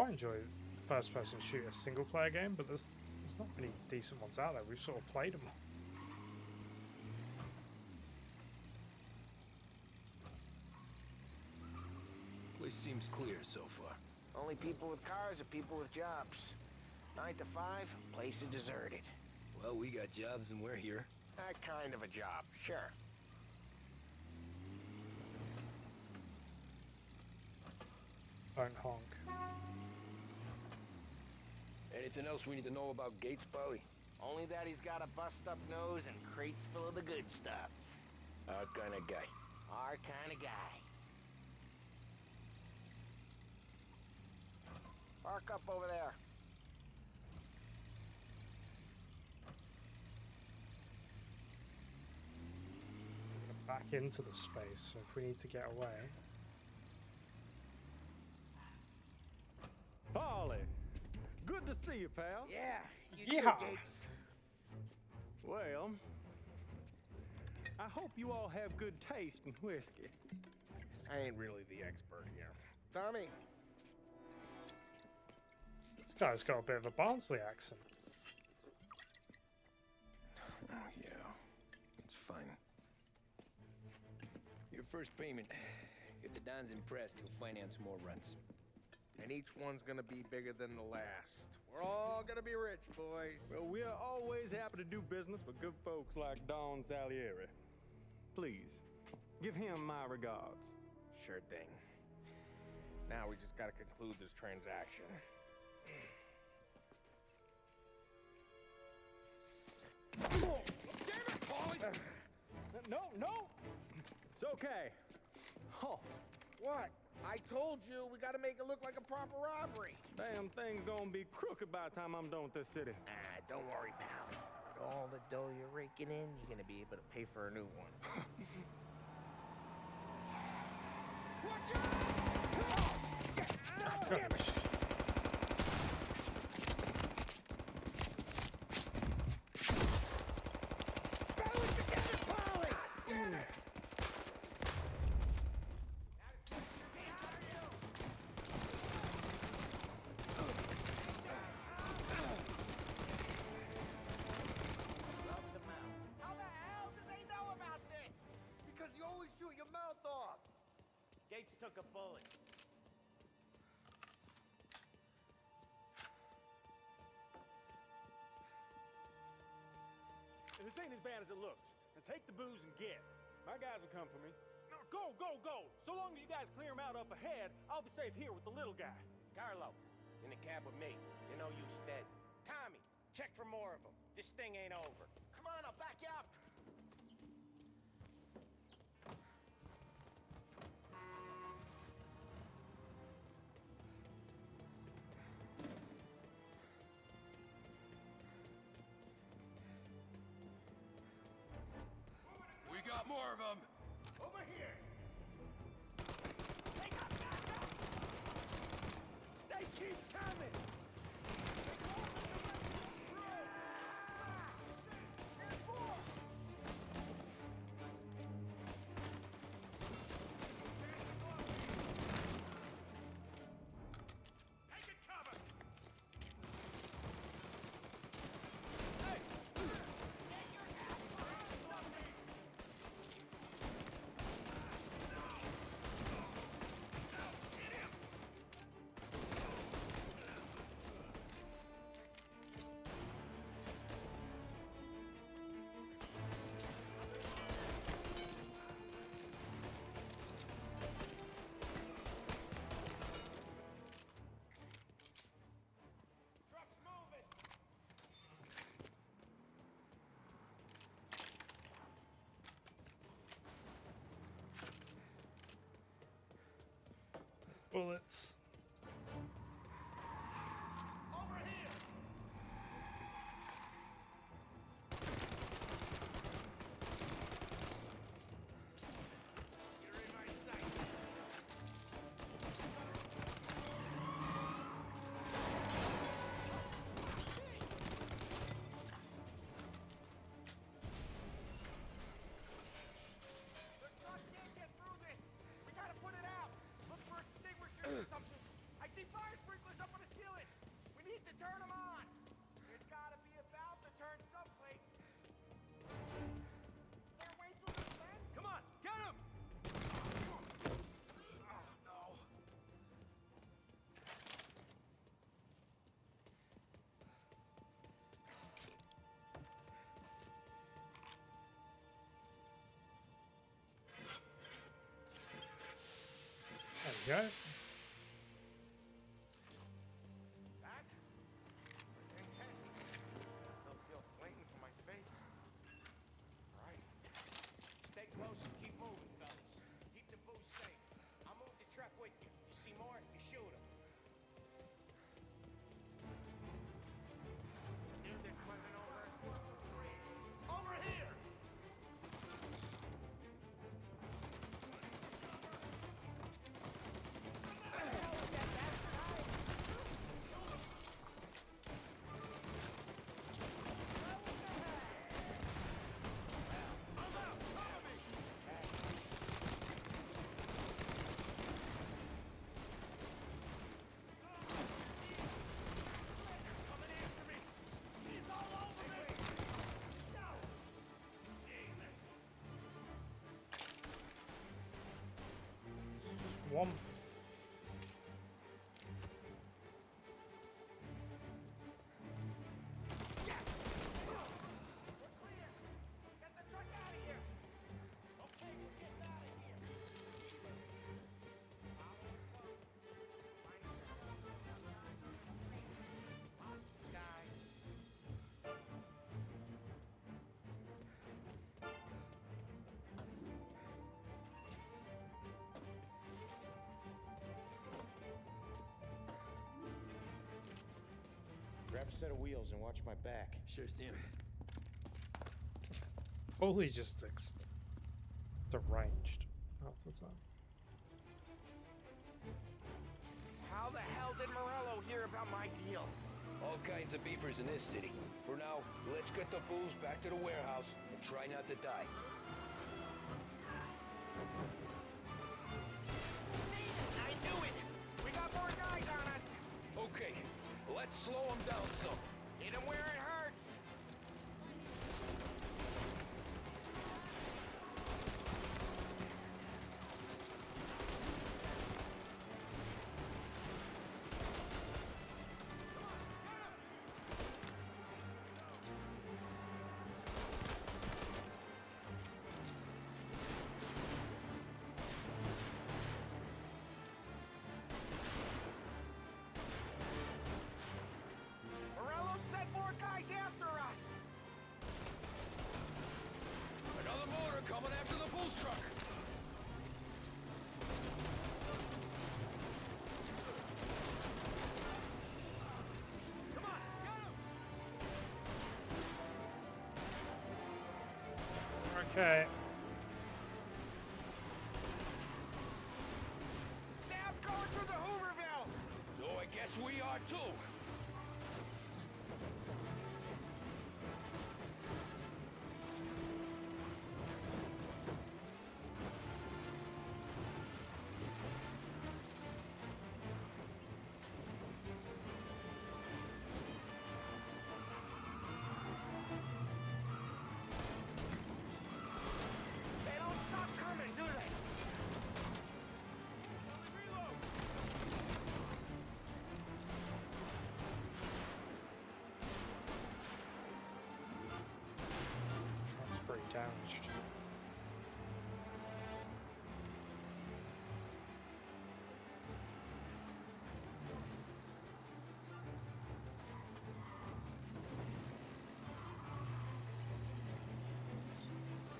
I enjoy first-person shooter single-player game, but there's not many decent ones out there. We've sort of played them.
Place seems clear so far.
Only people with cars are people with jobs. 9 to 5, place is deserted.
Well, we got jobs and we're here.
That kind of a job, sure.
Don't honk.
Anything else we need to know about Gates, Paulie?
Only that he's got a bust-up nose and crates full of the good stuff.
Our kind of guy.
Our kind of guy. Park up over there.
Back into the space, so if we need to get away.
Paulie, good to see you, pal.
Yeah,
you too,
Gates.
Well, I hope you all have good taste in whiskey.
I ain't really the expert here. Tommy.
This guy's got a bit of a Barnsley accent.
Oh, yeah. It's fine. Your first payment. If the Don's impressed, he'll finance more runs.
And each one's gonna be bigger than the last. We're all gonna be rich, boys.
Well, we are always happy to do business with good folks like Don Salieri. Please, give him my regards.
Sure thing. Now we just gotta conclude this transaction.
Oh, damn it, Paulie! No! It's okay. Oh.
What? I told you we gotta make it look like a proper robbery.
Damn thing's gonna be crooked by the time I'm done with this city.
Don't worry, pal. With all the dough you're raking in, you're gonna be able to pay for a new one. Watch out! Oh, damn it! Battle it together, Paulie! Damn it!
How the hell did they know about this? Because you always shoot your mouth off.
Gates took a bullet.
This ain't as bad as it looks. Now take the booze and get. My guys will come for me. No, go, go, go! So long as you guys clear him out up ahead, I'll be safe here with the little guy.
Carlo, in the cab with me. You know you dead. Tommy, check for more of them. This thing ain't over.
Come on, I'll back you up.
We got more of them.
Over here.
They keep coming!
Bullets.
I see fire sprinklers up on the ceiling. We need to turn them on. There's gotta be a valve to turn someplace. Is there a way through the fence?
Come on, get him!
Oh, no.
There we go.
Stay close and keep moving, fellas. Keep the booze safe. I'll move the truck with you. You see more, you shoot him.
Knew this wasn't over. Over here!
One.
Grab a set of wheels and watch my back.
Sure thing.
Holy just deranged after that.
How the hell did Morello hear about my deal?
All kinds of beefers in this city. For now, let's get the booze back to the warehouse and try not to die.
I knew it! We got more guys on us!
Okay, let's slow them down some.
Hit them where it hurts!
Okay.
Sam's going through the Hooverville!
So I guess we are too.
They don't stop coming, do they?
Truck's pretty damaged.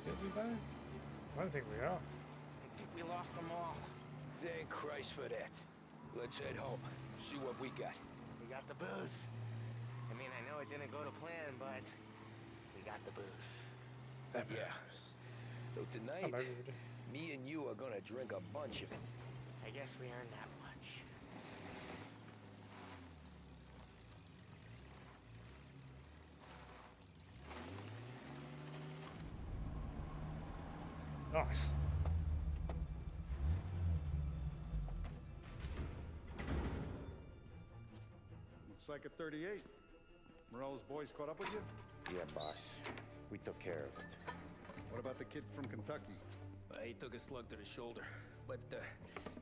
Did we though? I don't think we are.
I think we lost them all.
Thank Christ for that. Let's head home. See what we got.
We got the booze. I mean, I know it didn't go to plan, but we got the booze.
Yeah. So tonight, me and you are gonna drink a bunch of it.
I guess we earned that much.
Nice.
Looks like a 38. Morello's boys caught up with you?
Yeah, boss. We took care of it.
What about the kid from Kentucky?
He took a slug to the shoulder, but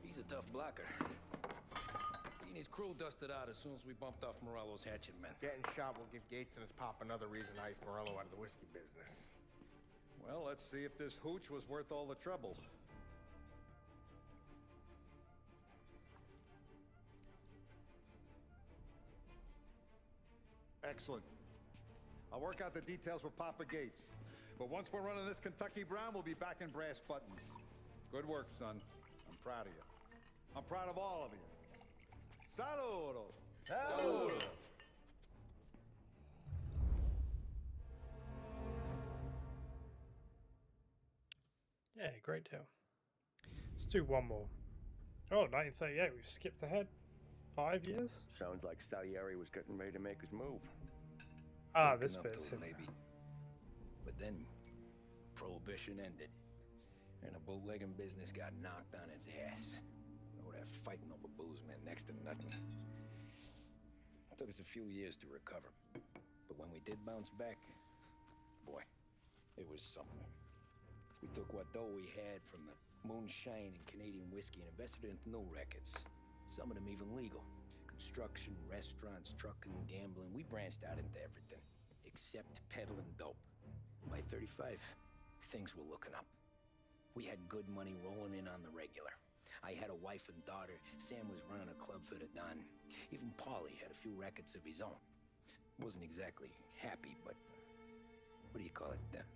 he's a tough blocker. He and his crew dusted out as soon as we bumped off Morello's hatchet men.
Getting shot will give Gates and his pop another reason to ice Morello out of the whiskey business.
Well, let's see if this hooch was worth all the trouble. Excellent. I'll work out the details with Papa Gates. But once we're running this Kentucky Brown, we'll be back in brass buttons. Good work, son. I'm proud of you. I'm proud of all of you. Saludo!
Saludo!
Yeah, great deal. Let's do one more. Oh, 1938. We've skipped ahead 5 years.
Sounds like Salieri was getting ready to make his move.
Ah, this
Working up
bit's
to
in
it, maybe. But then, Prohibition ended, and the bootlegging business got knocked on its ass. Oh, that fighting over booze meant next to nothing. It took us a few years to recover, but when we did bounce back, boy, it was something. We took what dough we had from the moonshine and Canadian whiskey and invested it into new rackets. Some of them even legal. Construction, restaurants, trucking, gambling. We branched out into everything, except peddling dope. By 35, things were looking up. We had good money rolling in on the regular. I had a wife and daughter. Sam was running a club for the Don. Even Paulie had a few rackets of his own. Wasn't exactly happy, but what do you call it then?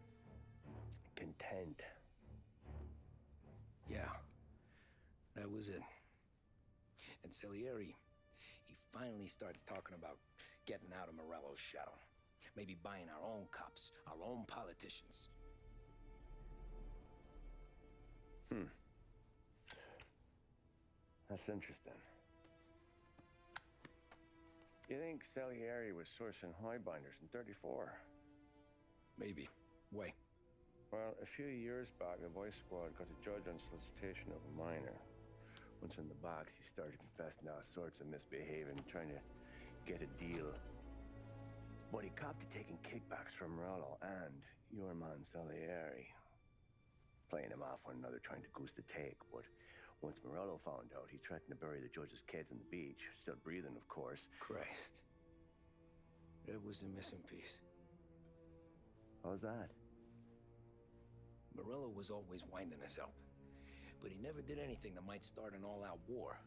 Content.
Yeah, that was it. And Salieri, he finally starts talking about getting out of Morello's shadow. Maybe buying our own cops, our own politicians.
That's interesting. You think Salieri was sourcing highbinders in 34?
Maybe. Why?
Well, a few years back, a voice squad got a judge on solicitation of a minor. Once in the box, he started confessing all sorts of misbehaving, trying to get a deal. But he copped to taking kickbacks from Morello and your man Salieri. Playing him off one another, trying to goose the take, but once Morello found out, he threatened to bury the judge's kids on the beach. Still breathing, of course.
Christ. That was the missing piece.
How's that?
Morello was always winding us up, but he never did anything that might start an all-out war.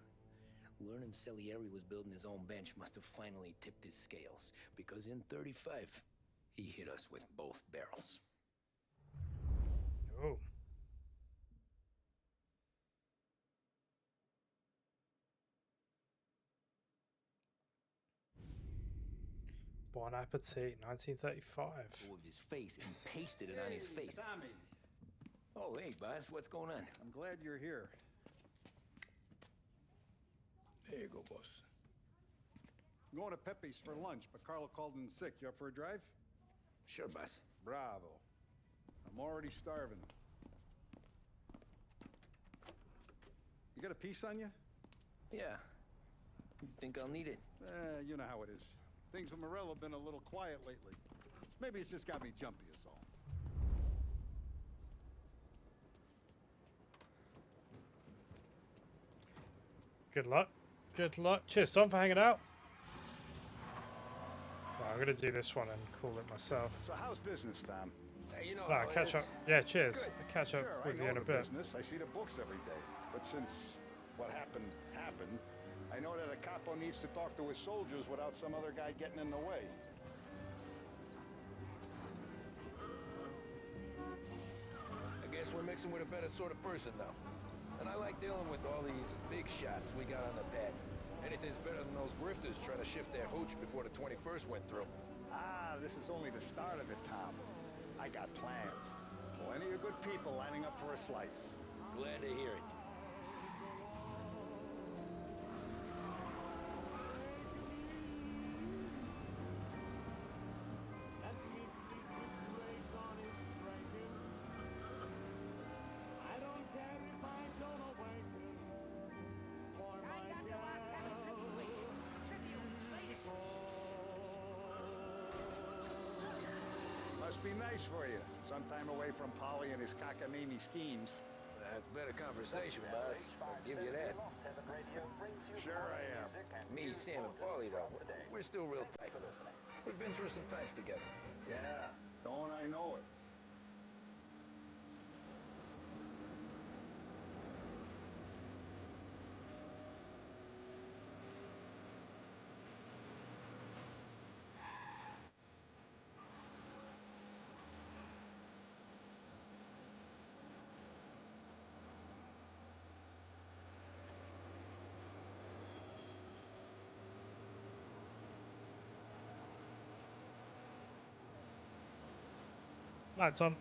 Learning Salieri was building his own bench must have finally tipped his scales, because in 35, he hit us with both barrels.
Oh. Bon appetit, 1935.
With his face and pasted it on his face.
Tommy,
Oh, hey, boss. What's going on?
I'm glad you're here.
There you go, boss.
I'm going to Pepe's for lunch, but Carl called in sick. You up for a drive?
Sure, boss.
Bravo. I'm already starving. You got a piece on you?
Yeah. You think I'll need it?
You know how it is. Things with Morello have been a little quiet lately. Maybe it's just got me jumpy is all.
Good luck. Good luck. Cheers, Tom, for hanging out. Right, I'm gonna do this one and call it myself.
So how's business, Tom?
Hey, you know
No, catch up. Yeah, cheers. I'll catch up
Sure,
with
I
you in
know
a
the
bit.
business. I see the books every day. But since what happened, I know that a capo needs to talk to his soldiers without some other guy getting in the way.
I guess we're mixing with a better sort of person now. And I like dealing with all these big shots we got on the pad. Anything's better than those grifters trying to shift their hooch before the 21st went through.
Ah, this is only the start of it, Tom. I got plans. Plenty of good people lining up for a slice.
Glad to hear it.
Must be nice for you. Some time away from Polly and his cockamamie schemes.
That's better conversation, boss. I'll give you that.
Sure I am.
Me, Sam, and Paulie, though, we're still real tight. We've been through some times together.
Yeah, don't I know it?
Right, Tom.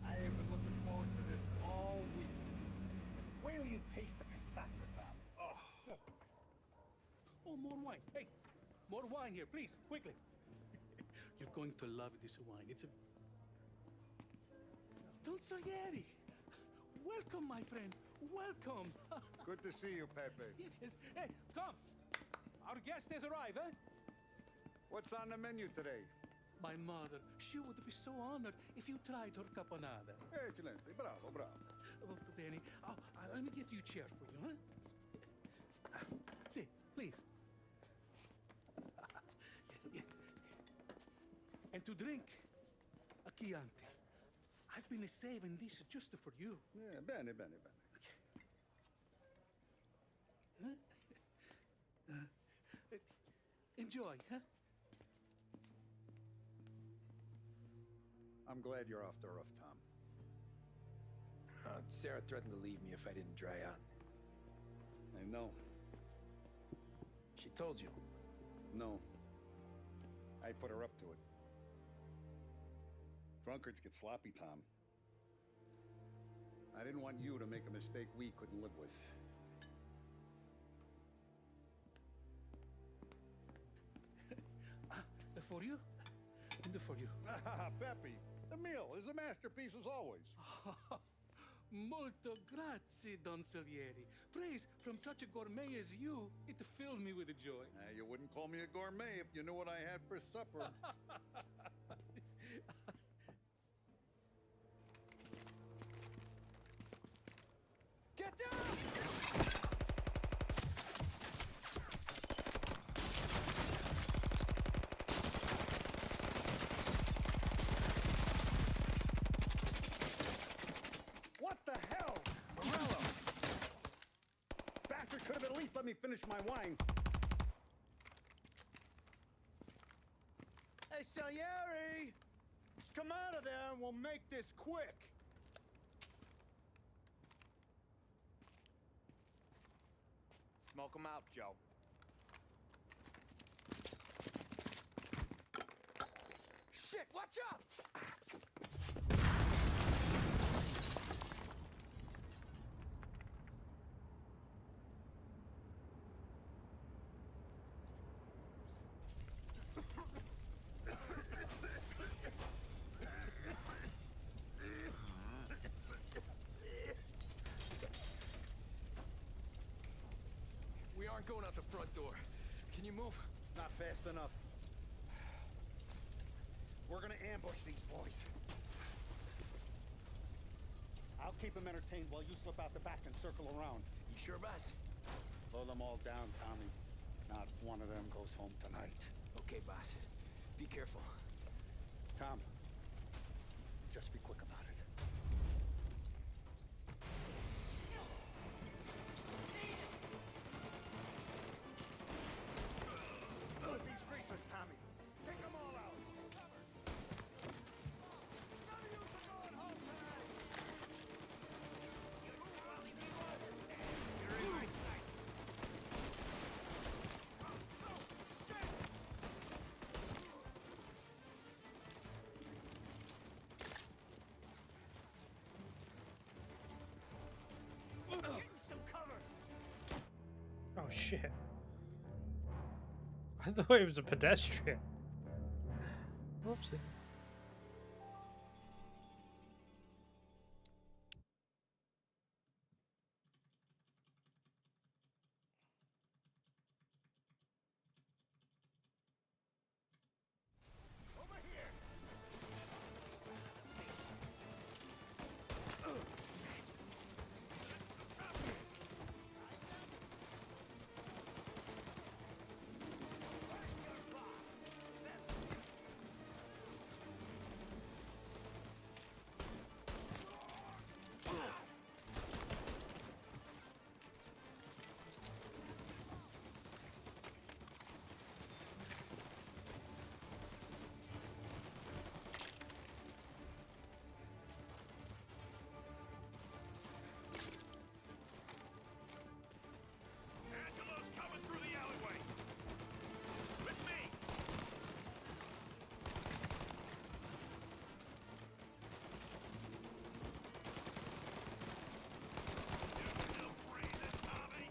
I have been looking forward to this all week. Wait till you taste the cassata, Tom.
Oh, more wine. Hey, more wine here, please, quickly. You're going to love this wine. It's a... Don Salieri. Welcome, my friend. Welcome.
Good to see you, Pepe.
Yes. Hey, come. Our guest has arrived, eh?
What's on the menu today?
My mother, she would be so honored if you tried her caponata.
Excellent. Bravo, bravo.
Molto bene. Oh, let me get you a chair for you, huh? See, please. Yeah. And to drink, a Chianti. I've been saving this just for you.
Yeah, bene, bene, bene.
Enjoy, huh?
I'm glad you're off the roof, Tom.
Sarah threatened to leave me if I didn't dry out.
I know.
She told you?
No. I put her up to it. Drunkards get sloppy, Tom. I didn't want you to make a mistake we couldn't live with.
For you? And for you.
Pepe, the meal is a masterpiece as always.
Molto grazie, Don Salieri. Praise from such a gourmet as you, it filled me with joy.
You wouldn't call me a gourmet if you knew what I had for supper.
Get down!
Hey, Salieri! Come out of there and we'll make this quick. Smoke 'em out, Joe.
Shit, watch out! We aren't going out the front door. Can you move?
Not fast enough. We're gonna ambush these boys. I'll keep them entertained while you slip out the back and circle around.
You sure, boss?
Blow them all down, Tommy. Not one of them goes home tonight.
Okay, boss. Be careful.
Tom, just be quick about it. Look at these greasers, Tommy. Take them all out.
Oh shit. I thought it was a pedestrian. Whoopsie.
Angelo's coming through the alleyway. With me. You're still breathing, Tommy.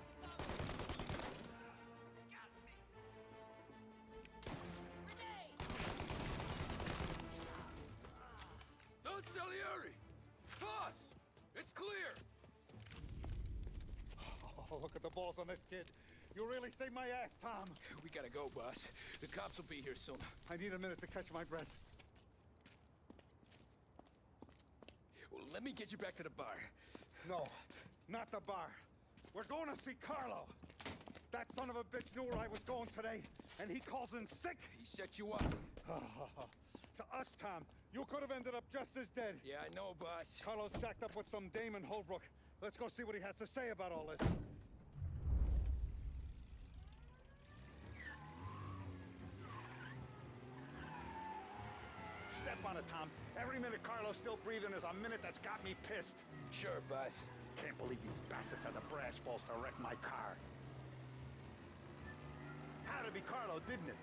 Don't Salieri! Boss! It's clear!
Oh, look at the balls on this kid. You really saved my ass, Tom.
We gotta go, boss. The cops will be here soon.
I need a minute to catch my breath.
Well, let me get you back to the bar.
No, not the bar. We're going to see Carlo. That son of a bitch knew where I was going today, and he calls in sick.
He set you up.
To us, Tom, you could have ended up just as dead.
Yeah, I know, boss.
Carlo's jacked up with some dame in Holbrook. Let's go see what he has to say about all this. Step on it, Tom. Every minute Carlo's still breathing is a minute that's got me pissed.
Sure, boss.
Can't believe these bastards had the brass balls to wreck my car. Had to be Carlo, didn't it?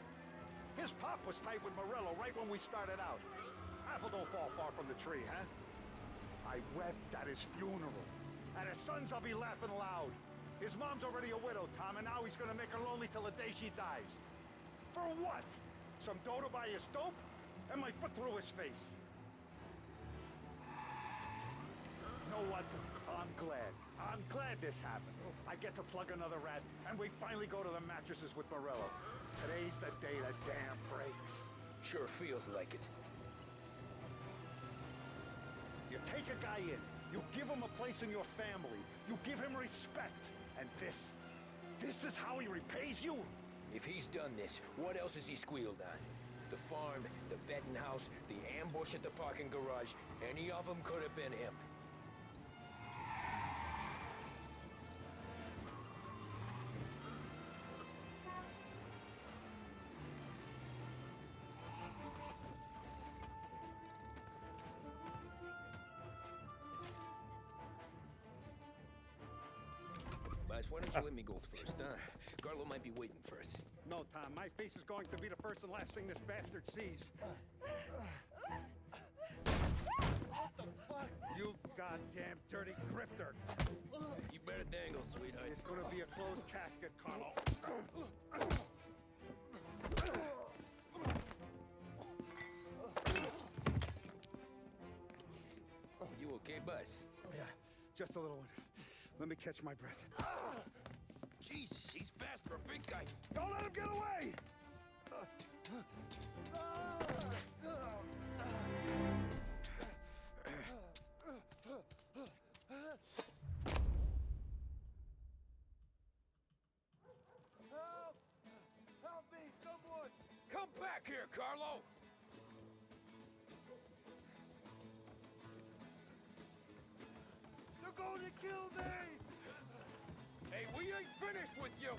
His pop was tight with Morello right when we started out. Apple don't fall far from the tree, huh? I wept at his funeral. At his sons, I'll be laughing loud. His mom's already a widow, Tom, and now he's gonna make her lonely till the day she dies. For what? Some dough to buy his dope? And my foot through his face. You know what? I'm glad. I'm glad this happened. I get to plug another rat, and we finally go to the mattresses with Morello. Today's the day the dam breaks.
Sure feels like it.
You take a guy in, you give him a place in your family, you give him respect, and this is how he repays you?
If he's done this, what else has he squealed on? The farm, the betting house, the ambush at the parking garage, any of them could have been him. Why don't you let me go first, huh? Carlo might be waiting for us.
No, Tom. My face is going to be the first and last thing this bastard sees. What the fuck? You goddamn dirty grifter.
You better dangle, sweetheart.
It's gonna be a closed casket, Carlo.
You okay, Buzz?
Yeah, just a little one. Let me catch my breath.
Jesus, he's fast for a big guy.
Don't let him get away!
Help! Help me, someone!
Come back here, Carlo!
They're going to kill me!
Hey, we ain't finished with you!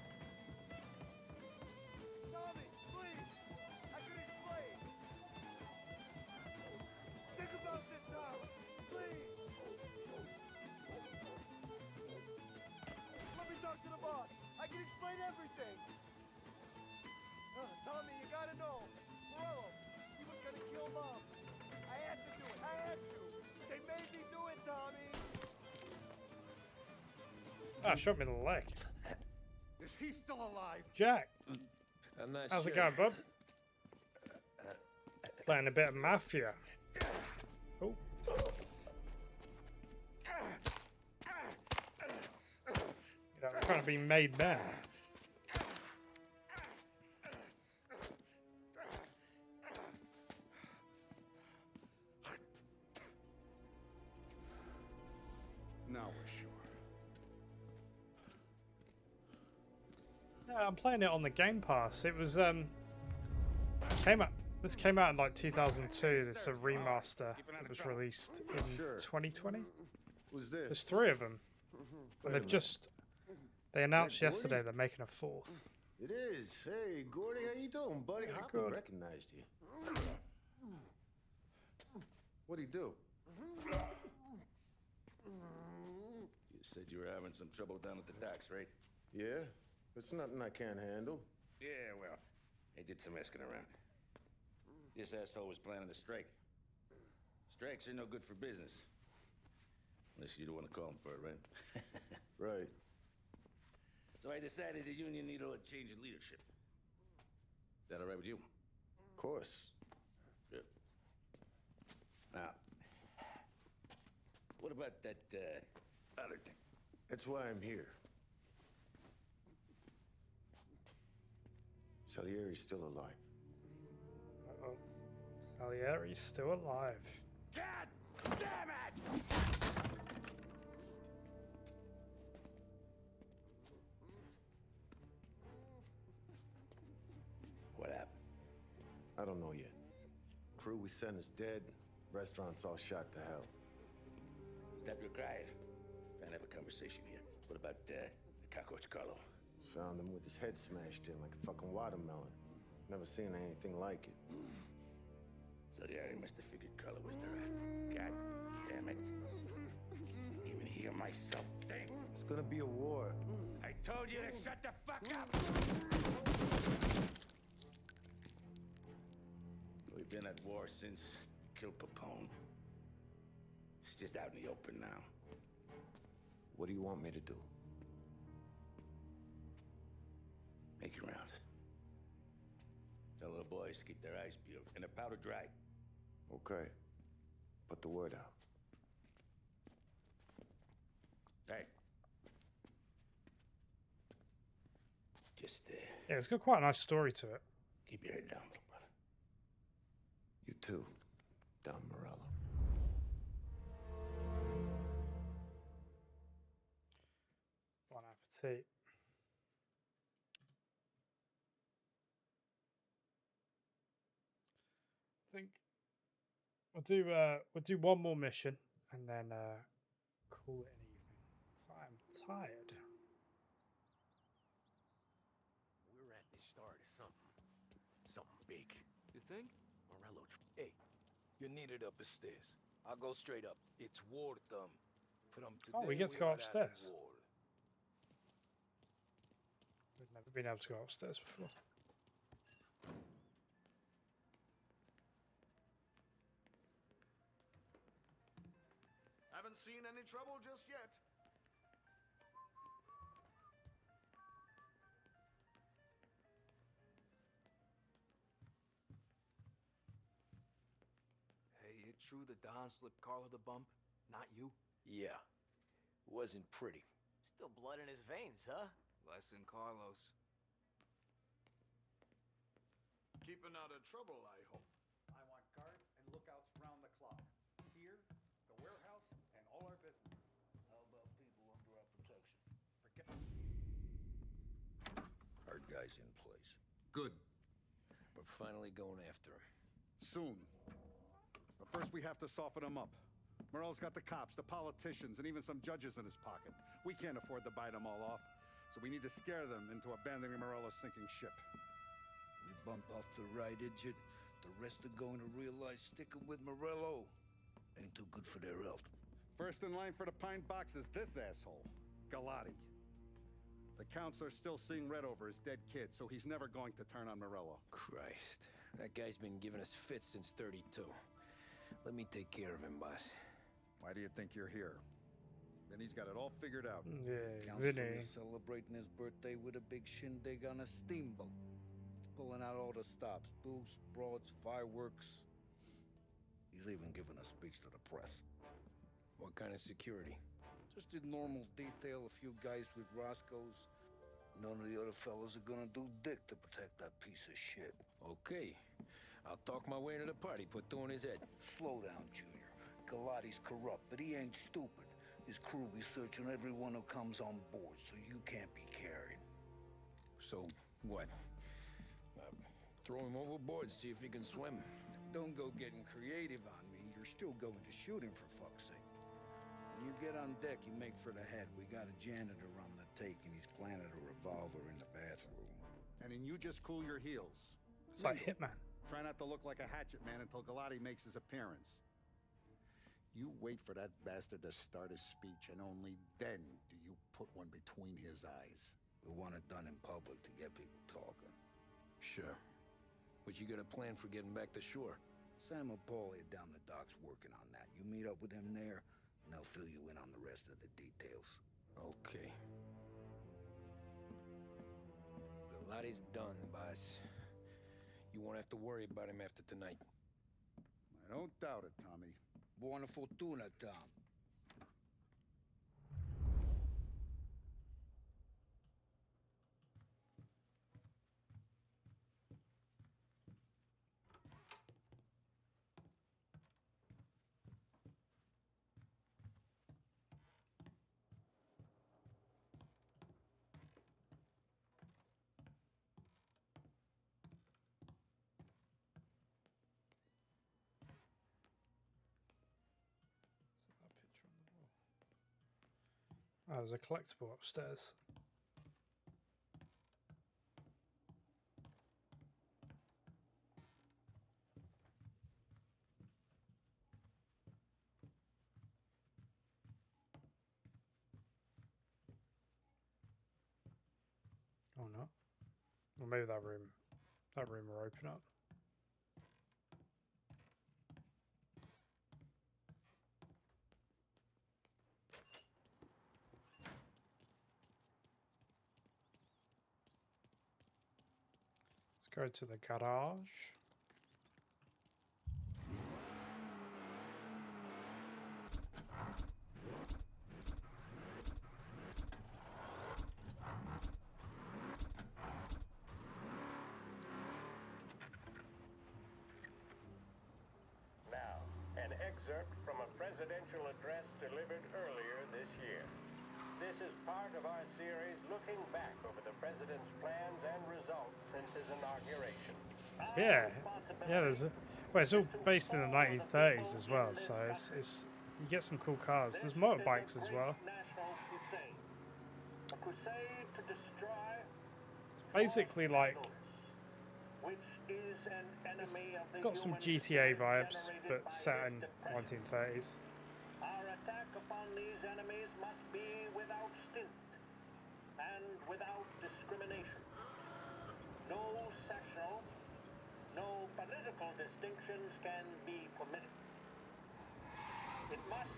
Tommy, please! I can explain! Think about this now! Please! Let me talk to the boss! I can explain everything! Tommy, you gotta know! Morello, he was gonna kill Mom! I had to do it! I had to! They made me do it, Tommy!
Ah, shot me in the leg.
Is he still alive?
Jack,
I'm not
how's
sure.
it going, bub? Playing a bit of Mafia. Oh. You know, I'm trying to be made man.
Now we're sure.
Yeah, I'm playing it on the Game Pass. It was This came out in like 2002. This is a remaster that was released in 2020.
Who's this?
There's 3 of them. And they announced yesterday they're making a 4th.
It is. Hey, Gordy, how you doing, buddy?
Hey,
I
good.
recognized you. What'd he do?
You said you were having some trouble down at the docks, right?
Yeah, it's nothing I can't handle.
Yeah, well, I did some asking around. This asshole was planning a strike. Strikes are no good for business. Unless you don't want to call him for it, right?
Right.
So I decided the union needed a change in leadership. Is that all right with you?
Of course.
Good. Now, what about that, other thing?
That's why I'm here. Salieri's still alive.
Uh-oh. Salieri's still alive.
God damn it!
What happened?
I don't know yet. Crew we sent is dead. Restaurant's all shot to hell.
Stop your crying. Trying to have a conversation here. What about, the cockroach Carlo?
Found him with his head smashed in like a fucking watermelon. Never seen anything like it.
Salieri must have figured Carlo was the rat. God damn it. Can't even hear myself think.
It's gonna be a war.
I told you to shut the fuck up! We've been at war since we killed Papone. It's just out in the open now.
What do you want me to do?
Make your rounds. Tell the boys to keep their eyes peeled and their powder dry.
Okay. Put the word out.
Hey. Just,
Yeah, it's got quite a nice story to it.
keep your head down, little brother.
You too, Don Morello.
Bon appetit. I think we'll do one more mission and then call it an evening. So I'm tired.
We're at the start of something. Something big.
You think?
Morello.
Hey, you're needed up the stairs. I'll go straight up. It's war, From
Oh, we
today,
get to go
we are at
upstairs.
war.
We've never been able to go upstairs before.
Haven't seen any trouble just yet.
Hey, it true the Don slipped Carlo the bump? Not you?
Yeah. Wasn't pretty.
Still blood in his veins, huh?
Less than Carlos.
Keeping out of trouble, I hope.
I want guards and lookouts round the clock. Here, the warehouse, and all our businesses.
How about people under our protection?
Forget.
Our guy's in place.
Good.
We're finally going after him.
Soon. But first we have to soften him up. Morello's got the cops, the politicians, and even some judges in his pocket. We can't afford to bite them all off, so we need to scare them into abandoning Morello's sinking ship.
We bump off the right idiot, the rest are going to realize sticking with Morello ain't too good for their health.
First in line for the pine box is this asshole, Galati. The counselor's still seeing red over his dead kid, so he's never going to turn on Morello.
Christ. That guy's been giving us fits since 32. Let me take care of him, boss.
Why do you think you're here? Then he's got it all figured out.
Yeah,
Counselor
Vinny.
is celebrating his birthday with a big shindig on a steamboat. He's pulling out all the stops, booze, broads, fireworks. He's even giving a speech to the press.
What kind of security?
Just a normal detail, a few guys with Roscoe's. None of the other fellas are gonna do dick to protect that piece of shit.
Okay. I'll talk my way to the party, put two in his head.
Slow down, Junior. Galati's corrupt, but he ain't stupid. His crew be searching everyone who comes on board, so you can't be carried.
So, what? Throw him overboard, see if he can swim.
Don't go getting creative on me. You're still going to shoot him, for fuck's sake. When you get on deck, you make for the head. We got a janitor on the take, and he's planted a revolver in the bathroom.
And then you just cool your heels.
It's like Hitman.
Try not to look like a hatchet man until Galati makes his appearance. You wait for that bastard to start his speech, and only then do you put one between his eyes.
We want it done in public to get people talking.
Sure. But you got a plan for getting back to shore?
Sam and Paulie are down the docks working on that. You meet up with them there, and they'll fill you in on the rest of the details.
Okay. Galati's done, boss. You won't have to worry about him after tonight.
I don't doubt it, Tommy.
Buona fortuna, Tom.
Oh, there's a collectible upstairs. Oh no. Well, maybe that room will open up. Go to the garage.
Now, an excerpt from a presidential address delivered earlier this year. This is part of our series looking back over the president's plans and results since his inauguration.
Yeah, there's well, it's all based in the 1930s as well, so it's you get some cool cars. There's motorbikes as well. It's basically like it's got some GTA vibes, but set in 1930s.
Our attack upon these enemies must be without stint and without discrimination. No sectional, no political distinctions can be permitted. It must,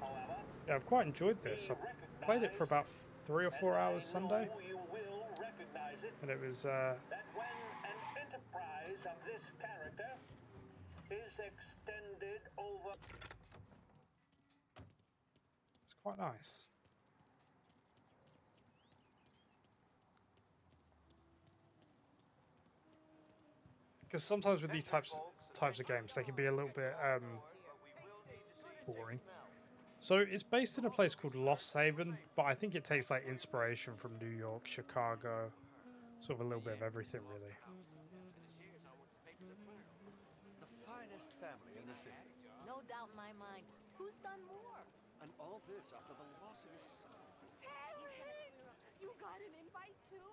however,
Yeah, I've quite enjoyed this. I played it for about 3 or 4 hours Sunday,
you will recognize it,
and it was
that when an enterprise of this character is extended over...
it's quite nice. Because sometimes with these types of games, they can be a little bit boring. So it's based in a place called Lost Haven, but I think it takes like inspiration from New York, Chicago, sort of a little bit of everything, really.
The finest family in the city.
No doubt in my mind. Who's done more?
And all this after the loss of his son.
Terrence! You got an invite too?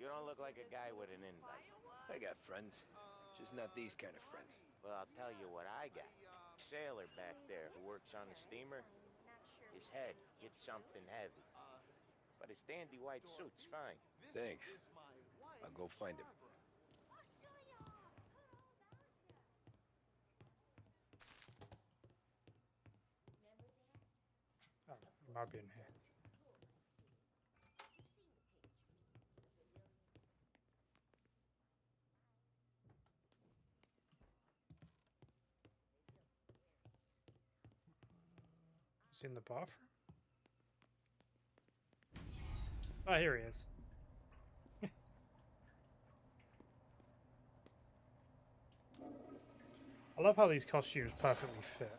You don't look like a guy with an invite.
I got friends, just not these kind of friends.
Well, I'll tell you what I got. Sailor back there who works on the steamer. His head hit something heavy. But his dandy white suit's fine.
Thanks. I'll go find him.
Oh, it might be in here. Is he in the bathroom? Oh, here he is. I love how these costumes perfectly fit.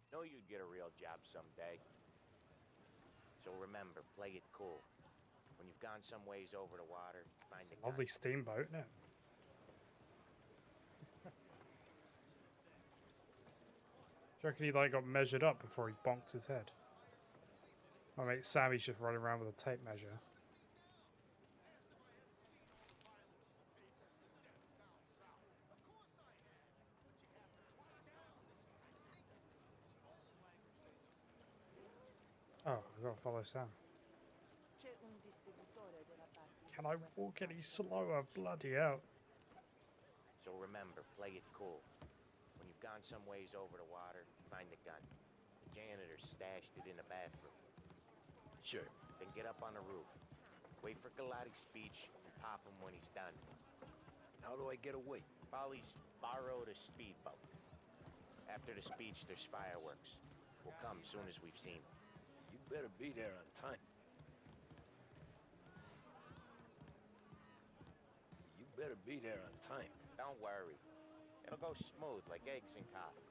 Know you'd get a real job someday. So remember, play it cool. When you've gone some ways over the water, find the
Lovely steamboat, isn't it? Do you reckon he like got measured up before he bonked his head? My mate Sammy's just running around with a tape measure. Oh, I've got to follow Sam. Can I walk any slower? Bloody hell.
So remember, play it cool. When you've gone some ways over the water, find the gun. The janitor stashed it in the bathroom.
Sure.
Then get up on the roof. Wait for Galati's speech and pop him when he's done.
How do I get away?
Polly's borrowed a speedboat. After the speech, there's fireworks. We'll come soon as we've seen him.
You better be there on time. You better be there on time.
Don't worry. It'll go smooth like eggs and coffee.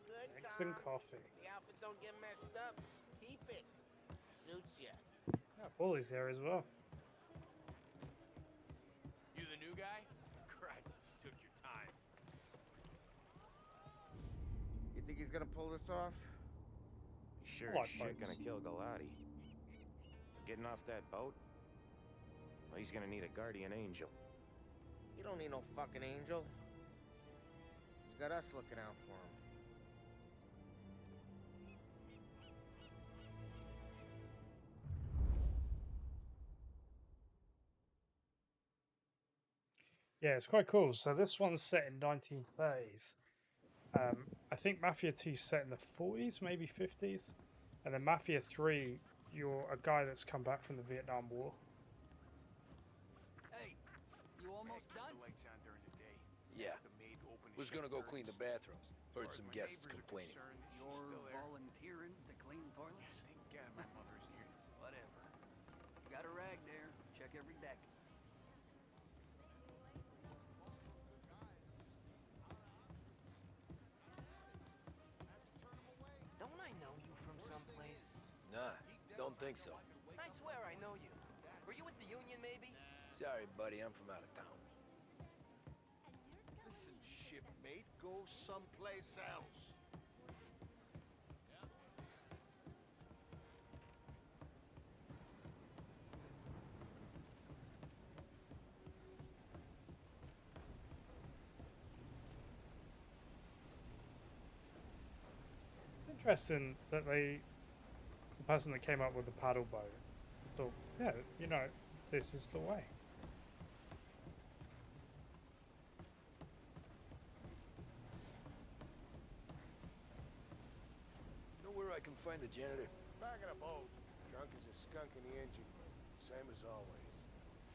Good,
Eggs
Tom.
and coffee.
The outfit don't get messed up. Keep it. Suits ya.
Yeah, Paulie's here as well.
You the new guy? Christ, you took your time.
You think he's gonna pull this off?
Sure
What
as shit
bugs?
gonna kill Galati. Getting off that boat? Well, he's gonna need a guardian angel.
You don't need no fucking angel. He's got us looking out for him.
Yeah, it's quite cool. So this one's set in 1930s. I think Mafia 2 is set in the 40s, maybe 50s. And then Mafia 3, you're a guy that's come back from the Vietnam War.
Hey, you almost done?
The lights on during the day.
Yeah.
The maid to open the
Who's gonna go
curtains.
clean the bathrooms? Heard some
My
guests
neighbors are
complaining.
concerned that she's
You're
still there.
volunteering to clean toilets?
Thank God my mother's here.
Whatever. Got a rag there. Check every deck.
Don't I know you from someplace?
Nah, don't think so.
I swear I know you. Were you with the Union, maybe?
Sorry, buddy, I'm from out of town.
shipmate go someplace else.
It's interesting that the person that came up with the paddle boat thought, yeah, you know, this is the way.
Know where I can find the janitor?
Back in a boat. Drunk as a skunk in the engine. Same as always.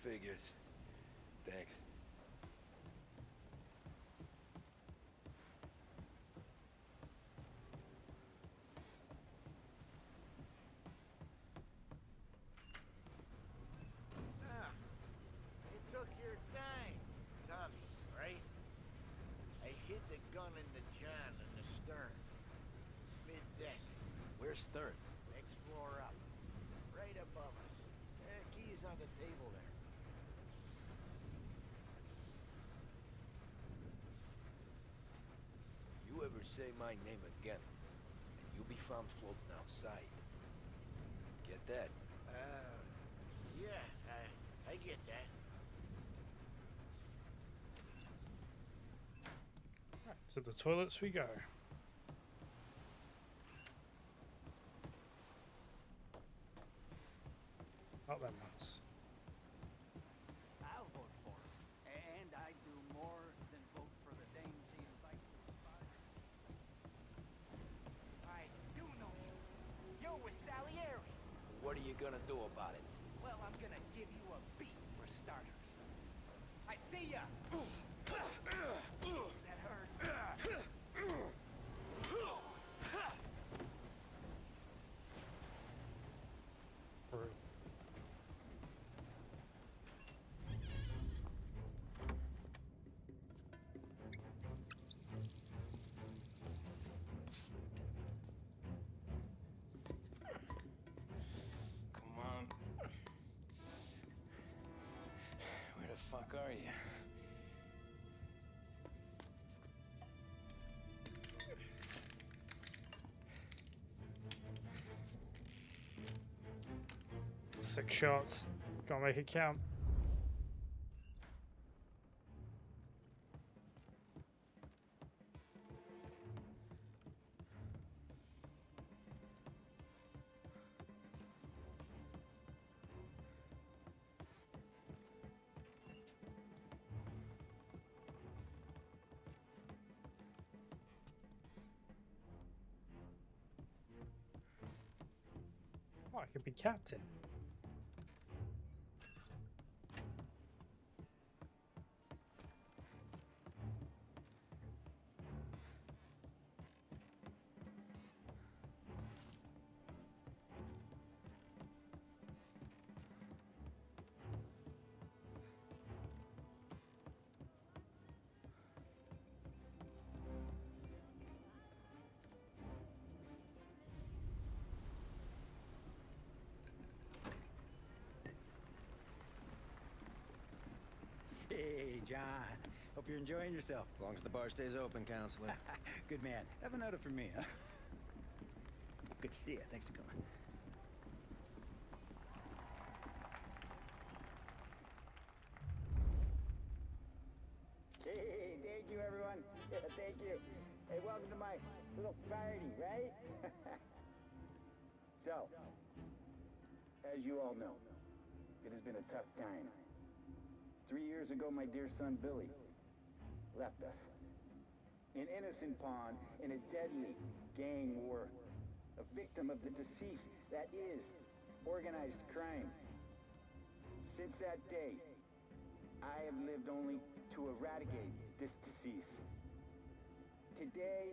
Figures. Thanks.
Ah, you took your time. Tommy, right? I hid the gun in the john in the stern. Mid-deck.
Where's Stern?
Next floor up. Right above us. Keys on the table there.
You ever say my name again, and you'll be found floating outside. Get that?
Yeah, I get that.
Right, to the toilets we go. Up then, lads.
I'll vote for him. And I do more than vote for the dames he invites to his party. I do know you. You're with Salieri.
What are you gonna do about it?
Well, I'm gonna give you a beat for starters. I see ya! Jeez, that hurts.
Brutal.
Come on. Where the fuck are you?
Six shots. Gotta make it count. Oh, I could be captain.
Hey, John. Hope you're enjoying yourself.
As long as the bar stays open, counselor.
Good man. Have another for me, huh? Good to see you. Thanks for coming.
Hey, thank you, everyone. Yeah, thank you. Hey, welcome to my little party, right? So, as you all know, it has been a tough time. 3 years ago, my dear son Billy left us. An innocent pawn in a deadly gang war. A victim of the deceased that is organized crime. Since that day, I have lived only to eradicate this deceased. Today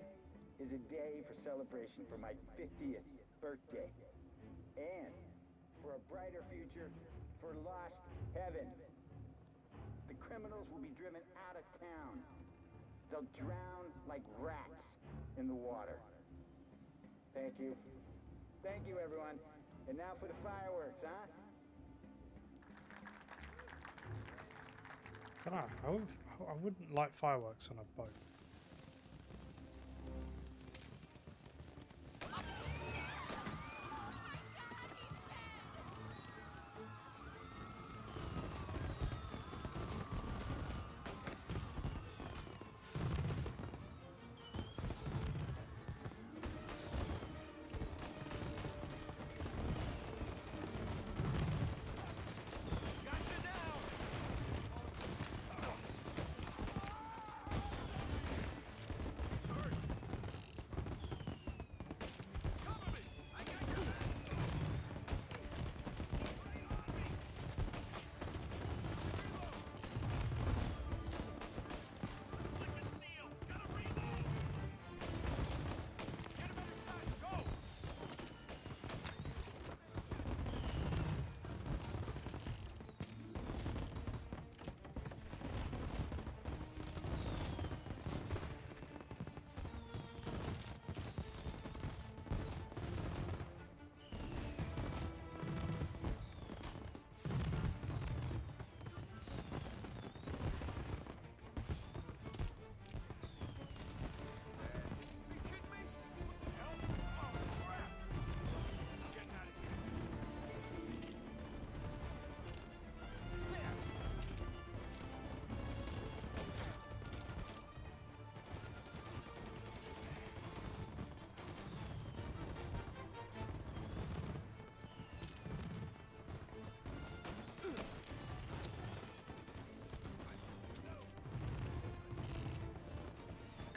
is a day for celebration for my 50th birthday. And for a brighter future for lost heaven. The criminals will be driven out of town. They'll drown like rats in the water. Thank you. Thank you, everyone. And now for the fireworks, huh?
I don't know. I wouldn't like fireworks on a boat.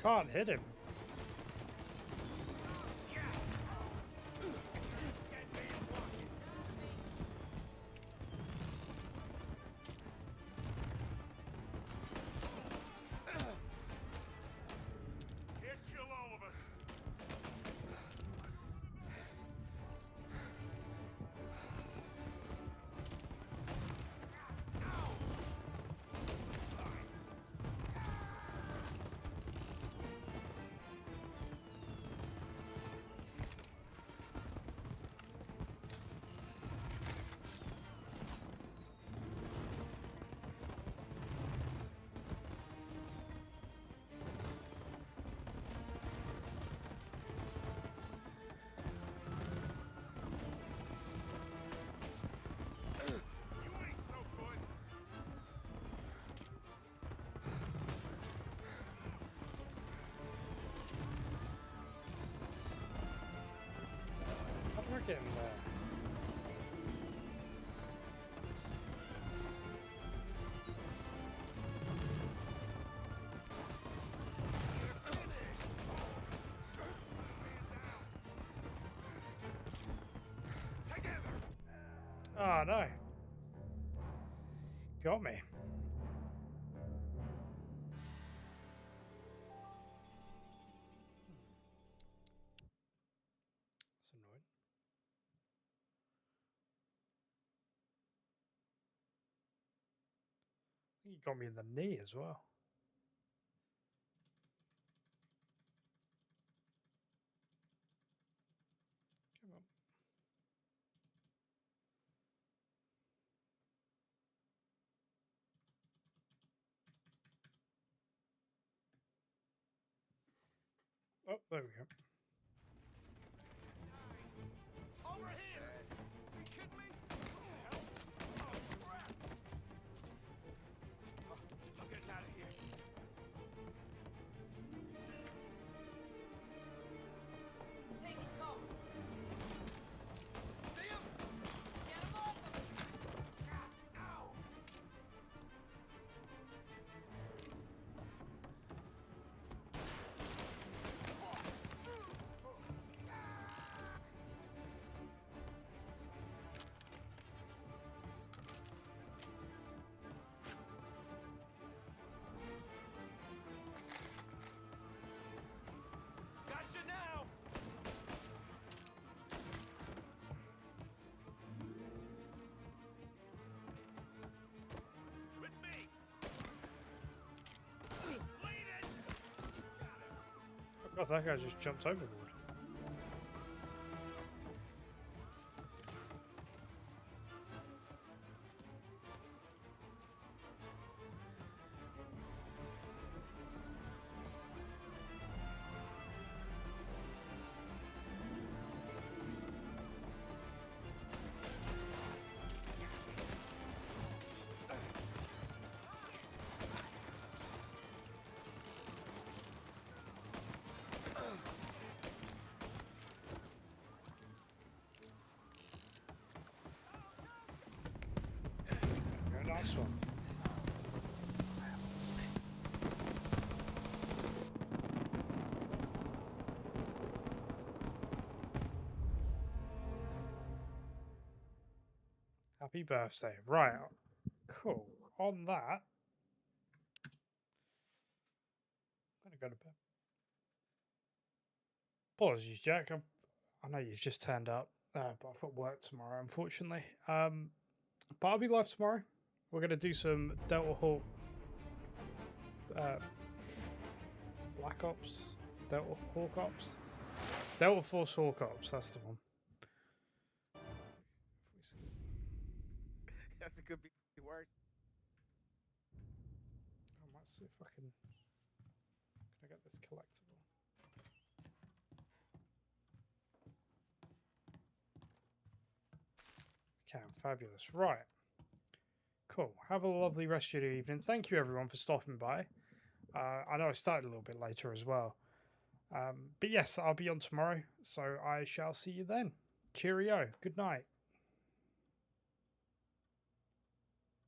can't hit him.
Can't kill all of us.
How do I get in there? Oh no. Got me. That's annoying. I think he got me in the knee as well. Come on. Oh, there we go.
Over here! Are you kidding me? Oh, crap! I'm getting out of here. Taking cover. See him? Get him off of me! Ow! Gotcha now!
With me.
Oh god, that guy just jumped overboard. Nice one. Happy birthday. Right. Cool. On that, I'm going to go to bed. Apologies, Jack. I know you've just turned up, but I've got work tomorrow, unfortunately. But I'll be live tomorrow. We're going to do some Delta Hawk, Black Ops, Delta Hawk Ops, Delta Force Hawk Ops. That's the one.
Yes, it could be worse.
I might see if I can I get this collectible? Okay, fabulous. Right. Cool. Have a lovely rest of your evening. Thank you, everyone, for stopping by. I know I started a little bit later as well. But yes, I'll be on tomorrow, so I shall see you then. Cheerio. Good night.